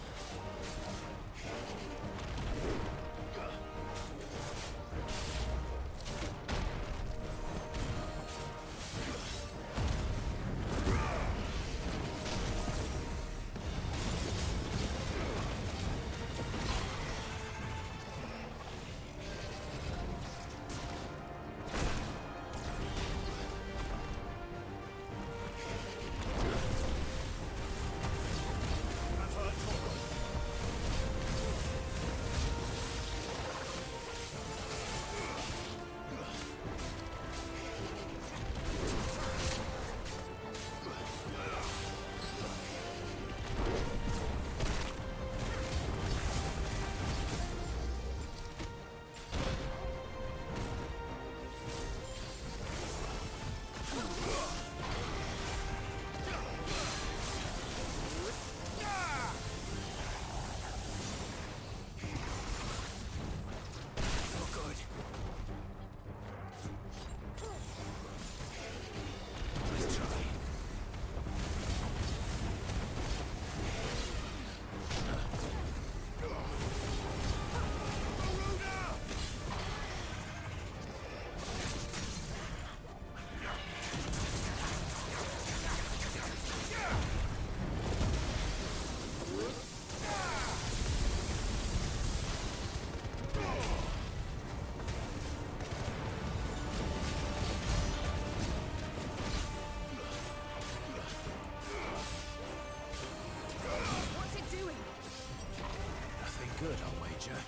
Good, I'll wager.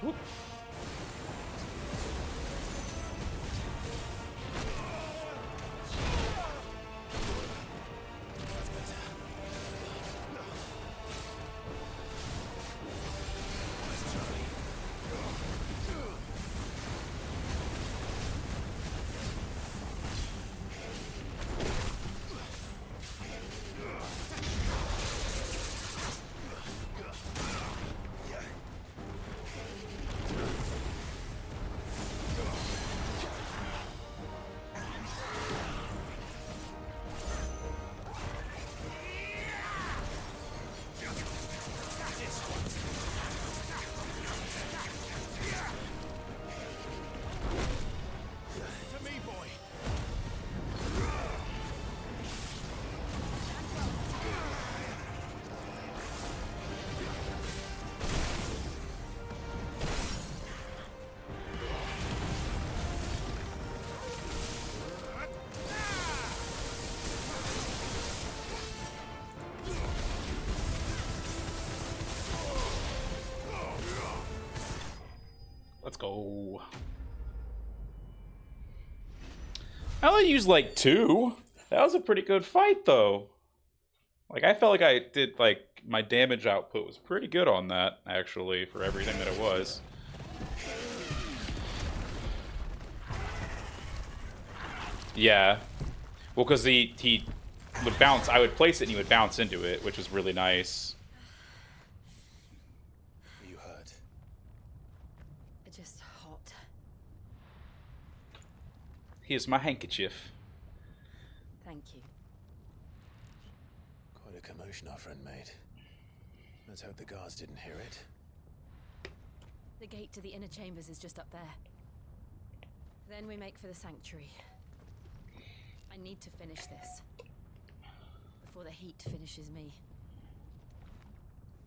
Whoop. Let's go. I only used like 2. That was a pretty good fight though. Like I felt like I did like my damage output was pretty good on that actually for everything that it was. Yeah. Well, because he would bounce, I would place it and he would bounce into it, which was really nice. You hurt? Just hot. Here's my handkerchief. Thank you. Quite a commotion our friend made. Let's hope the guards didn't hear it. The gate to the inner chambers is just up there. Then we make for the sanctuary. I need to finish this before the heat finishes me.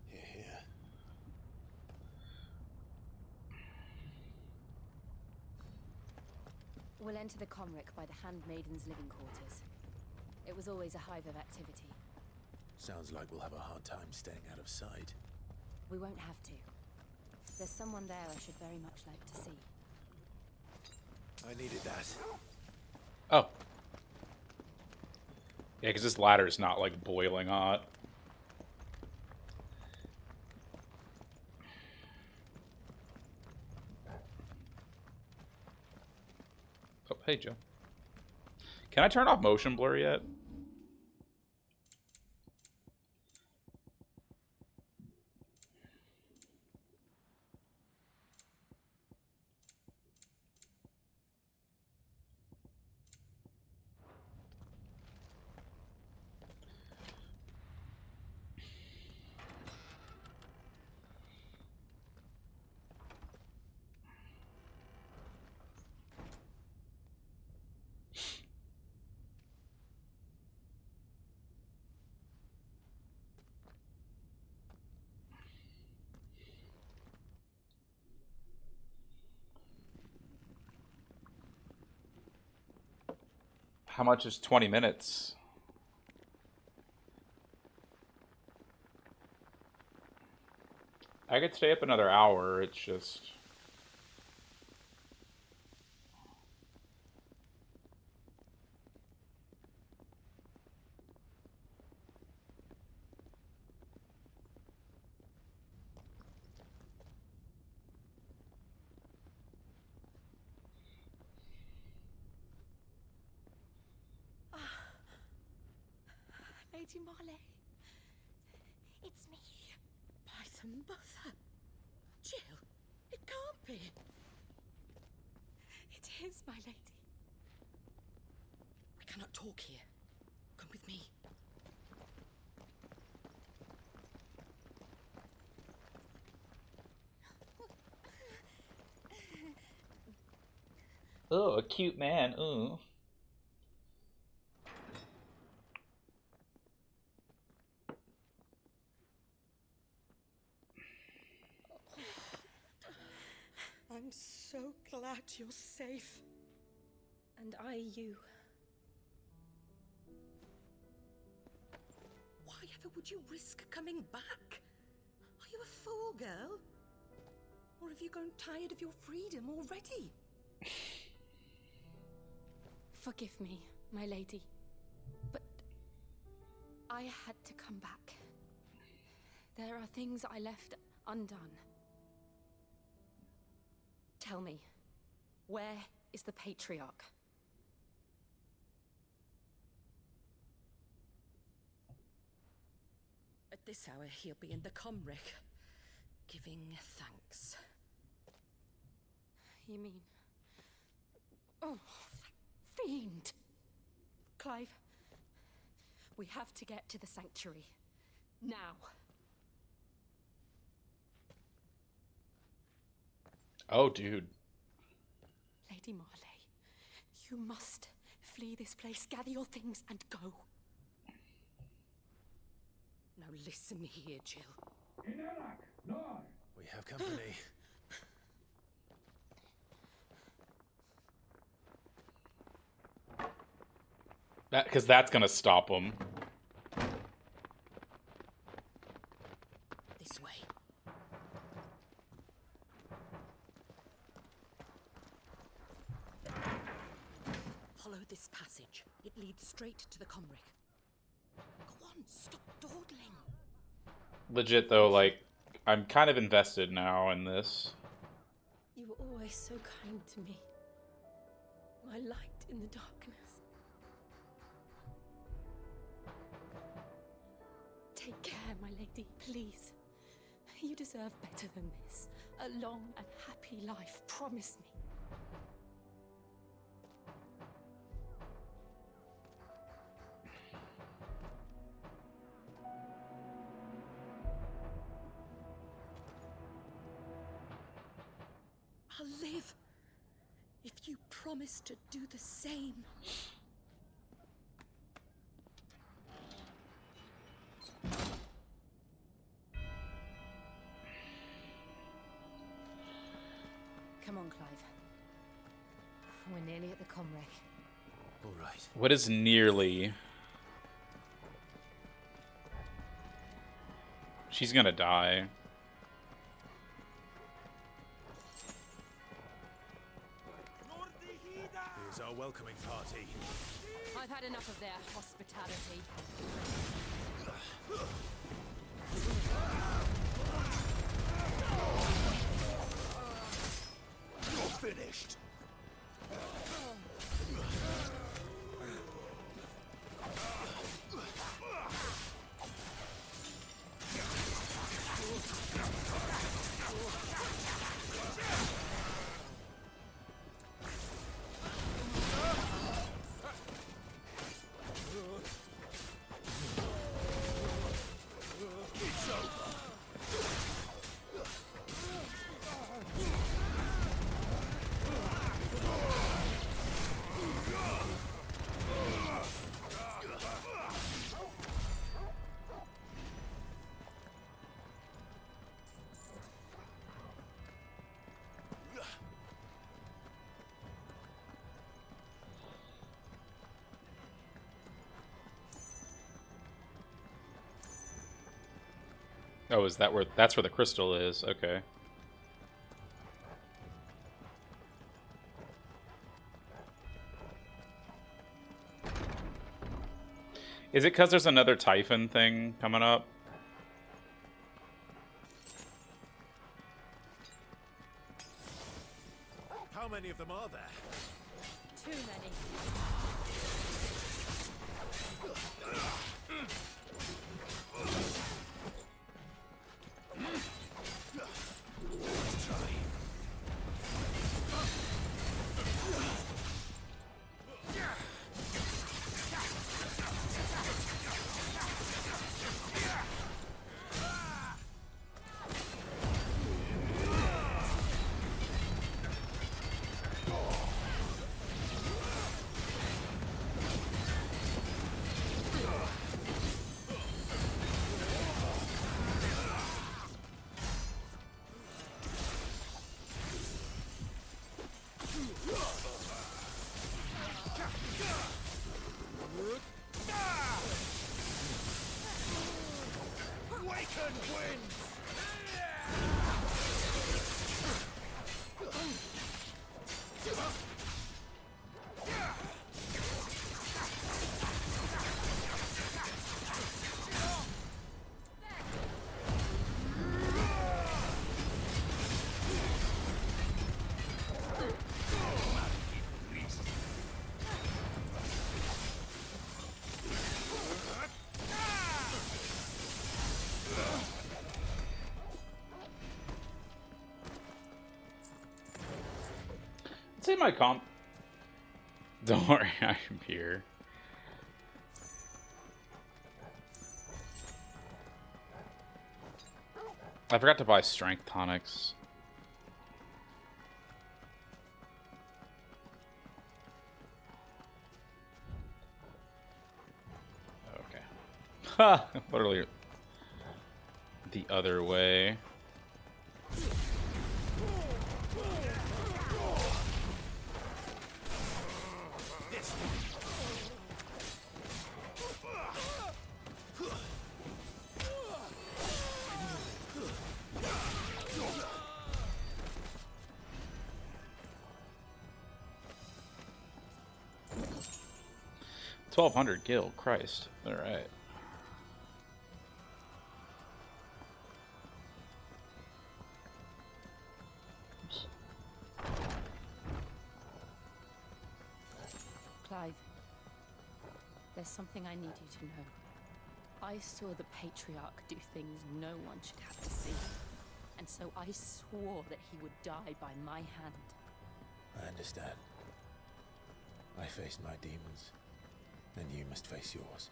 Hear, hear. We'll enter the Comric by the Handmaiden's living quarters. It was always a hive of activity. Sounds like we'll have a hard time staying out of sight. We won't have to. There's someone there I should very much like to see. I needed that. Oh. Yeah, because this ladder is not like boiling hot. Hey, Joe. Can I turn off motion blur yet? How much is 20 minutes? I could stay up another hour, it's just... Lady Marley. It's me. By the mother. Jill, it can't be. It is, my lady. We cannot talk here. Come with me. Oh, a cute man. Ooh. I'm so glad you're safe. And I you. Why ever would you risk coming back? Are you a fool, girl? Or have you grown tired of your freedom already? Forgive me, my lady, but I had to come back. There are things I left undone. Tell me, where is the Patriarch? At this hour, he'll be in the Comric, giving thanks. You mean... Oh, that fiend! Clive, we have to get to the sanctuary. Now. Oh, dude. Lady Marley, you must flee this place, gather your things, and go. Now listen here, Jill. We have company. Because that's gonna stop him. This way. Follow this passage. It leads straight to the Comric. Go on, stop dawdling. Legit though, like, I'm kind of invested now in this. You were always so kind to me. My light in the darkness. Take care, my lady, please. You deserve better than this. A long and happy life, promise me. I'll live if you promise to do the same. Come on, Clive. We're nearly at the Comric. All right. What is nearly? She's gonna die. Here's our welcoming party. I've had enough of their hospitality. You're finished. Oh, is that where? That's where the crystal is. Okay. Is it because there's another Typhon thing coming up? How many of them are there? Too many. I'd say my comp. Don't worry, I'm here. I forgot to buy strength tonics. Okay. Ha! Literally the other way. $1,200 gil, Christ. Alright. Clive, there's something I need you to know. I saw the Patriarch do things no one should have to see. And so I swore that he would die by my hand. I understand. I faced my demons, and you must face yours.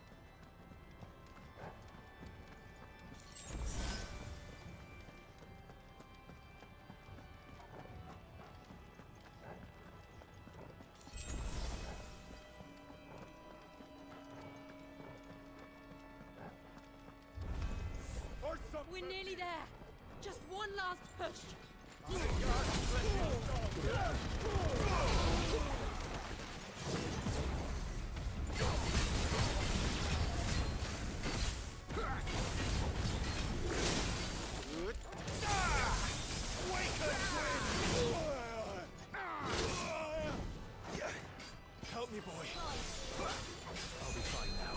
We're nearly there. Just one last push. Help me, boy. I'll be fine now.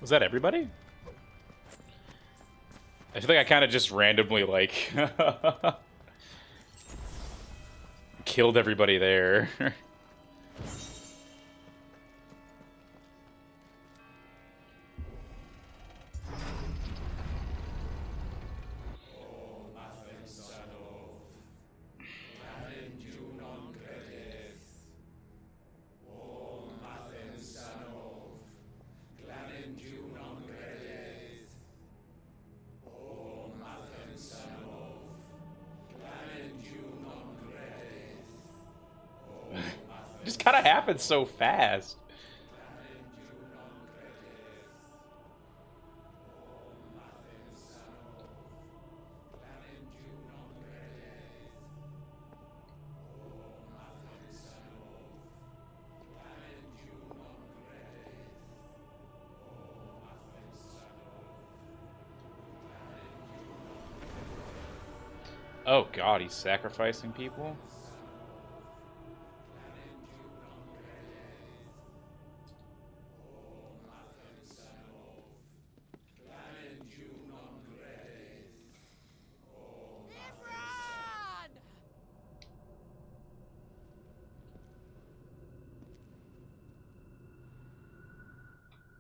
Was that everybody? I feel like I kind of just randomly, like... killed everybody there. Just kind of happens so fast. Oh god, he's sacrificing people?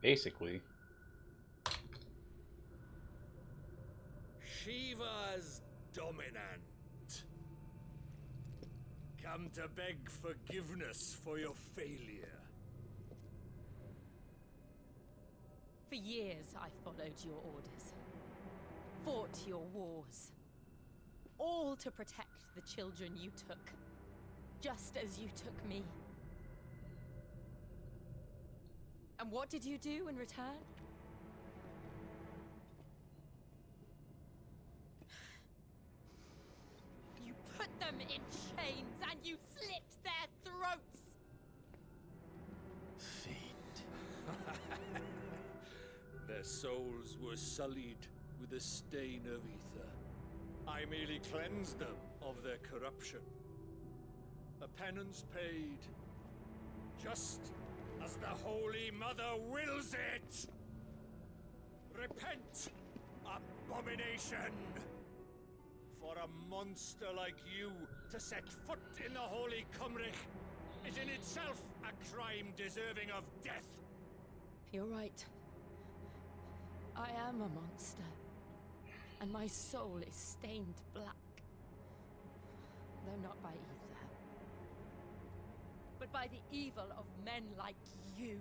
Basically. Shiva's dominant. Come to beg forgiveness for your failure. For years I followed your orders, fought your wars, all to protect the children you took, just as you took me. And what did you do in return? You put them in chains and you slit their throats! Their souls were sullied with the stain of ether. I merely cleansed them of their corruption. A penance paid, just as the Holy Mother wills it! Repent, abomination! For a monster like you to set foot in the Holy Cymric is in itself a crime deserving of death. You're right. I am a monster, and my soul is stained black. Though not by ether, but by the evil of men like you,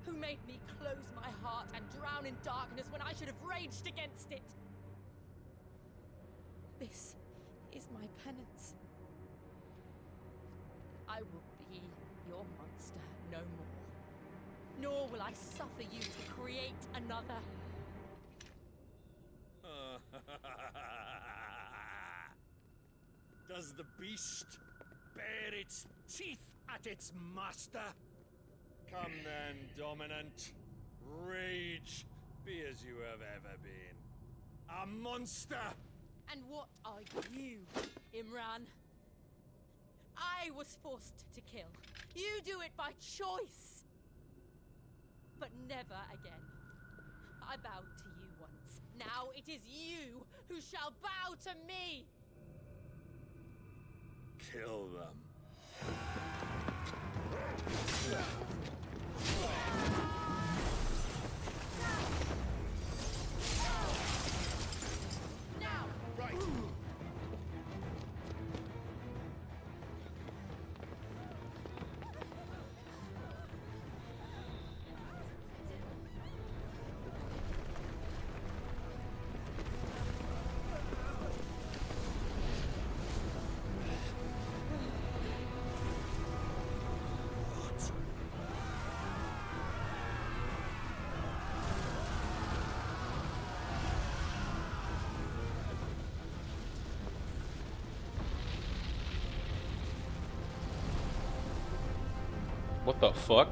who made me close my heart and drown in darkness when I should have raged against it. This is my penance. I will be your monster no more, nor will I suffer you to create another. Does the beast bare its teeth at its master? Come then, dominant. Rage, be as you have ever been. A monster! And what are you, Imran? I was forced to kill. You do it by choice. But never again. I bowed to you once. Now it is you who shall bow to me! Kill them. Now! Right. What the fuck?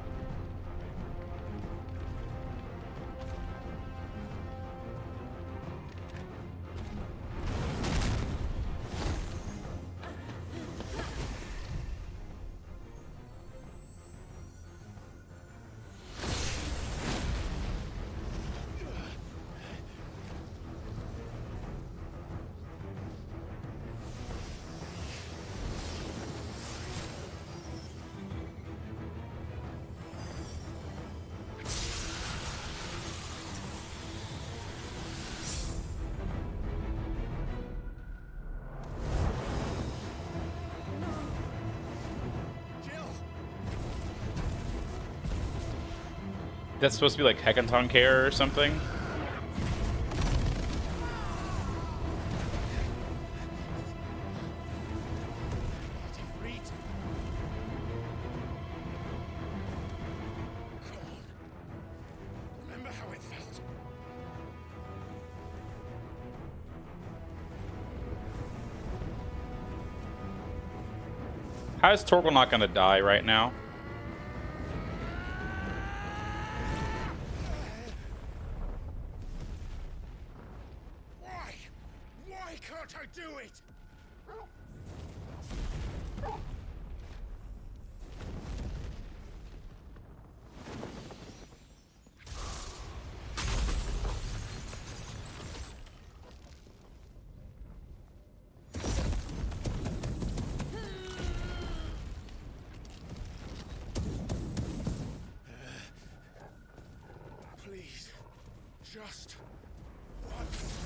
That's supposed to be like Hecaton care or something. Remember how it felt? How is Torgal not gonna die right now? Why? Why can't I do it? Please, just once.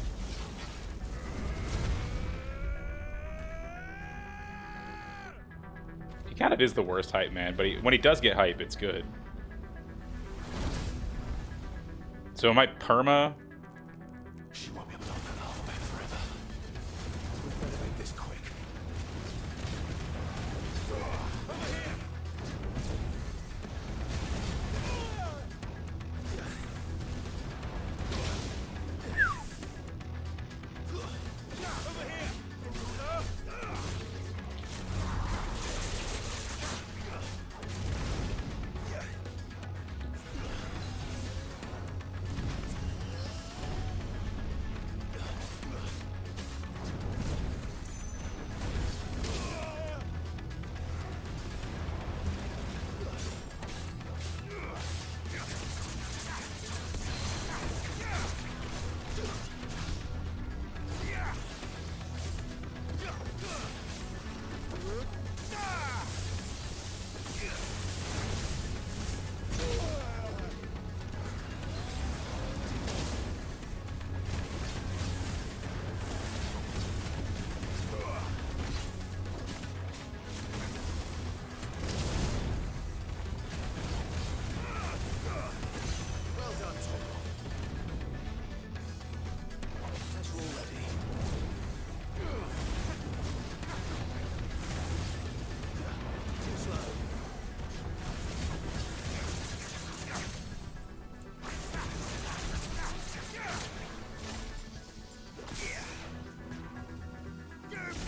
He kind of is the worst hype man, but when he does get hype, it's good. So am I perma? She won't be able to hold that whole back forever. We better make this quick.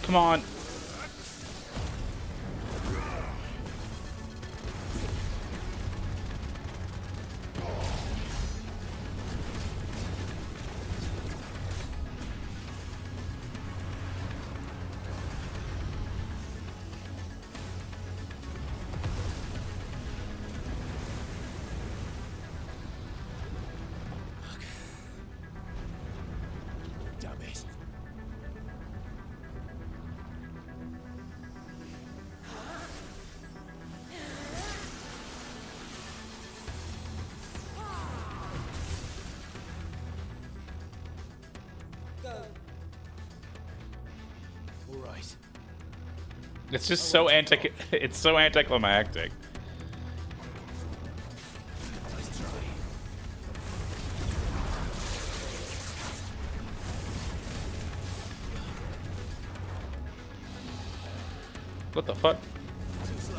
Come on. Damn it. All right. It's just so it's so anticlimactic. Nice try. What the fuck? Too slow.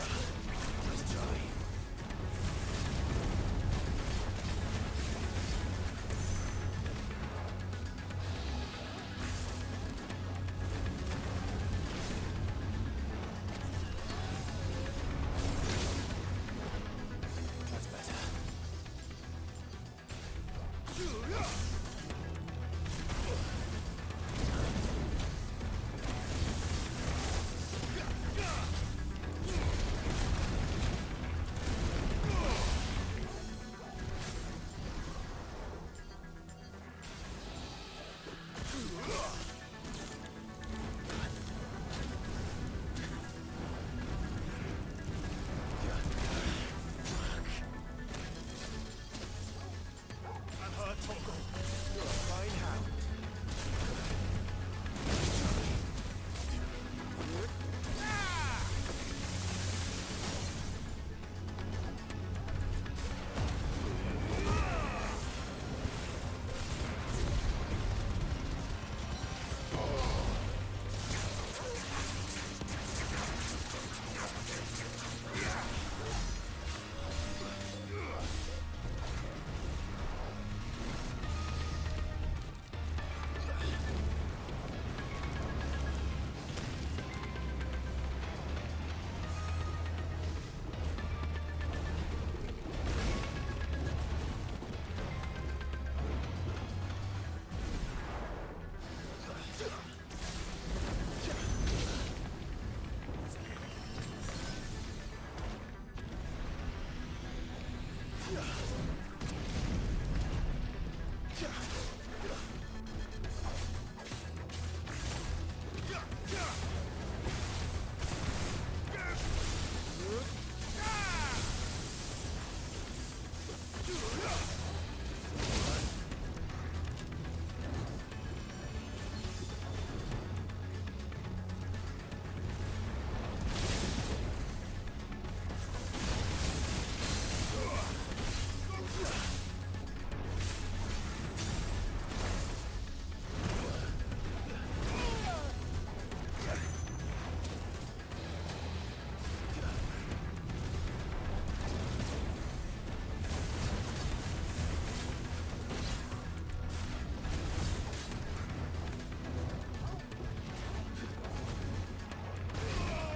Nice try.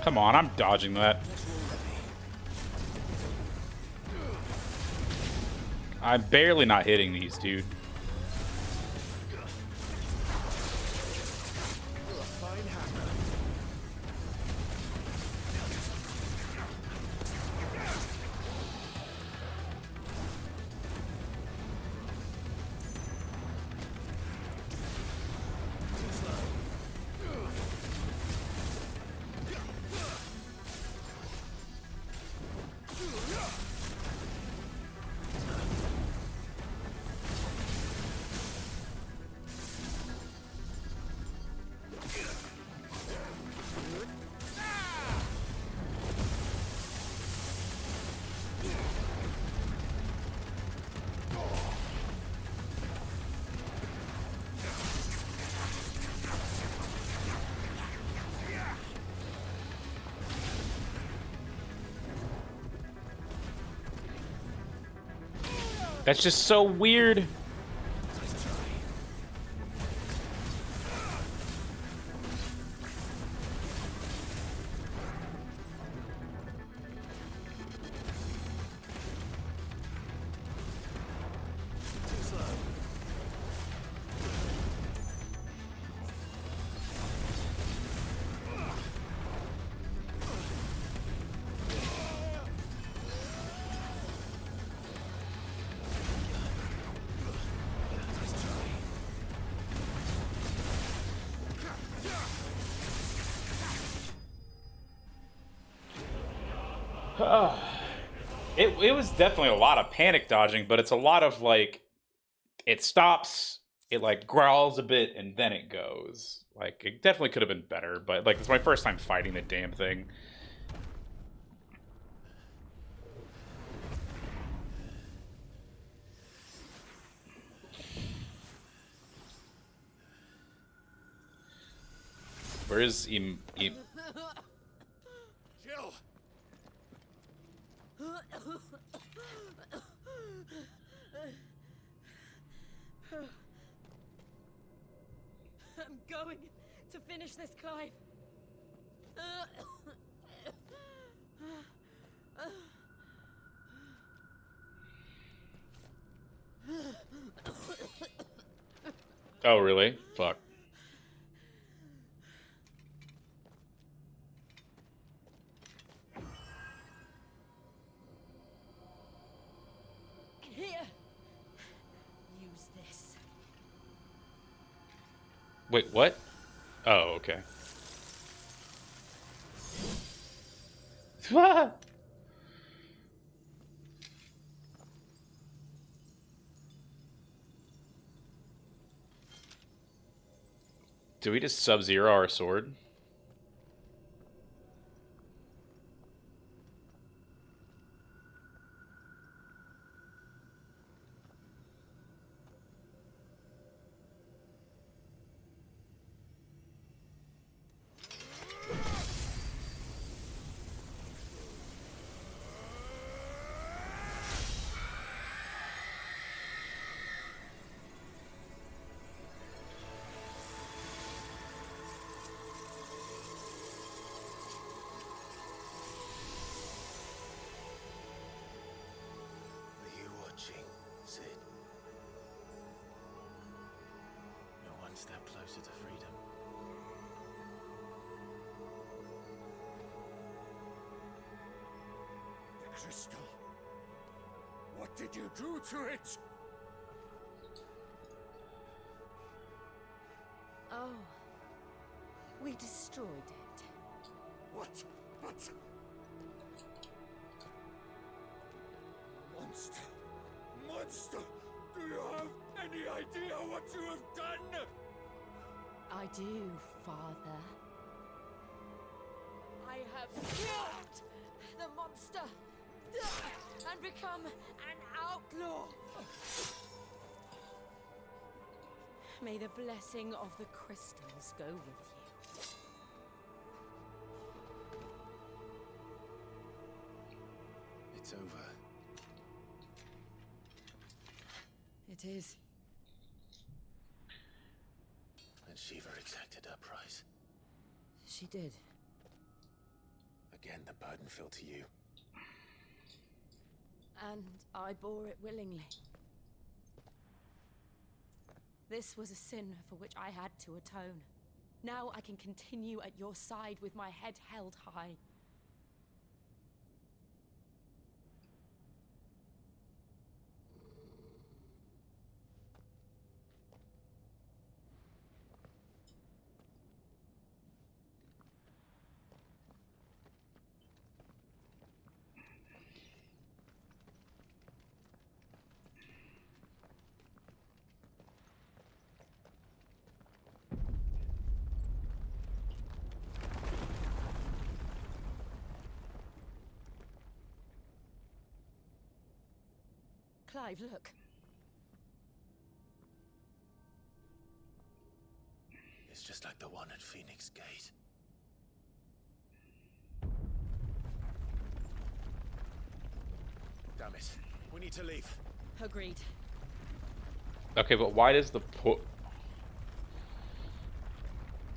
Come on, I'm dodging that. I'm barely not hitting these, dude. That's just so weird. It was definitely a lot of panic dodging, but it's a lot of like, it stops, it like growls a bit, and then it goes. Like, it definitely could have been better, but like, it's my first time fighting the damn thing. Where is Jill? I'm going to finish this, Clive. Oh, really? Fuck. Here. Use this. Wait, what? Oh, okay. Do we just sub-zero our sword? Are you watching, Sid? You're one step closer to freedom. The crystal. What did you do to it? Oh. We destroyed it. What? But... Monster! Monster! Do you have any idea what you have done? I do, Father. I have killed the monster and become an outlaw. May the blessing of the crystals go with you. It's over. It is. And Shiva exacted her price. She did. Again, the burden fell to you. And I bore it willingly. This was a sin for which I had to atone. Now I can continue at your side with my head held high. Clive, look. It's just like the one at Phoenix Gate. Damn it. We need to leave. Agreed. Okay, but why does the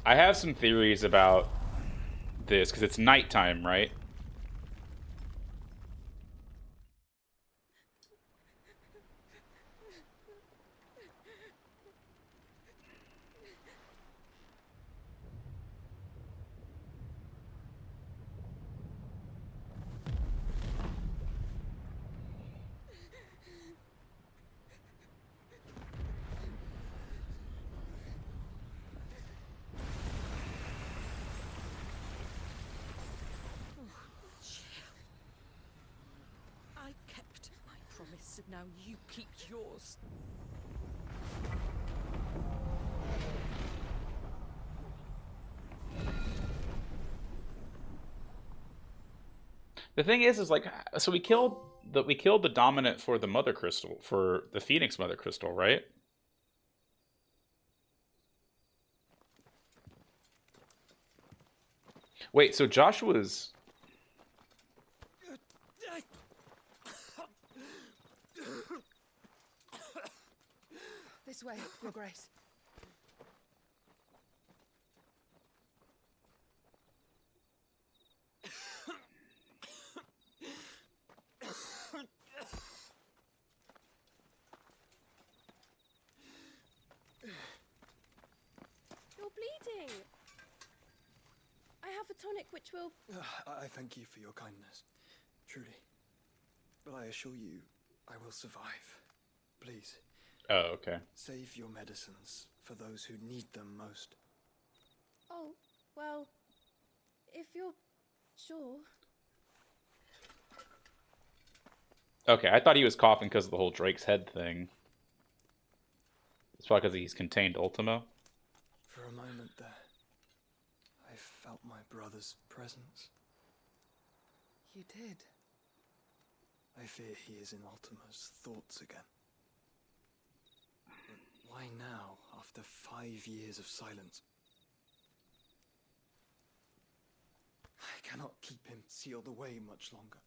I have some theories about this, because it's nighttime, right? I kept my promise, and now you keep yours. The thing is like, so we killed the dominant for the mother crystal, for the Phoenix mother crystal, right? Wait, so Joshua's... This way, Your Grace. You're bleeding. I have a tonic which will... I thank you for your kindness, truly. But I assure you, I will survive. Please. Oh, okay. Save your medicines for those who need them most. Oh, well, if you're sure. Okay, I thought he was coughing because of the whole Drake's head thing. It's probably because he's contained Ultima. For a moment there, I felt my brother's presence. You did? I fear he is in Ultima's thoughts again. But why now, after 5 years of silence? I cannot keep him sealed away much longer.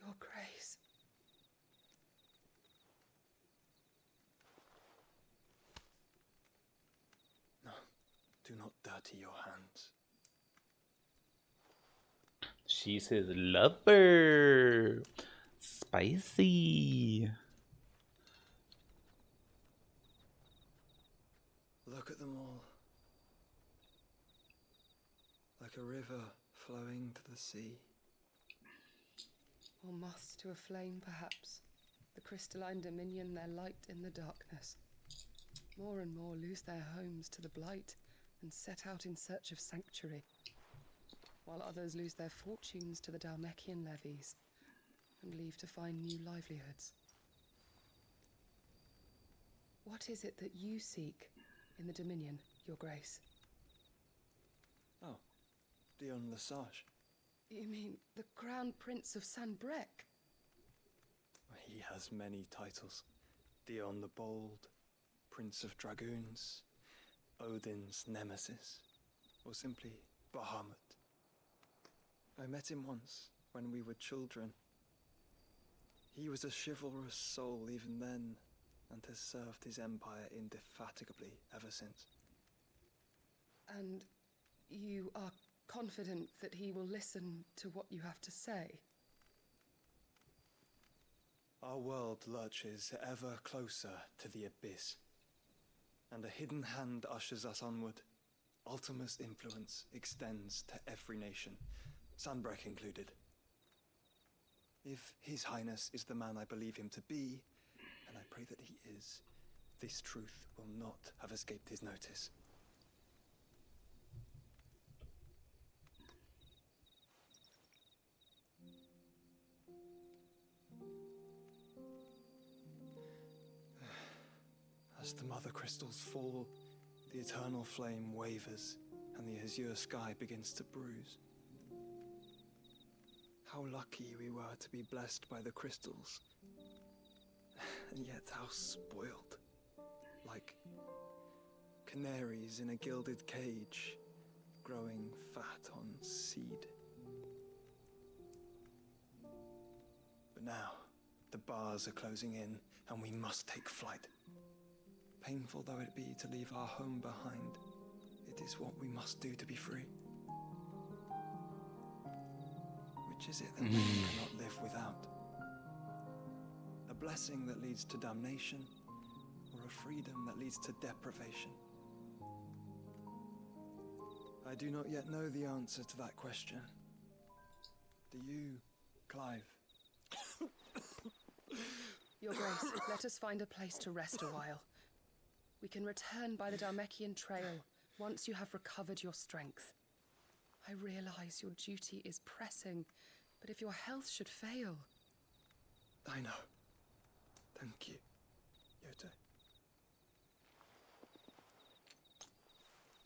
Your Grace. No, do not dirty your hands. She's his lover. Spicy. Look at them all. Like a river flowing to the sea. Or moths to a flame, perhaps. The crystalline dominion, their light in the darkness. More and more lose their homes to the blight and set out in search of sanctuary, while others lose their fortunes to the Dalmekian levies and leave to find new livelihoods. What is it that you seek in the Dominion, Your Grace? Oh, Dion Lesage. You mean the Crown Prince of Sanbrec? He has many titles. Dion the Bold, Prince of Dragoons, Odin's Nemesis, or simply Bahamut. I met him once, when we were children. He was a chivalrous soul even then, and has served his empire indefatigably ever since. And you are confident that he will listen to what you have to say? Our world lurches ever closer to the abyss, and a hidden hand ushers us onward. Ultima's influence extends to every nation, Sanbreque included. If His Highness is the man I believe him to be, and I pray that he is, this truth will not have escaped his notice. As the mother crystals fall, the eternal flame wavers, and the azure sky begins to bruise. How lucky we were to be blessed by the crystals, and yet how spoiled. Like canaries in a gilded cage, growing fat on seed. But now, the bars are closing in, and we must take flight. Painful though it be to leave our home behind, it is what we must do to be free. Which is it that we cannot live without? A blessing that leads to damnation, or a freedom that leads to deprivation? I do not yet know the answer to that question. Do you, Clive? Your Grace, let us find a place to rest a while. We can return by the Dalmekian trail once you have recovered your strength. I realize your duty is pressing, but if your health should fail... I know. Thank you, Yote.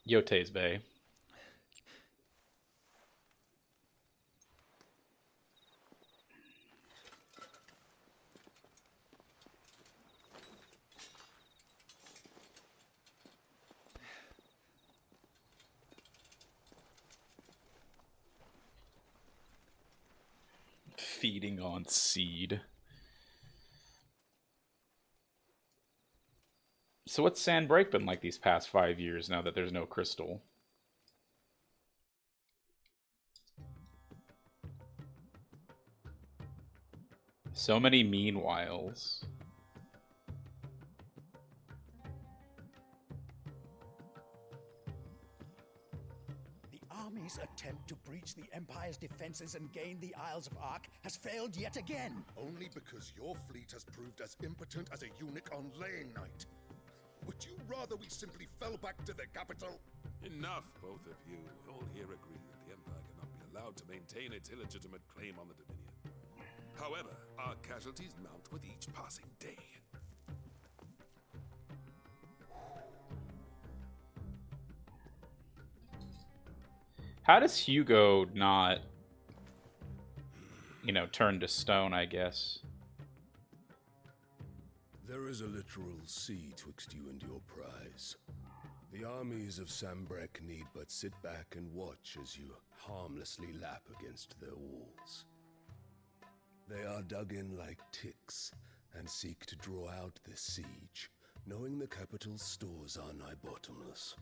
Yote's Bay. Feeding on seed. So what's Sanbreque been like these past 5 years now that there's no crystal? So many meanwhiles. Army's attempt to breach the Empire's defenses and gain the Isles of Ark has failed yet again. Only because your fleet has proved as impotent as a eunuch on laying night. Would you rather we simply fell back to the capital? Enough, both of you. All here agree that the Empire cannot be allowed to maintain its illegitimate claim on the Dominion. However, our casualties mount with each passing day. How does Hugo not, you know, turn to stone, I guess? There is a literal sea twixt you and your prize. The armies of Sanbreque need but sit back and watch as you harmlessly lap against their walls. They are dug in like ticks and seek to draw out this siege, knowing the capital's stores are nigh bottomless.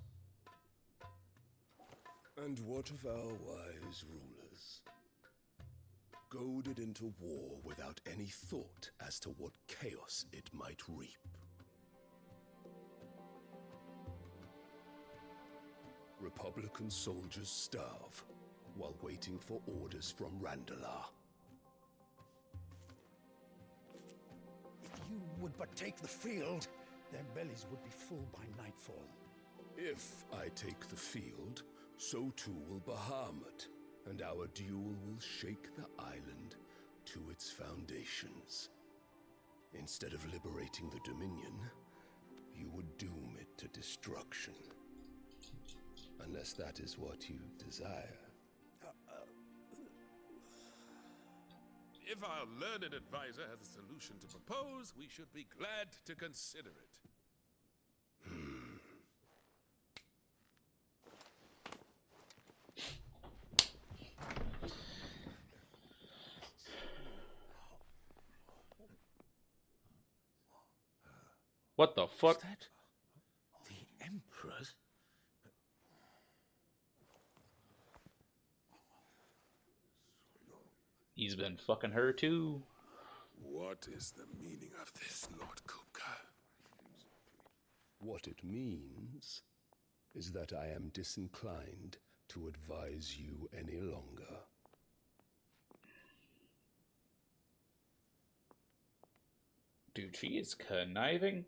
And what of our wise rulers? Goaded into war without any thought as to what chaos it might reap. Republican soldiers starve while waiting for orders from Randalar. If you would but take the field, their bellies would be full by nightfall. If I take the field, so too will Bahamut, and our duel will shake the island to its foundations. Instead of liberating the Dominion, you would doom it to destruction. Unless that is what you desire. If our learned advisor has a solution to propose, we should be glad to consider it. What the fuck? The Emperor's? He's been fucking her too. What is the meaning of this, Lord Kupka? What it means is that I am disinclined to advise you any longer. Dude, she is conniving.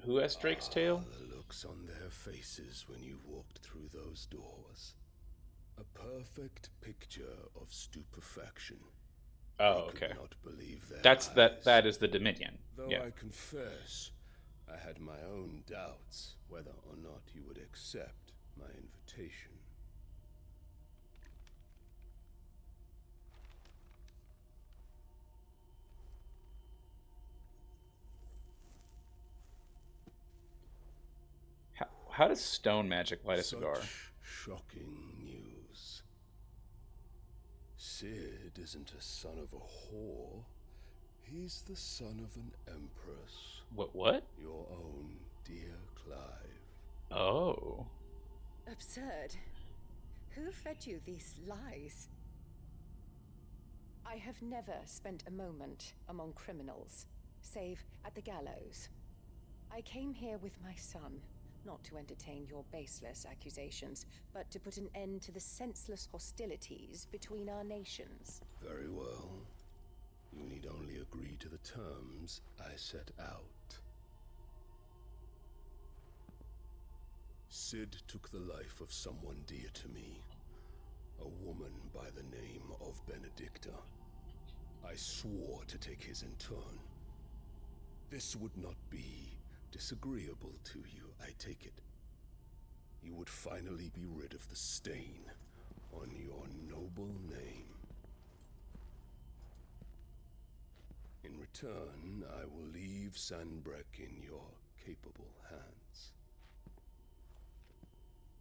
Who has Drake's tail? The looks on their faces when you walked through those doors. A perfect picture of stupefaction. Oh, They okay. could not believe their That is the Dominion. Though Yeah. I confess, I had my own doubts whether or not you would accept my invitation. How does stone magic light a cigar? Such shocking news. Sid isn't a son of a whore. He's the son of an empress. What? Your own dear Clive. Oh. Absurd. Who fed you these lies? I have never spent a moment among criminals, save at the gallows. I came here with my son, not to entertain your baseless accusations, but to put an end to the senseless hostilities between our nations. Very well. You need only agree to the terms I set out. Sid took the life of someone dear to me, a woman by the name of Benedicta. I swore to take his in turn. This would not be disagreeable to you, I take it. You would finally be rid of the stain on your noble name. In return, I will leave Sanbreque in your capable hands.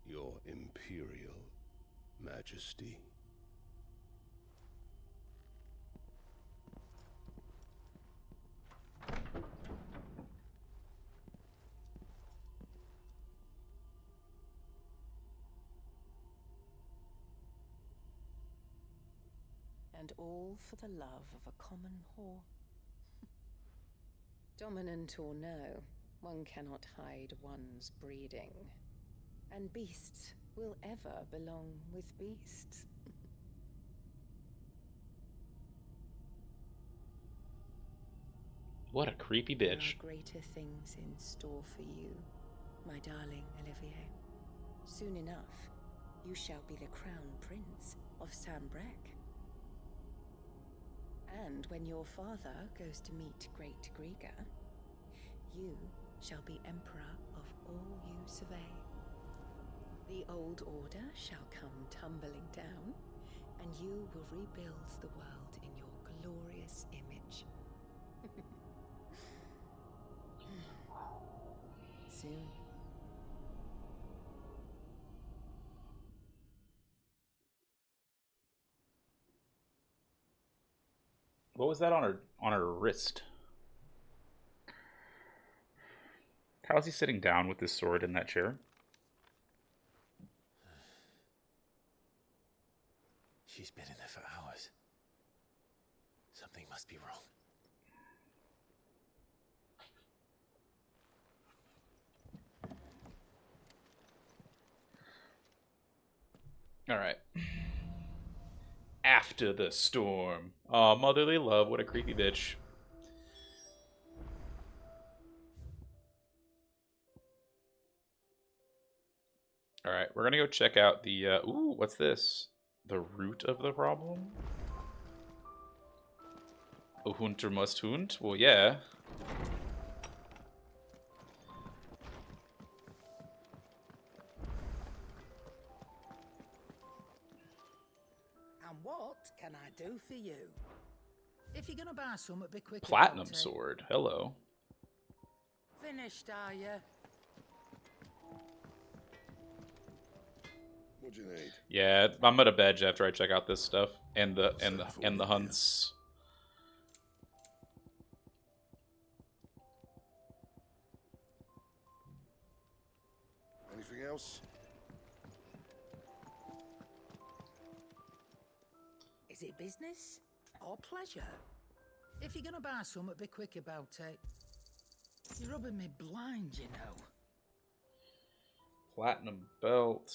Your Imperial Majesty. And all for the love of a common whore. Dominant or no, one cannot hide one's breeding. And beasts will ever belong with beasts. What a creepy There bitch. are greater things in store for you, my darling Olivier. Soon enough, you shall be the crown prince of Sanbreque. And when your father goes to meet Great Griga, you shall be emperor of all you survey. The old order shall come tumbling down, and you will rebuild the world in your glorious image. Soon. What was that on her wrist? How is he sitting down with this sword in that chair? She's been in there for hours. Something must be wrong. Alright. After the storm. Aw, motherly love, what a creepy bitch. Alright, we're gonna go check out the, ooh, what's this? The root of the problem? A hunter must hunt? Well, yeah. And what can I do for you? If you're gonna buy something, be quick. Platinum about it. sword. Hello. Finished, are you? What do you need? Yeah, I'm gonna veg after I check out this stuff and the hunts. Anything else? Is it business or pleasure? If you're gonna buy something, be quick about it. You're rubbing me blind, you know. Platinum belt.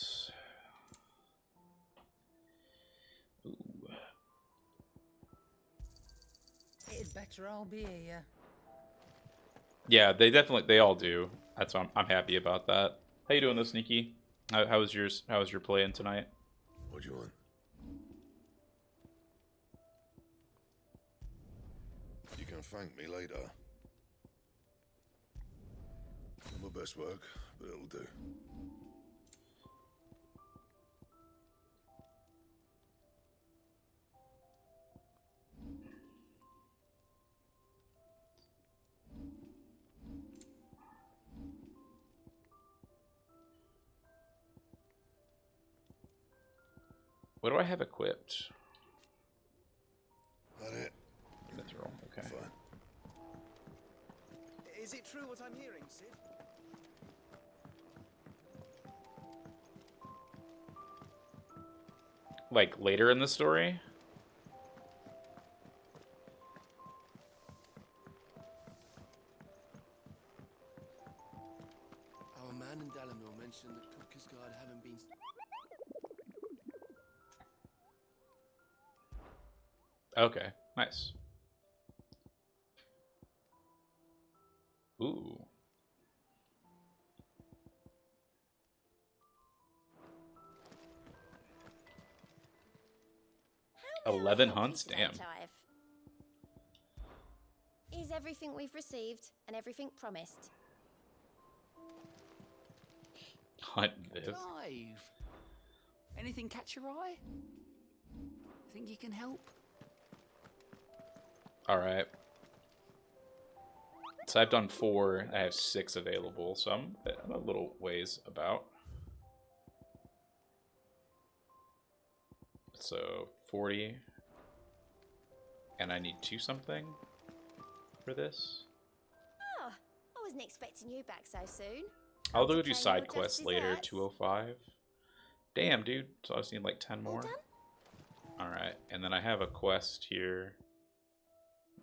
Ooh. It'd better all be here. Yeah, they all do. That's why I'm happy about that. How you doing, though, Sneaky? How was yours? How was your play in tonight? What do you want? You can thank me later. Not my best work, but it'll do. What do I have equipped? That it? Mithril, okay. Fine. Is it true what I'm hearing, Sid? Like later in the story? Our man in Dalamil mentioned that Kukisgard haven't been... Okay, nice. Ooh. How may I 11 help you hunts? today, Damn. Clive? Is everything we've received and everything promised? Hunt live. Clive! Anything catch your eye? Think you can help? Alright. So I've done 4. I have 6 available, so I'm a little ways about. So 40. And I need 2 something for this. Oh, I wasn't expecting you back so soon. I'll Time go to do claim side your just quests later, desserts. 205. Damn, dude. So I just need like 10 more. All done? Alright, and then I have a quest here.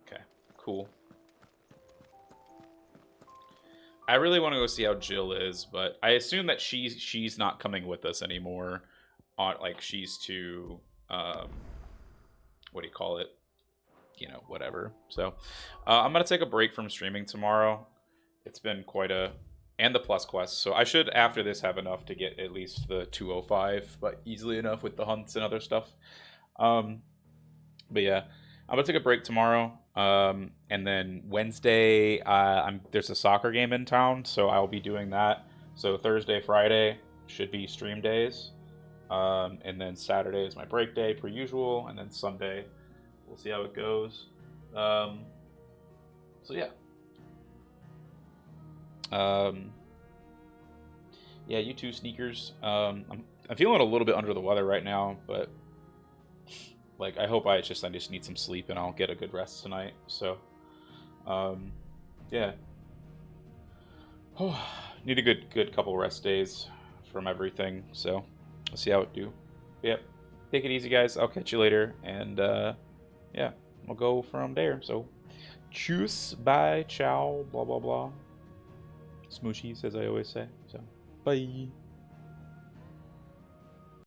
Okay, cool. I really want to go see how Jill is, but I assume that she's not coming with us anymore. Like she's too what do you call it? You know, whatever. So I'm gonna take a break from streaming tomorrow. It's been quite a and the plus quest. So I should after this have enough to get at least the 205, but easily enough with the hunts and other stuff. But yeah, I'm gonna take a break tomorrow. And then Wednesday, there's a soccer game in town, so I'll be doing that. So Thursday, Friday should be stream days. And then Saturday is my break day per usual, and then Sunday we'll see how it goes. So yeah. Yeah, you too, Sneakers. I'm feeling a little bit under the weather right now, but like I hope I just need some sleep and I'll get a good rest tonight. So yeah. Need a good couple rest days from everything, so I'll see how it do. Yep. Take it easy, guys. I'll catch you later, and yeah, we'll go from there. So tschüss, bye, ciao, blah blah blah. Smooshies, as I always say. So bye.